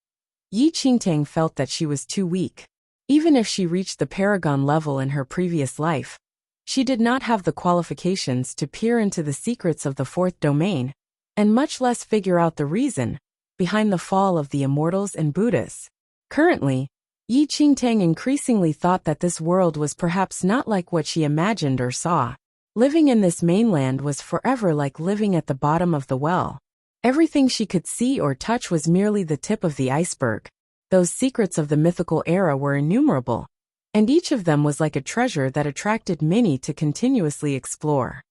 Yi Qingtang felt that she was too weak. Even if she reached the paragon level in her previous life, she did not have the qualifications to peer into the secrets of the fourth domain, and much less figure out the reason behind the fall of the immortals and Buddhas. Currently, Yi Qingtang increasingly thought that this world was perhaps not like what she imagined or saw. Living in this mainland was forever like living at the bottom of the well. Everything she could see or touch was merely the tip of the iceberg. Those secrets of the mythical era were innumerable, and each of them was like a treasure that attracted many to continuously explore.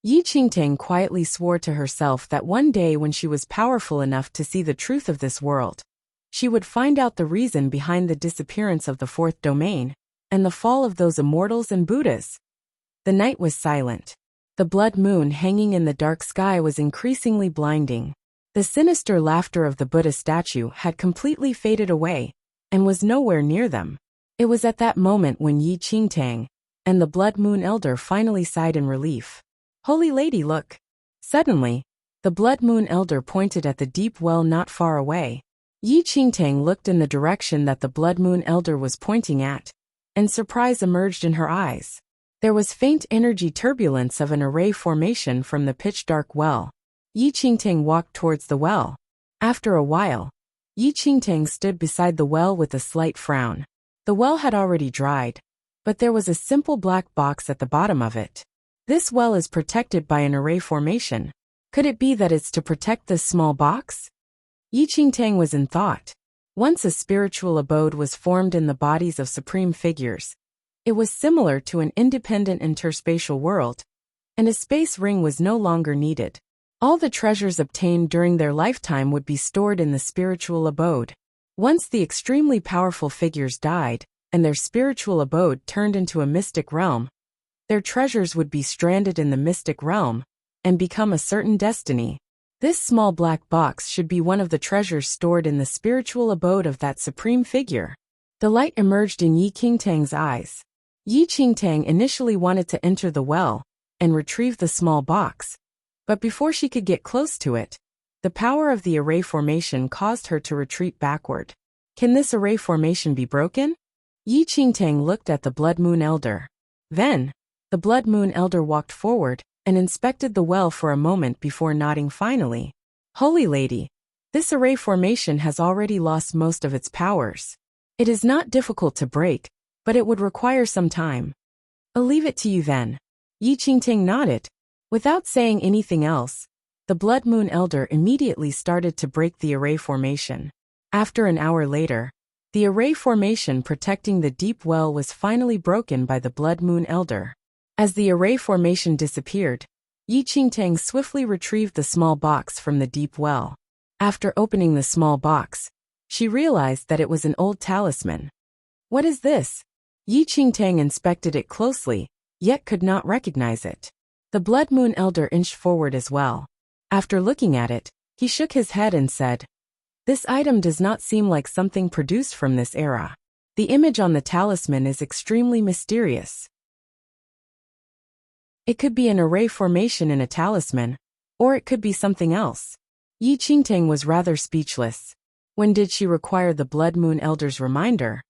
Yi Qingtang quietly swore to herself that one day when she was powerful enough to see the truth of this world, she would find out the reason behind the disappearance of the fourth domain and the fall of those immortals and Buddhas. The night was silent. The blood moon hanging in the dark sky was increasingly blinding. The sinister laughter of the Buddha statue had completely faded away and was nowhere near them. It was at that moment when Yi Qingtang and the Blood Moon Elder finally sighed in relief. "Holy Lady, look!" Suddenly, the Blood Moon Elder pointed at the deep well not far away. Yi Qingtang looked in the direction that the Blood Moon Elder was pointing at, and surprise emerged in her eyes. There was faint energy turbulence of an array formation from the pitch-dark well. Yi Qingtang walked towards the well. After a while, Yi Qingtang stood beside the well with a slight frown. The well had already dried, but there was a simple black box at the bottom of it. This well is protected by an array formation. Could it be that it's to protect this small box? Yi Qingtang was in thought. Once a spiritual abode was formed in the bodies of supreme figures. It was similar to an independent interspatial world, and a space ring was no longer needed. All the treasures obtained during their lifetime would be stored in the spiritual abode. Once the extremely powerful figures died, and their spiritual abode turned into a mystic realm, their treasures would be stranded in the mystic realm and become a certain destiny. This small black box should be one of the treasures stored in the spiritual abode of that supreme figure. The light emerged in Yi Qingtang's eyes. Yi Qingtang initially wanted to enter the well and retrieve the small box, but before she could get close to it, the power of the array formation caused her to retreat backward. Can this array formation be broken? Yi Qingtang looked at the Blood Moon Elder. Then, the Blood Moon Elder walked forward and inspected the well for a moment before nodding finally. "Holy Lady, this array formation has already lost most of its powers. It is not difficult to break, but it would require some time. I'll leave it to you then." Yi Qingtang nodded. Without saying anything else, the Blood Moon Elder immediately started to break the array formation. After an hour later, the array formation protecting the deep well was finally broken by the Blood Moon Elder. As the array formation disappeared, Yi Qingtang swiftly retrieved the small box from the deep well. After opening the small box, she realized that it was an old talisman. "What is this?" Yi Qingtang inspected it closely, yet could not recognize it. The Blood Moon Elder inched forward as well. After looking at it, he shook his head and said, "This item does not seem like something produced from this era. The image on the talisman is extremely mysterious. It could be an array formation in a talisman, or it could be something else." Yi Qingtang was rather speechless. When did she require the Blood Moon Elder's reminder?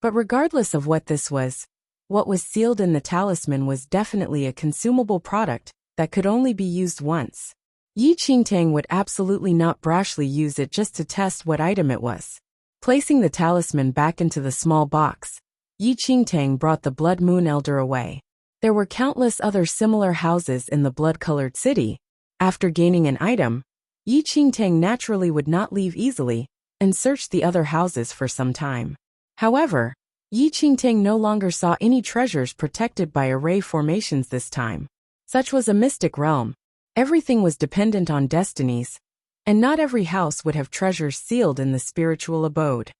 But regardless of what this was, what was sealed in the talisman was definitely a consumable product that could only be used once. Yi Qingtang would absolutely not brashly use it just to test what item it was. Placing the talisman back into the small box, Yi Qingtang brought the Blood Moon Elder away. There were countless other similar houses in the blood-colored city. After gaining an item, Yi Qingtang naturally would not leave easily and searched the other houses for some time. However, Yi Qingtang no longer saw any treasures protected by array formations this time. Such was a mystic realm. Everything was dependent on destinies, and not every house would have treasures sealed in the spiritual abode.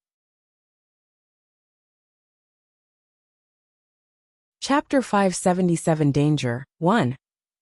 Chapter 577 Danger 1.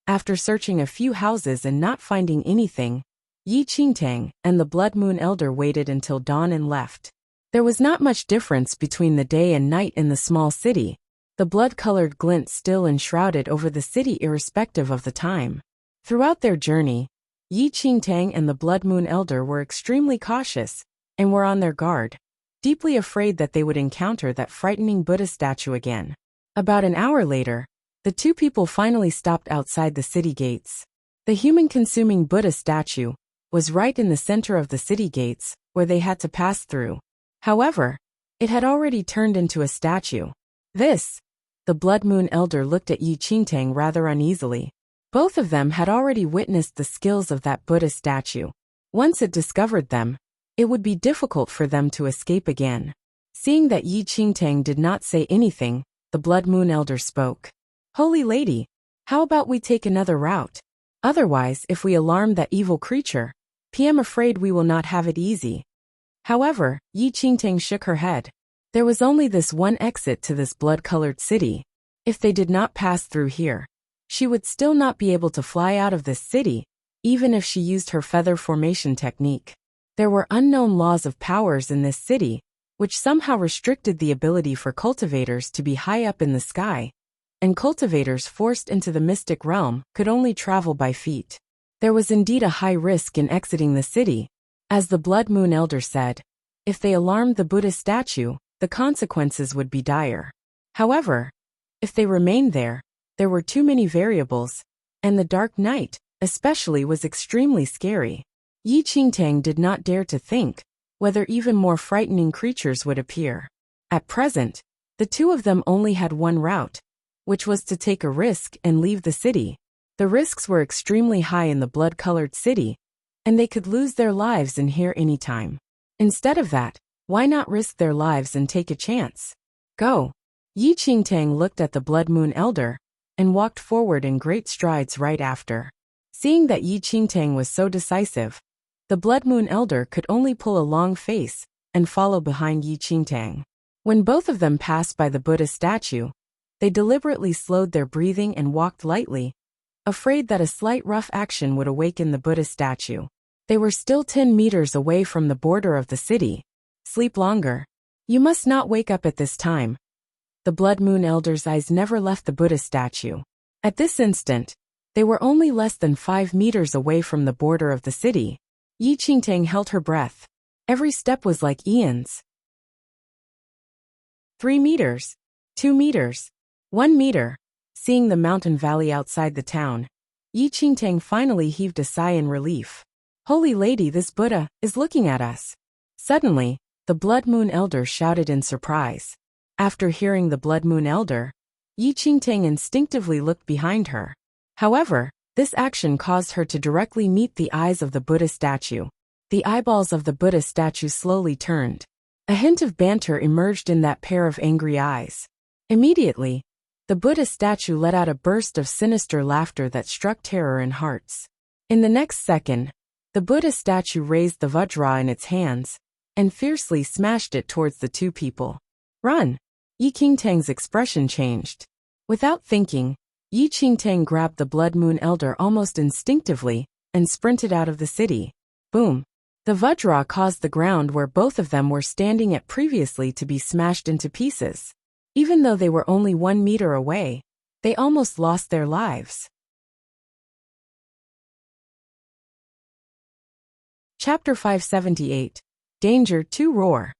After searching a few houses and not finding anything, Yi Qingtang and the Blood Moon Elder waited until dawn and left. There was not much difference between the day and night in the small city. The blood-colored glint still enshrouded over the city irrespective of the time. Throughout their journey, Yi Qingtang and the Blood Moon Elder were extremely cautious and were on their guard, deeply afraid that they would encounter that frightening Buddha statue again. About an hour later, the two people finally stopped outside the city gates. The human-consuming Buddha statue was right in the center of the city gates, where they had to pass through. However, it had already turned into a statue. The Blood Moon Elder looked at Yi Qingtang rather uneasily. Both of them had already witnessed the skills of that Buddha statue. Once it discovered them, it would be difficult for them to escape again. Seeing that Yi Qingtang did not say anything, the Blood Moon Elder spoke. "Holy Lady, how about we take another route? Otherwise, if we alarm that evil creature, I'm afraid we will not have it easy." However, Yi Qingtang shook her head. There was only this one exit to this blood-colored city. If they did not pass through here, she would still not be able to fly out of this city, even if she used her feather formation technique. There were unknown laws of powers in this city, which somehow restricted the ability for cultivators to be high up in the sky, and cultivators forced into the mystic realm could only travel by feet. There was indeed a high risk in exiting the city. As the Blood Moon Elder said, if they alarmed the Buddha statue, the consequences would be dire. However, if they remained there were too many variables, and the dark night, especially, was extremely scary. Yi Qingtang did not dare to think whether even more frightening creatures would appear. At present, the two of them only had one route, which was to take a risk and leave the city. The risks were extremely high in the blood-colored city, and they could lose their lives in here any time. Instead of that, why not risk their lives and take a chance? Go! Yi Qingtang looked at the Blood Moon Elder and walked forward in great strides right after. Seeing that Yi Qingtang was so decisive, the Blood Moon Elder could only pull a long face and follow behind Yi Qingtang. When both of them passed by the Buddha statue, they deliberately slowed their breathing and walked lightly, afraid that a slight rough action would awaken the Buddha statue. They were still 10 meters away from the border of the city. "Sleep longer. You must not wake up at this time." The Blood Moon Elder's eyes never left the Buddha statue. At this instant, they were only less than 5 meters away from the border of the city. Yi Qingtang held her breath. Every step was like eons. 3 meters. 2 meters. 1 meter. Seeing the mountain valley outside the town, Yi Qingtang finally heaved a sigh in relief. "Holy Lady, this Buddha is looking at us." Suddenly, the Blood Moon Elder shouted in surprise. After hearing the Blood Moon Elder, Yi Qingtang instinctively looked behind her. However, this action caused her to directly meet the eyes of the Buddha statue. The eyeballs of the Buddha statue slowly turned. A hint of banter emerged in that pair of angry eyes. Immediately, the Buddha statue let out a burst of sinister laughter that struck terror in hearts. In the next second, the Buddha statue raised the Vajra in its hands and fiercely smashed it towards the two people. "Run!" Yi Qingtang's expression changed. Without thinking, Yi Qingtang grabbed the Blood Moon Elder almost instinctively and sprinted out of the city. Boom! The Vajra caused the ground where both of them were standing at previously to be smashed into pieces. Even though they were only 1 meter away, they almost lost their lives. Chapter 578. Danger to Roar.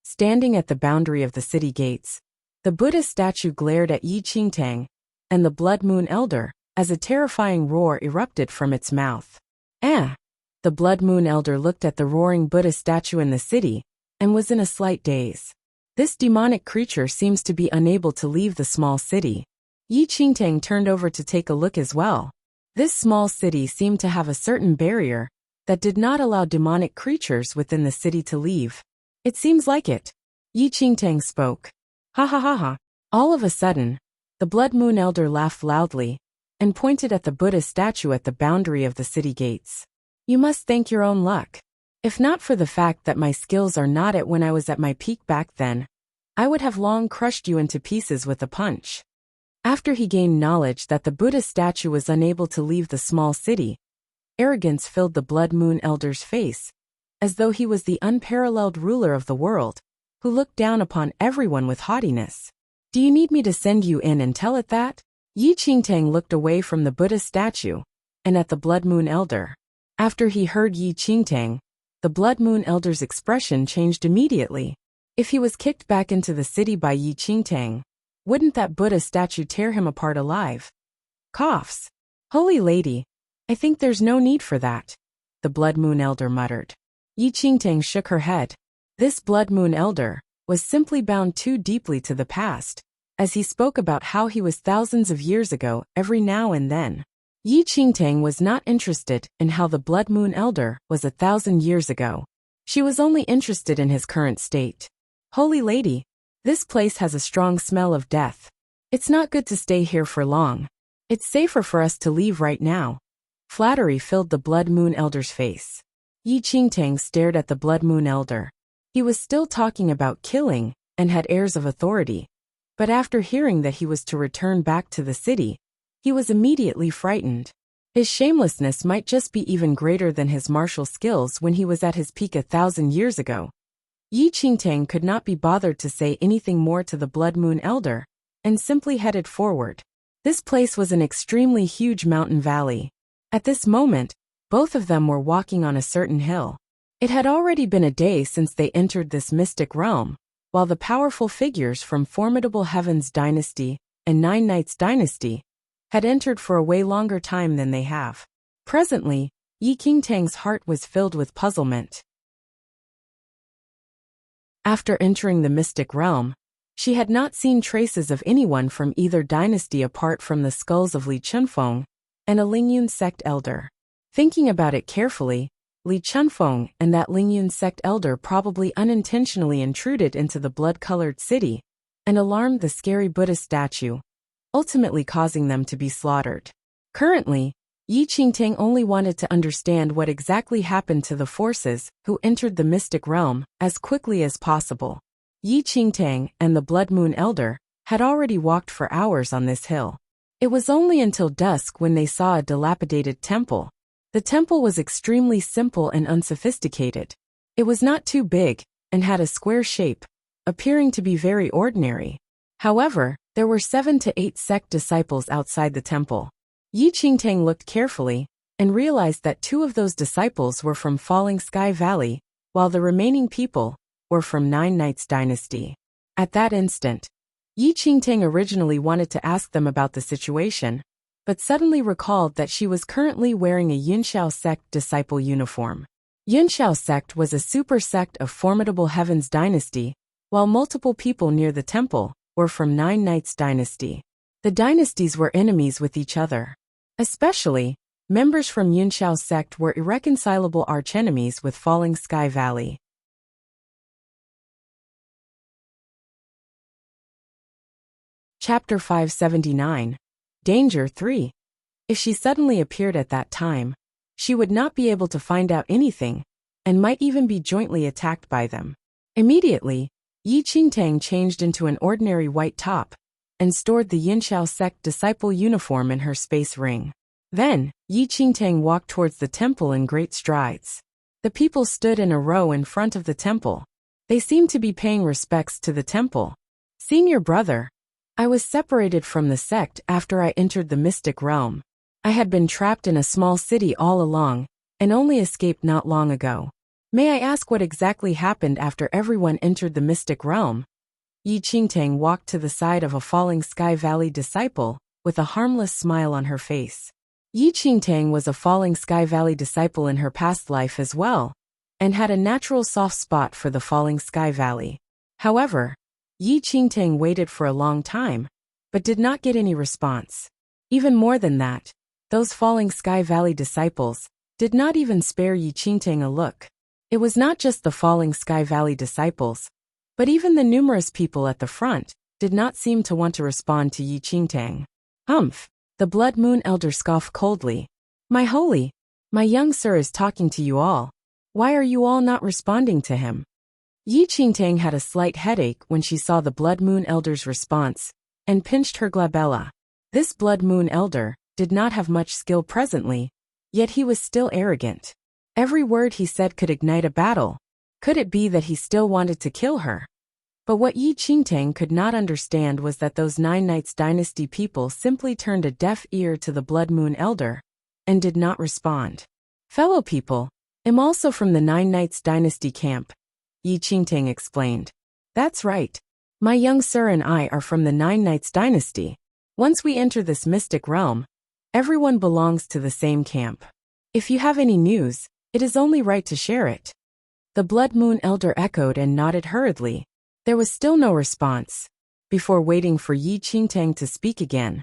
Standing at the boundary of the city gates, the Buddha statue glared at Yi Qingtang and the Blood Moon Elder as a terrifying roar erupted from its mouth. The Blood Moon Elder looked at the roaring Buddha statue in the city and was in a slight daze. This demonic creature seems to be unable to leave the small city. Yi Qingtang turned over to take a look as well. This small city seemed to have a certain barrier that did not allow demonic creatures within the city to leave. "It seems like it." Yi Qingtang spoke. "Ha ha ha ha." All of a sudden, the Blood Moon Elder laughed loudly and pointed at the Buddha statue at the boundary of the city gates. "You must thank your own luck. If not for the fact that my skills are not at when I was at my peak back then, I would have long crushed you into pieces with a punch." After he gained knowledge that the Buddha statue was unable to leave the small city, arrogance filled the Blood Moon Elder's face, as though he was the unparalleled ruler of the world, who looked down upon everyone with haughtiness. Do you need me to send you in and tell it that? Yi Qingtang looked away from the Buddha statue and at the Blood Moon Elder. After he heard Yi Qingtang, the Blood Moon Elder's expression changed immediately. If he was kicked back into the city by Yi Qingtang, wouldn't that Buddha statue tear him apart alive? Coughs. Holy lady, I think there's no need for that, the Blood Moon Elder muttered. Yi Qingtang shook her head. This Blood Moon Elder was simply bound too deeply to the past, as he spoke about how he was thousands of years ago every now and then. Yi Qingtang was not interested in how the Blood Moon Elder was 1,000 years ago. She was only interested in his current state. Holy lady, this place has a strong smell of death. It's not good to stay here for long. It's safer for us to leave right now. Flattery filled the Blood Moon Elder's face. Yi Qingtang stared at the Blood Moon Elder. He was still talking about killing and had airs of authority. But after hearing that he was to return back to the city, he was immediately frightened. His shamelessness might just be even greater than his martial skills when he was at his peak 1,000 years ago. Yi Qingtang could not be bothered to say anything more to the Blood Moon Elder, and simply headed forward. This place was an extremely huge mountain valley. At this moment, both of them were walking on a certain hill. It had already been a day since they entered this mystic realm, while the powerful figures from Formidable Heaven's dynasty and Nine Knights dynasty had entered for a way longer time than they have. Presently, Yi Qingtang's heart was filled with puzzlement. After entering the mystic realm, she had not seen traces of anyone from either dynasty apart from the skulls of Li Chunfeng and a Lingyun sect elder. Thinking about it carefully, Li Chunfeng and that Lingyun sect elder probably unintentionally intruded into the blood-colored city and alarmed the scary Buddha statue, ultimately causing them to be slaughtered. Currently, Yi Qingtang only wanted to understand what exactly happened to the forces who entered the mystic realm as quickly as possible. Yi Qingtang and the Blood Moon Elder had already walked for hours on this hill. It was only until dusk when they saw a dilapidated temple. The temple was extremely simple and unsophisticated. It was not too big and had a square shape, appearing to be very ordinary. However, there were 7 to 8 sect disciples outside the temple. Yi Qingtang looked carefully and realized that 2 of those disciples were from Falling Sky Valley, while the remaining people were from Nine Knights dynasty. At that instant, Yi Qingtang originally wanted to ask them about the situation, but suddenly recalled that she was currently wearing a Yunxiao sect disciple uniform. Yunxiao sect was a super sect of Formidable Heaven's dynasty, while multiple people near the temple were from Nine Knights dynasty. The dynasties were enemies with each other. Especially, members from Yunxiao sect were irreconcilable archenemies with Falling Sky Valley. Chapter 579. Danger 3. If she suddenly appeared at that time, she would not be able to find out anything, and might even be jointly attacked by them. Immediately, Yi Qingtang changed into an ordinary white top, and stored the Yunxiao sect disciple uniform in her space ring. Then, Yi Qingtang walked towards the temple in great strides. The people stood in a row in front of the temple. They seemed to be paying respects to the temple. Senior brother, I was separated from the sect after I entered the mystic realm. I had been trapped in a small city all along, and only escaped not long ago. May I ask what exactly happened after everyone entered the mystic realm? Yi Qingtang walked to the side of a Falling Sky Valley disciple, with a harmless smile on her face. Yi Qingtang was a Falling Sky Valley disciple in her past life as well, and had a natural soft spot for the Falling Sky Valley. However, Yi Qingtang waited for a long time, but did not get any response. Even more than that, those Falling Sky Valley disciples did not even spare Yi Qingtang a look. It was not just the Falling Sky Valley disciples, but even the numerous people at the front did not seem to want to respond to Yi Qingtang. Humph! The Blood Moon Elder scoffed coldly. My young sir is talking to you all. Why are you all not responding to him? Yi Qingtang had a slight headache when she saw the Blood Moon Elder's response, and pinched her glabella. This Blood Moon Elder did not have much skill presently, yet he was still arrogant. Every word he said could ignite a battle. Could it be that he still wanted to kill her? But what Yi Qingtang could not understand was that those Nine Knights Dynasty people simply turned a deaf ear to the Blood Moon Elder and did not respond. Fellow people, I'm also from the Nine Knights Dynasty camp, Yi Qingtang explained. That's right. My young sir and I are from the Nine Knights Dynasty. Once we enter this mystic realm, everyone belongs to the same camp. If you have any news, it is only right to share it. The Blood Moon Elder echoed and nodded hurriedly. There was still no response. Before waiting for Yi Qingtang to speak again,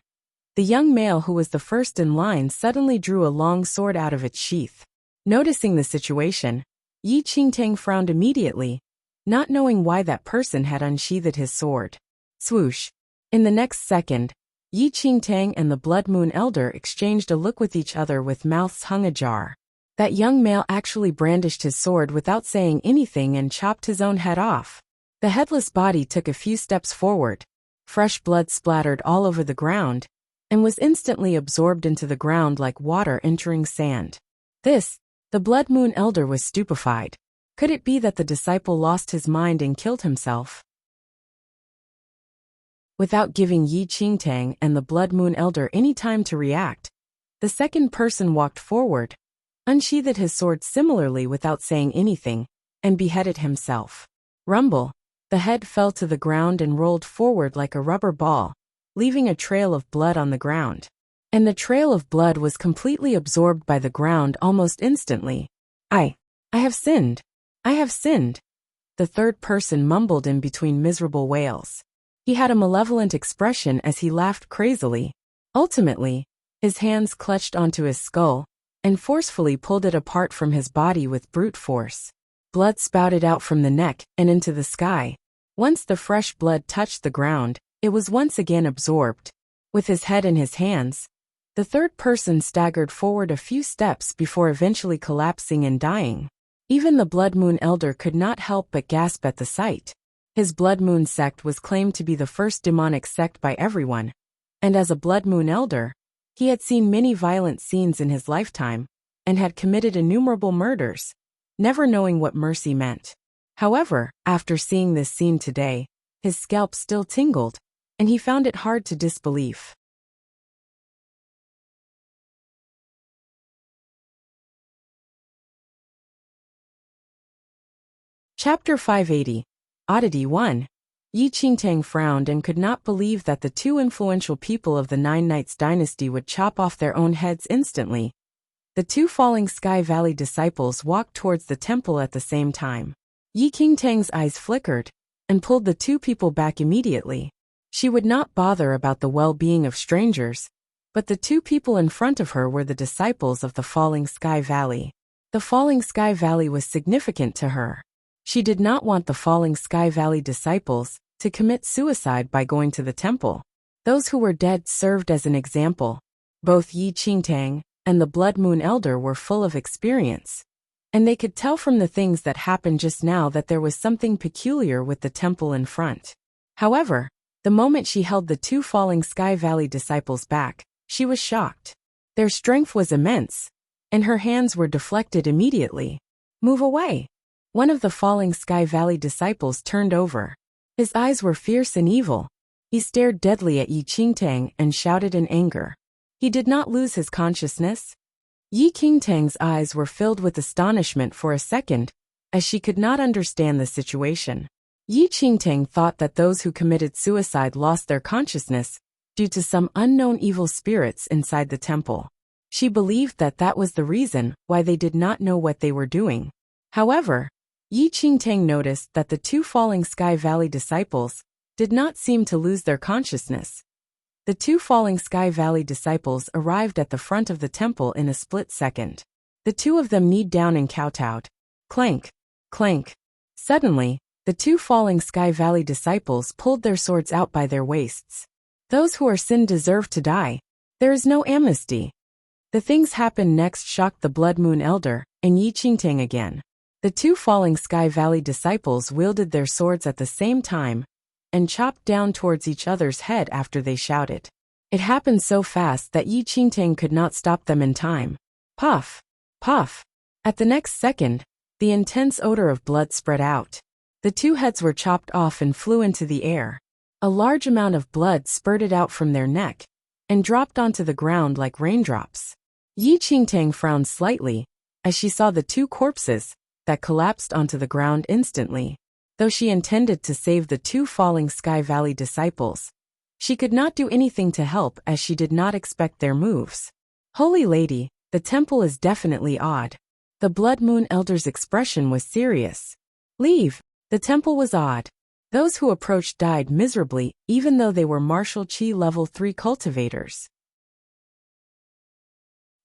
the young male who was the first in line suddenly drew a long sword out of its sheath. Noticing the situation, Yi Qingtang frowned immediately, not knowing why that person had unsheathed his sword. Swoosh! In the next second, Yi Qingtang and the Blood Moon Elder exchanged a look with each other with mouths hung ajar. That young male actually brandished his sword without saying anything and chopped his own head off. The headless body took a few steps forward. Fresh blood splattered all over the ground, and was instantly absorbed into the ground like water entering sand. The Blood Moon Elder was stupefied. Could it be that the disciple lost his mind and killed himself? Without giving Yi Qingtang and the Blood Moon Elder any time to react, the second person walked forward, unsheathed his sword similarly without saying anything, and beheaded himself. Rumble! The head fell to the ground and rolled forward like a rubber ball, leaving a trail of blood on the ground. And the trail of blood was completely absorbed by the ground almost instantly. I have sinned. I have sinned. The third person mumbled in between miserable wails. He had a malevolent expression as he laughed crazily. Ultimately, his hands clutched onto his skull and forcefully pulled it apart from his body with brute force. Blood spouted out from the neck and into the sky. Once the fresh blood touched the ground, it was once again absorbed. With his head in his hands, the third person staggered forward a few steps before eventually collapsing and dying. Even the Blood Moon Elder could not help but gasp at the sight. His Blood Moon sect was claimed to be the first demonic sect by everyone, and as a Blood Moon Elder, he had seen many violent scenes in his lifetime, and had committed innumerable murders, never knowing what mercy meant. However, after seeing this scene today, his scalp still tingled, and he found it hard to disbelieve. Chapter 580. Oddity 1. Yi Qingtang frowned and could not believe that the two influential people of the Nine Knights dynasty would chop off their own heads instantly. The two Falling Sky Valley disciples walked towards the temple at the same time. Yi Qingtang's eyes flickered, and pulled the two people back immediately. She would not bother about the well-being of strangers, but the two people in front of her were the disciples of the Falling Sky Valley. The Falling Sky Valley was significant to her. She did not want the Falling Sky Valley disciples to commit suicide by going to the temple. Those who were dead served as an example. Both Yi Qingtang and the Blood Moon Elder were full of experience, and they could tell from the things that happened just now that there was something peculiar with the temple in front. However, the moment she held the two Falling Sky Valley disciples back, she was shocked. Their strength was immense, and her hands were deflected immediately. Move away! One of the Falling Sky Valley disciples turned over. His eyes were fierce and evil. He stared deadly at Yi Qingtang and shouted in anger. He did not lose his consciousness. Yi Qingtang's eyes were filled with astonishment for a second, as she could not understand the situation. Yi Qingtang thought that those who committed suicide lost their consciousness due to some unknown evil spirits inside the temple. She believed that that was the reason why they did not know what they were doing. However, Yi Qingtang noticed that the two Falling Sky Valley disciples did not seem to lose their consciousness. The two Falling Sky Valley disciples arrived at the front of the temple in a split second. The two of them kneed down and kowtowed. Clank! Clank! Suddenly, the two Falling Sky Valley disciples pulled their swords out by their waists. Those who are sinned deserve to die. There is no amnesty. The things happened next shocked the Blood Moon Elder and Yi Qingtang again. The two Falling Sky Valley disciples wielded their swords at the same time and chopped down towards each other's head after they shouted. It happened so fast that Yi Qingtang could not stop them in time. Puff! Puff! At the next second, the intense odor of blood spread out. The The two heads were chopped off and flew into the air. A large amount of blood spurted out from their neck and dropped onto the ground like raindrops. Yi Qingtang frowned slightly as she saw the two corpses that collapsed onto the ground instantly. Though she intended to save the two falling Sky Valley disciples, she could not do anything to help as she did not expect their moves. Holy Lady, the temple is definitely odd. The Blood Moon Elder's expression was serious. Leave. The temple was odd. Those who approached died miserably, even though they were martial Qi level 3 cultivators.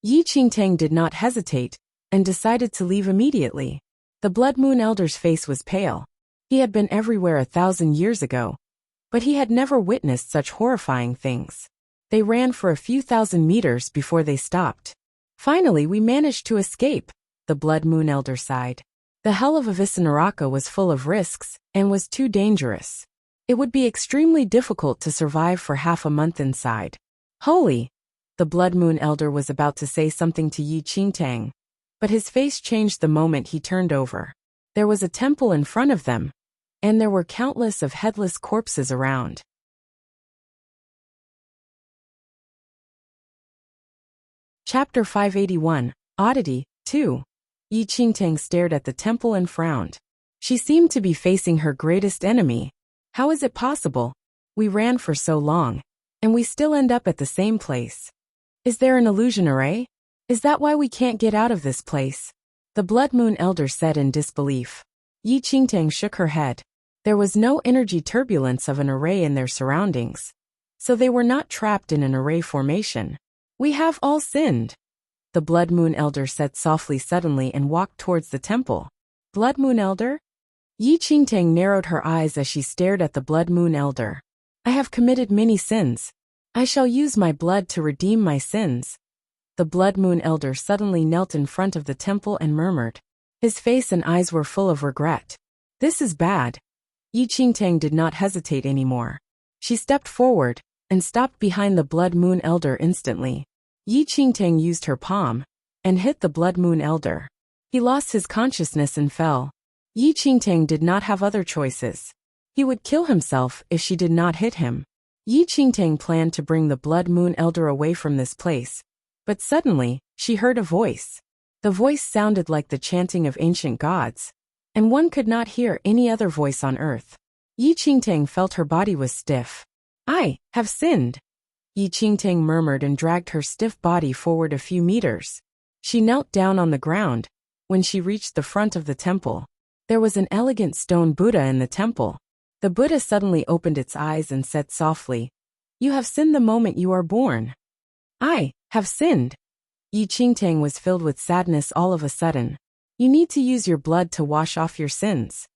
Yi Qingtang did not hesitate and decided to leave immediately. The Blood Moon Elder's face was pale. He had been everywhere 1,000 years ago, but he had never witnessed such horrifying things. They ran for a few thousand meters before they stopped. Finally, we managed to escape, the Blood Moon Elder sighed. The hell of Avicenaraka was full of risks and was too dangerous. It would be extremely difficult to survive for half a month inside. Holy! The Blood Moon Elder was about to say something to Yi Qingtang, but his face changed the moment he turned over. There was a temple in front of them, and there were countless of headless corpses around. Chapter 581, Oddity, 2. Yi Qingtang stared at the temple and frowned. She seemed to be facing her greatest enemy. How is it possible? We ran for so long, and we still end up at the same place. Is there an illusion array? Is that why we can't get out of this place? The Blood Moon Elder said in disbelief. Yi Qingtang shook her head. There was no energy turbulence of an array in their surroundings, so they were not trapped in an array formation. We have all sinned, the Blood Moon Elder said softly suddenly and walked towards the temple. Blood Moon Elder? Yi Qingtang narrowed her eyes as she stared at the Blood Moon Elder. I have committed many sins. I shall use my blood to redeem my sins. The Blood Moon Elder suddenly knelt in front of the temple and murmured. His face and eyes were full of regret. This is bad. Yi Qingtang did not hesitate anymore. She stepped forward and stopped behind the Blood Moon Elder instantly. Yi Qingtang used her palm and hit the Blood Moon Elder. He lost his consciousness and fell. Yi Qingtang did not have other choices. He would kill himself if she did not hit him. Yi Qingtang planned to bring the Blood Moon Elder away from this place, but suddenly, she heard a voice. The voice sounded like the chanting of ancient gods, and one could not hear any other voice on earth. Yi Qingtang felt her body was stiff. I have sinned, Yi Qingtang murmured and dragged her stiff body forward a few meters. She knelt down on the ground. When she reached the front of the temple, there was an elegant stone Buddha in the temple. The Buddha suddenly opened its eyes and said softly, "You have sinned the moment you are born." I have sinned. Yi Qingtang was filled with sadness all of a sudden. You need to use your blood to wash off your sins.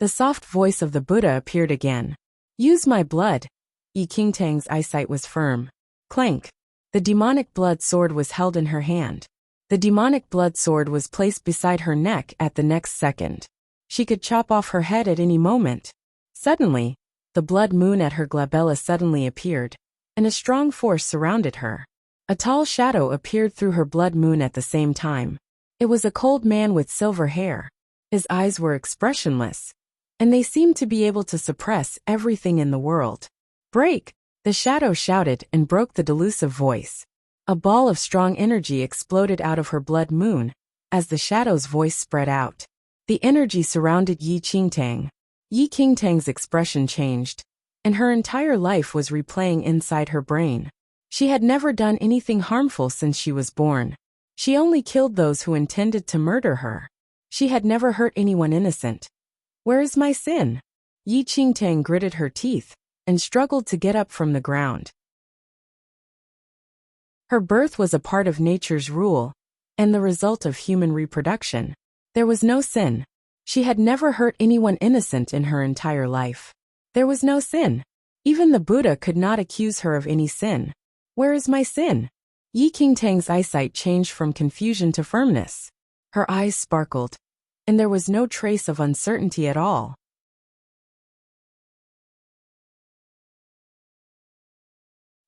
The soft voice of the Buddha appeared again. Use my blood. Yi Qingtang's eyesight was firm. Clank. The demonic blood sword was held in her hand. The demonic blood sword was placed beside her neck at the next second. She could chop off her head at any moment. Suddenly, the blood moon at her glabella suddenly appeared, and a strong force surrounded her. A tall shadow appeared through her blood moon at the same time. It was a cold man with silver hair. His eyes were expressionless, and they seemed to be able to suppress everything in the world. Break! The shadow shouted and broke the delusive voice. A ball of strong energy exploded out of her blood moon as the shadow's voice spread out. The energy surrounded Yi Qingtang. Yi Qingtang's expression changed, and her entire life was replaying inside her brain. She had never done anything harmful since she was born. She only killed those who intended to murder her. She had never hurt anyone innocent. Where is my sin? Yi Qingtang gritted her teeth and struggled to get up from the ground. Her birth was a part of nature's rule and the result of human reproduction. There was no sin. She had never hurt anyone innocent in her entire life. There was no sin. Even the Buddha could not accuse her of any sin. Where is my sin? Yi Qingtang's eyesight changed from confusion to firmness. Her eyes sparkled, and there was no trace of uncertainty at all.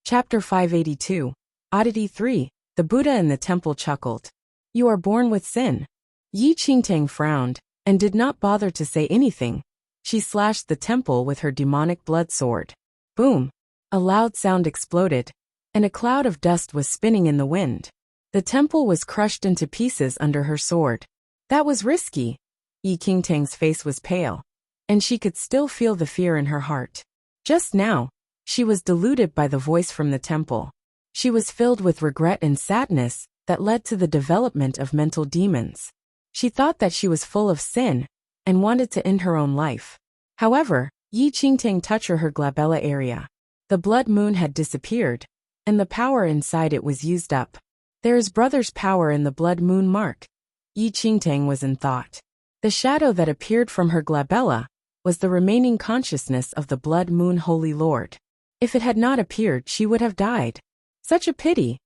Chapter 582, Oddity 3, The Buddha in the Temple chuckled. You are born with sin. Yi Qingtang frowned, and did not bother to say anything, She slashed the temple with her demonic blood sword. Boom! A loud sound exploded, and a cloud of dust was spinning in the wind. The temple was crushed into pieces under her sword. That was risky. Yi Qingtang's face was pale, and she could still feel the fear in her heart. Just now, she was deluded by the voice from the temple. She was filled with regret and sadness that led to the development of mental demons. She thought that she was full of sin and wanted to end her own life. However, Yi Qingtang touched her glabella area. The blood moon had disappeared, and the power inside it was used up. There is brother's power in the blood moon mark. Yi Qingtang was in thought. The shadow that appeared from her glabella was the remaining consciousness of the blood moon holy lord. If it had not appeared, she would have died. Such a pity.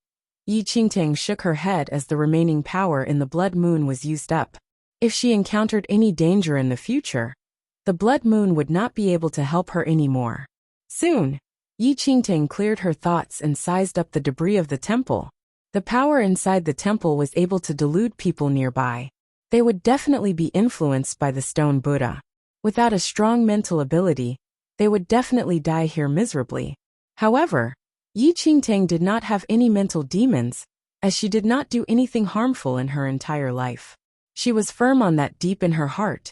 Yi Qingtang shook her head as the remaining power in the blood moon was used up. If she encountered any danger in the future, the blood moon would not be able to help her anymore. Soon, Yi Qingtang cleared her thoughts and sized up the debris of the temple. The power inside the temple was able to delude people nearby. They would definitely be influenced by the stone Buddha. Without a strong mental ability, they would definitely die here miserably. However, Yi Qingtang did not have any mental demons, as she did not do anything harmful in her entire life. She was firm on that deep in her heart,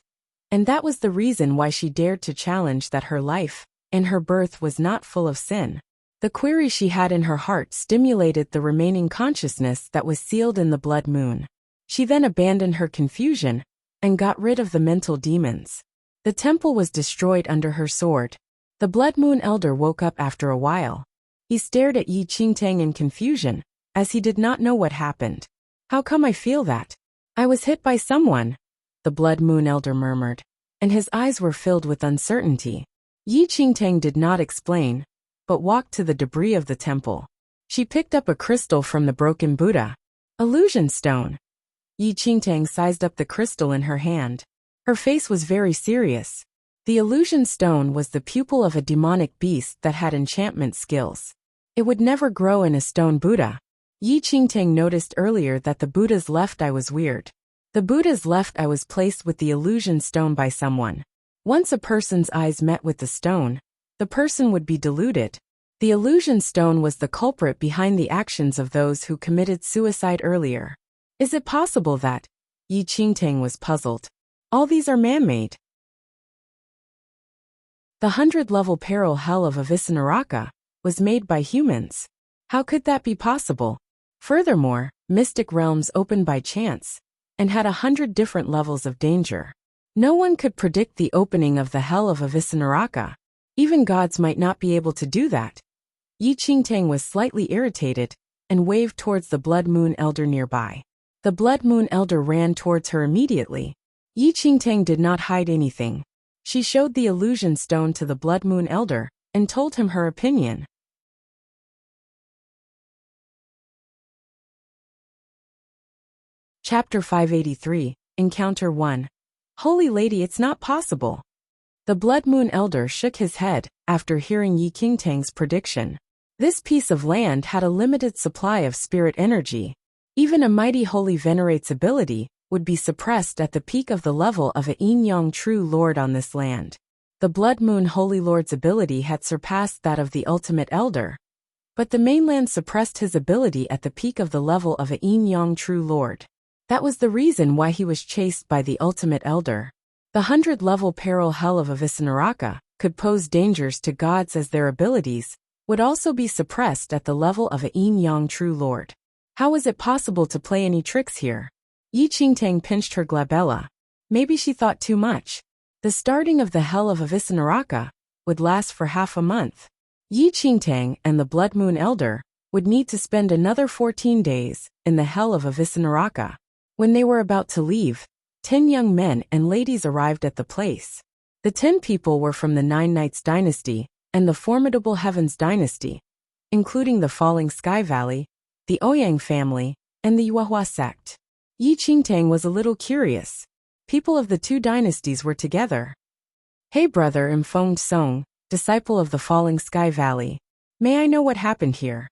and that was the reason why she dared to challenge that her life and her birth was not full of sin. The query she had in her heart stimulated the remaining consciousness that was sealed in the blood moon. She then abandoned her confusion and got rid of the mental demons. The temple was destroyed under her sword. The blood moon elder woke up after a while. He stared at Yi Qingtang in confusion, as he did not know what happened. How come I feel that? I was hit by someone, the blood moon elder murmured, and his eyes were filled with uncertainty. Yi Qingtang did not explain, but walked to the debris of the temple. She picked up a crystal from the broken Buddha. Illusion stone. Yi Qingtang sized up the crystal in her hand. Her face was very serious. The illusion stone was the pupil of a demonic beast that had enchantment skills. It would never grow in a stone Buddha. Yi Qingtang noticed earlier that the Buddha's left eye was weird. The Buddha's left eye was placed with the illusion stone by someone. Once a person's eyes met with the stone, the person would be deluded. The illusion stone was the culprit behind the actions of those who committed suicide earlier. Is it possible that? Yi Qingtang was puzzled. All these are man-made. The 100-level peril hell of Avicenaraka was made by humans. How could that be possible? Furthermore, mystic realms opened by chance and had 100 different levels of danger. No one could predict the opening of the hell of Avicenaraka. Even gods might not be able to do that. Yi Qingtang was slightly irritated and waved towards the blood moon elder nearby. The blood moon elder ran towards her immediately. Yi Qingtang did not hide anything. She showed the illusion stone to the blood moon elder and told him her opinion. Chapter 583, Encounter 1. Holy Lady, it's not possible. The blood moon elder shook his head after hearing Yi Qingtang's prediction. This piece of land had a limited supply of spirit energy. Even a mighty holy venerate's ability would be suppressed at the peak of the level of a yin-yang true lord on this land. The blood moon holy lord's ability had surpassed that of the ultimate elder, but the mainland suppressed his ability at the peak of the level of a yin-yang true lord. That was the reason why he was chased by the ultimate elder. The 100-level peril hell of Avicenaraka could pose dangers to gods as their abilities would also be suppressed at the level of a yin-yang true lord. How was it possible to play any tricks here? Yi Qingtang pinched her glabella. Maybe she thought too much. The starting of the hell of Avicenaraka would last for half a month. Yi Qingtang and the blood moon elder would need to spend another 14 days in the hell of Avicenaraka. When they were about to leave, 10 young men and ladies arrived at the place. The 10 people were from the Nine Knights dynasty and the formidable Heavens dynasty, including the Falling Sky Valley, the Ouyang family, and the Yuehua sect. Yi Qingtang was a little curious. People of the two dynasties were together. Hey brother Mfeng Song, disciple of the Falling Sky Valley. May I know what happened here?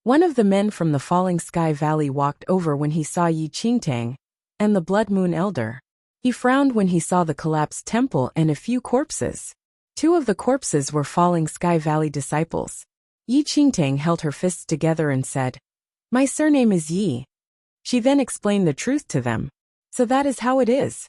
One of the men from the Falling Sky Valley walked over when he saw Yi Qingtang and the blood moon elder. He frowned when he saw the collapsed temple and a few corpses. 2 of the corpses were falling Sky Valley disciples. Yi Qingtang held her fists together and said, "My surname is Yi." She then explained the truth to them. "So that is how it is."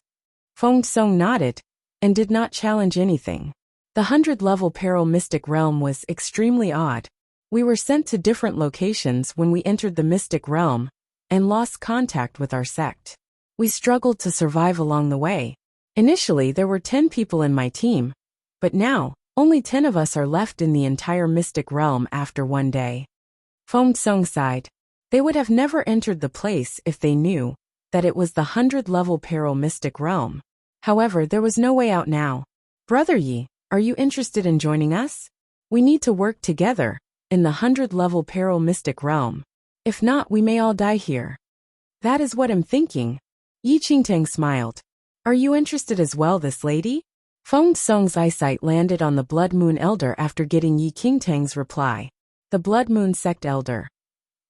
Feng Song nodded and did not challenge anything. The 100-level Peril Mystic Realm was extremely odd. We were sent to different locations when we entered the Mystic Realm and lost contact with our sect. We struggled to survive along the way. Initially, there were 10 people in my team, but now, only 10 of us are left in the entire Mystic Realm after one day. Feng Song sighed. They would have never entered the place if they knew that it was the 100-level Peril Mystic Realm. However, there was no way out now. "Brother Yi, are you interested in joining us? We need to work together in the 100-level Peril Mystic Realm. If not, we may all die here." "That is what I'm thinking." Yi Qingtang smiled. "Are you interested as well, this lady?" Feng Song's eyesight landed on the Blood Moon Elder after getting Yi Qingtang's reply. The Blood Moon Sect Elder.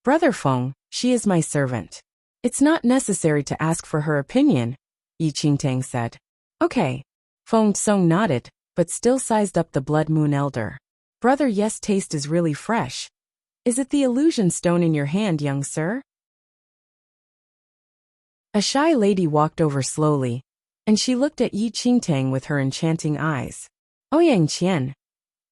"Brother Feng, she is my servant. It's not necessary to ask for her opinion," Yi Qingtang said. "Okay." Feng Song nodded, but still sized up the Blood Moon Elder. "Brother, yes, taste is really fresh. Is it the illusion stone in your hand, young sir?" A shy lady walked over slowly, and she looked at Yi Qingtang with her enchanting eyes. "Ouyang Qian."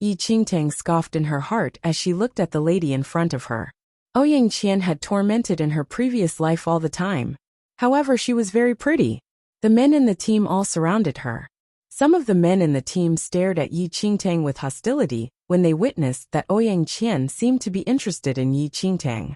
Yi Qingtang scoffed in her heart as she looked at the lady in front of her. Ouyang Qian had tormented in her previous life all the time. However, she was very pretty. The men in the team all surrounded her. Some of the men in the team stared at Yi Qingtang with hostility when they witnessed that Ouyang Qian seemed to be interested in Yi Qingtang.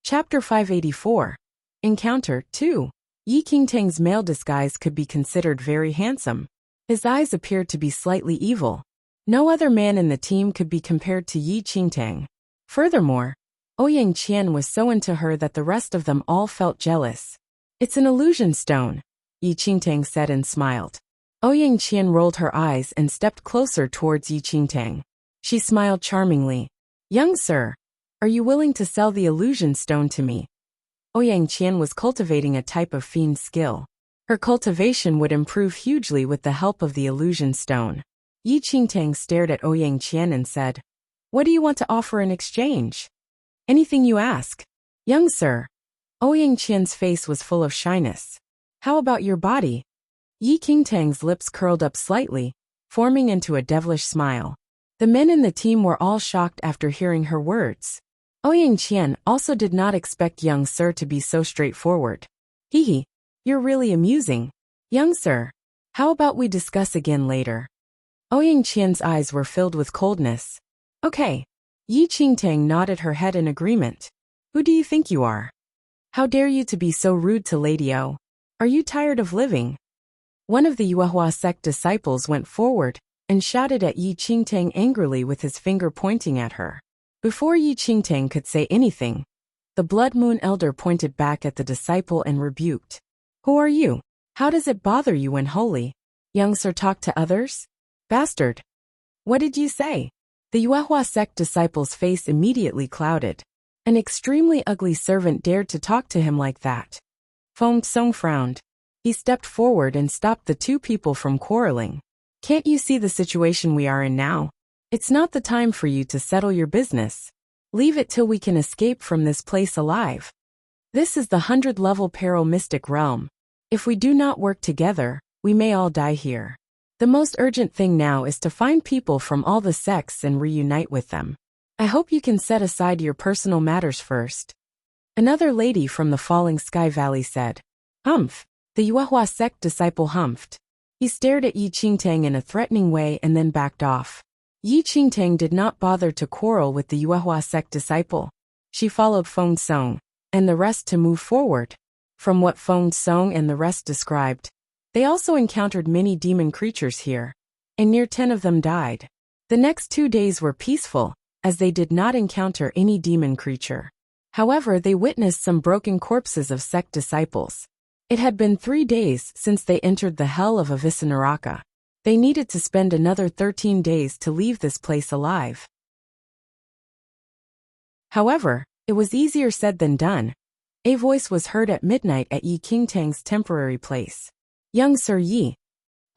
Chapter 584. Encounter 2. Yi Qingtang's male disguise could be considered very handsome. His eyes appeared to be slightly evil. No other man in the team could be compared to Yi Qingtang. Furthermore, Ouyang Qian was so into her that the rest of them all felt jealous. "It's an illusion stone," Yi Qingtang said and smiled. Ouyang Qian rolled her eyes and stepped closer towards Yi Qingtang. She smiled charmingly. "Young sir, are you willing to sell the illusion stone to me?" Ouyang Qian was cultivating a type of fiend skill. Her cultivation would improve hugely with the help of the illusion stone. Yi Qingtang stared at Ouyang Qian and said, "What do you want to offer in exchange?" "Anything you ask." "Young sir." Ouyang Qian's face was full of shyness. "How about your body?" Yi Qingtang's lips curled up slightly, forming into a devilish smile. The men in the team were all shocked after hearing her words. Ouyang Qian also did not expect young sir to be so straightforward. "Hee, you're really amusing. Young sir, how about we discuss again later?" Ouyang Qian's eyes were filled with coldness. "Okay." Yi Qingtang nodded her head in agreement. "Who do you think you are? How dare you to be so rude to Lady O? Are you tired of living?" One of the Yuehua sect disciples went forward and shouted at Yi Qingtang angrily with his finger pointing at her. Before Yi Qingtang could say anything, the Blood Moon Elder pointed back at the disciple and rebuked. "Who are you? How does it bother you when holy? Young sir, talk to others? Bastard! What did you say?" The Yuehua sect disciple's face immediately clouded. An extremely ugly servant dared to talk to him like that. Feng Song frowned. He stepped forward and stopped the 2 people from quarreling. "Can't you see the situation we are in now? It's not the time for you to settle your business. Leave it till we can escape from this place alive. This is the 100-level Peril Mystic Realm. If we do not work together, we may all die here. The most urgent thing now is to find people from all the sects and reunite with them. I hope you can set aside your personal matters first." Another lady from the Falling Sky Valley said. "Humph." The Yuehua sect disciple humphed. He stared at Yi Qingtang in a threatening way and then backed off. Yi Qingtang did not bother to quarrel with the Yuehua sect disciple. She followed Feng Song and the rest to move forward. From what Feng Song and the rest described, they also encountered many demon creatures here, and near 10 of them died. The next 2 days were peaceful, as they did not encounter any demon creature. However, they witnessed some broken corpses of sect disciples. It had been 3 days since they entered the hell of Avisanaraka. They needed to spend another 13 days to leave this place alive. However, It was easier said than done. A voice was heard at midnight at Yi Qingtang's temporary place. Young Sir Yi.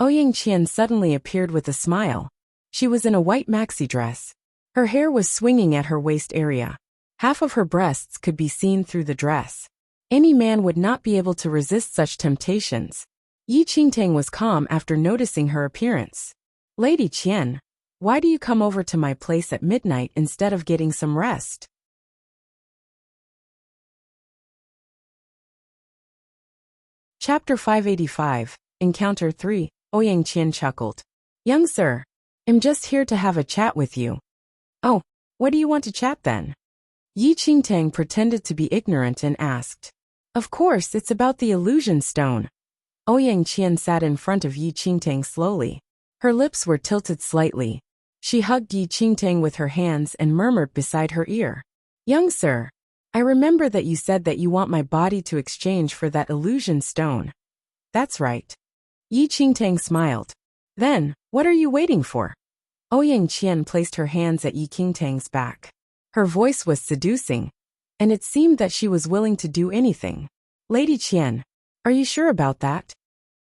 Ouyang Qian suddenly appeared with a smile. She was in a white maxi dress. Her hair was swinging at her waist area. Half of her breasts could be seen through the dress. Any man would not be able to resist such temptations. Yi Qingtang was calm after noticing her appearance. Lady Qian, why do you come over to my place at midnight instead of getting some rest? Chapter 585, Encounter 3, Ouyang Qian chuckled. Young sir, I'm just here to have a chat with you. Oh, what do you want to chat then? Yi Qingtang pretended to be ignorant and asked. Of course, it's about the illusion stone. Ouyang Qian sat in front of Yi Qingtang slowly. Her lips were tilted slightly. She hugged Yi Qingtang with her hands and murmured beside her ear. Young sir, I remember that you said that you want my body to exchange for that illusion stone. That's right. Yi Qingtang smiled. Then, what are you waiting for? Ouyang Qian placed her hands at Yi Qingtang's back. Her voice was seducing, and it seemed that she was willing to do anything. Lady Qian, are you sure about that?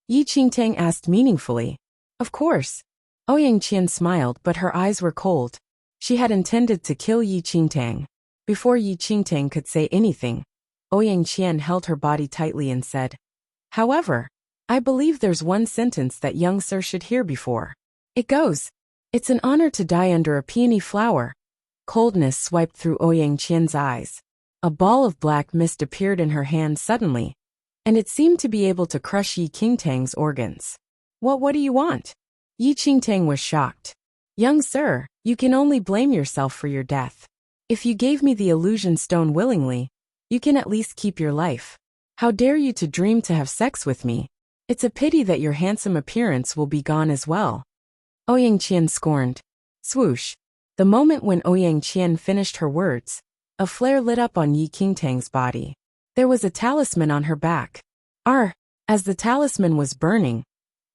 Yi Qingtang asked meaningfully. Of course. Ouyang Qian smiled, but her eyes were cold. She had intended to kill Yi Qingtang. Before Yi Qingtang could say anything, Ouyang Qian held her body tightly and said, However, I believe there's one sentence that young sir should hear before. It goes, it's an honor to die under a peony flower. Coldness swiped through Ouyang Qian's eyes. A ball of black mist appeared in her hand suddenly, and it seemed to be able to crush Yi Qingtang's organs. What do you want? Yi Qingtang was shocked. Young sir, you can only blame yourself for your death. If you gave me the illusion stone willingly, you can at least keep your life. How dare you to dream to have sex with me? It's a pity that your handsome appearance will be gone as well. Ouyang Qian scorned. Swoosh. The moment when Ouyang Qian finished her words, a flare lit up on Yi Qingtang's body. There was a talisman on her back. As the talisman was burning,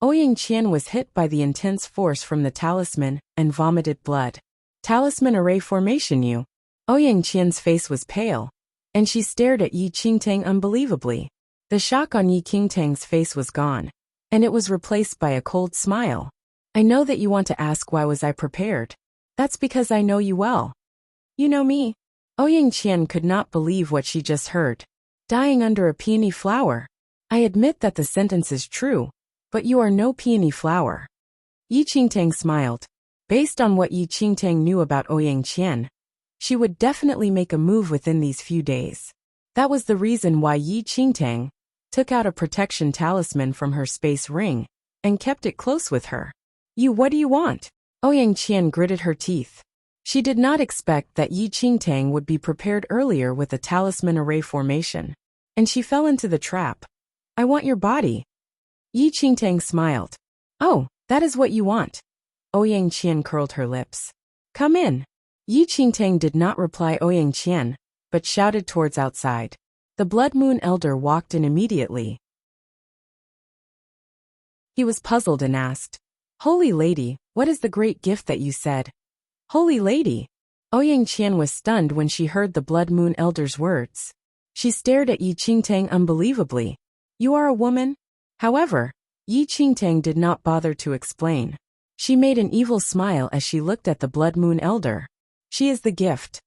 Ouyang Qian was hit by the intense force from the talisman and vomited blood. Talisman array formation you. Ouyang Qian's face was pale, and she stared at Yi Qingtang unbelievably. The shock on Yi Qingtang's face was gone, and it was replaced by a cold smile. I know that you want to ask why was I prepared. That's because I know you well. You know me? Ouyang Qian could not believe what she just heard. Dying under a peony flower. I admit that the sentence is true, but you are no peony flower. Yi Qingtang smiled. Based on what Yi Qingtang knew about Ouyang Qian, she would definitely make a move within these few days. That was the reason why Yi Qingtang took out a protection talisman from her space ring and kept it close with her. What do you want? Ouyang Qian gritted her teeth. She did not expect that Yi Qingtang would be prepared earlier with a talisman array formation, and she fell into the trap. I want your body. Yi Qingtang smiled. Oh, that is what you want. Ouyang Qian curled her lips. Come in. Yi Qingtang did not reply Ouyang Qian, but shouted towards outside. The Blood Moon Elder walked in immediately. He was puzzled and asked, Holy Lady, what is the great gift that you said? Holy Lady. Ouyang Qian was stunned when she heard the Blood Moon Elder's words. She stared at Yi Qingtang unbelievably. You are a woman? However, Yi Qingtang did not bother to explain. She made an evil smile as she looked at the Blood Moon Elder. She is the gift.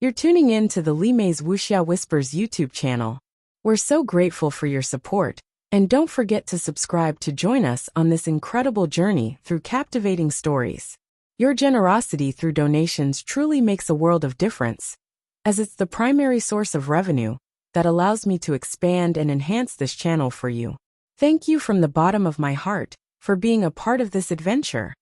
You're tuning in to the Li Mei's Wuxia Whispers YouTube channel. We're so grateful for your support. And don't forget to subscribe to join us on this incredible journey through captivating stories. Your generosity through donations truly makes a world of difference, as it's the primary source of revenue that allows me to expand and enhance this channel for you. Thank you from the bottom of my heart for being a part of this adventure.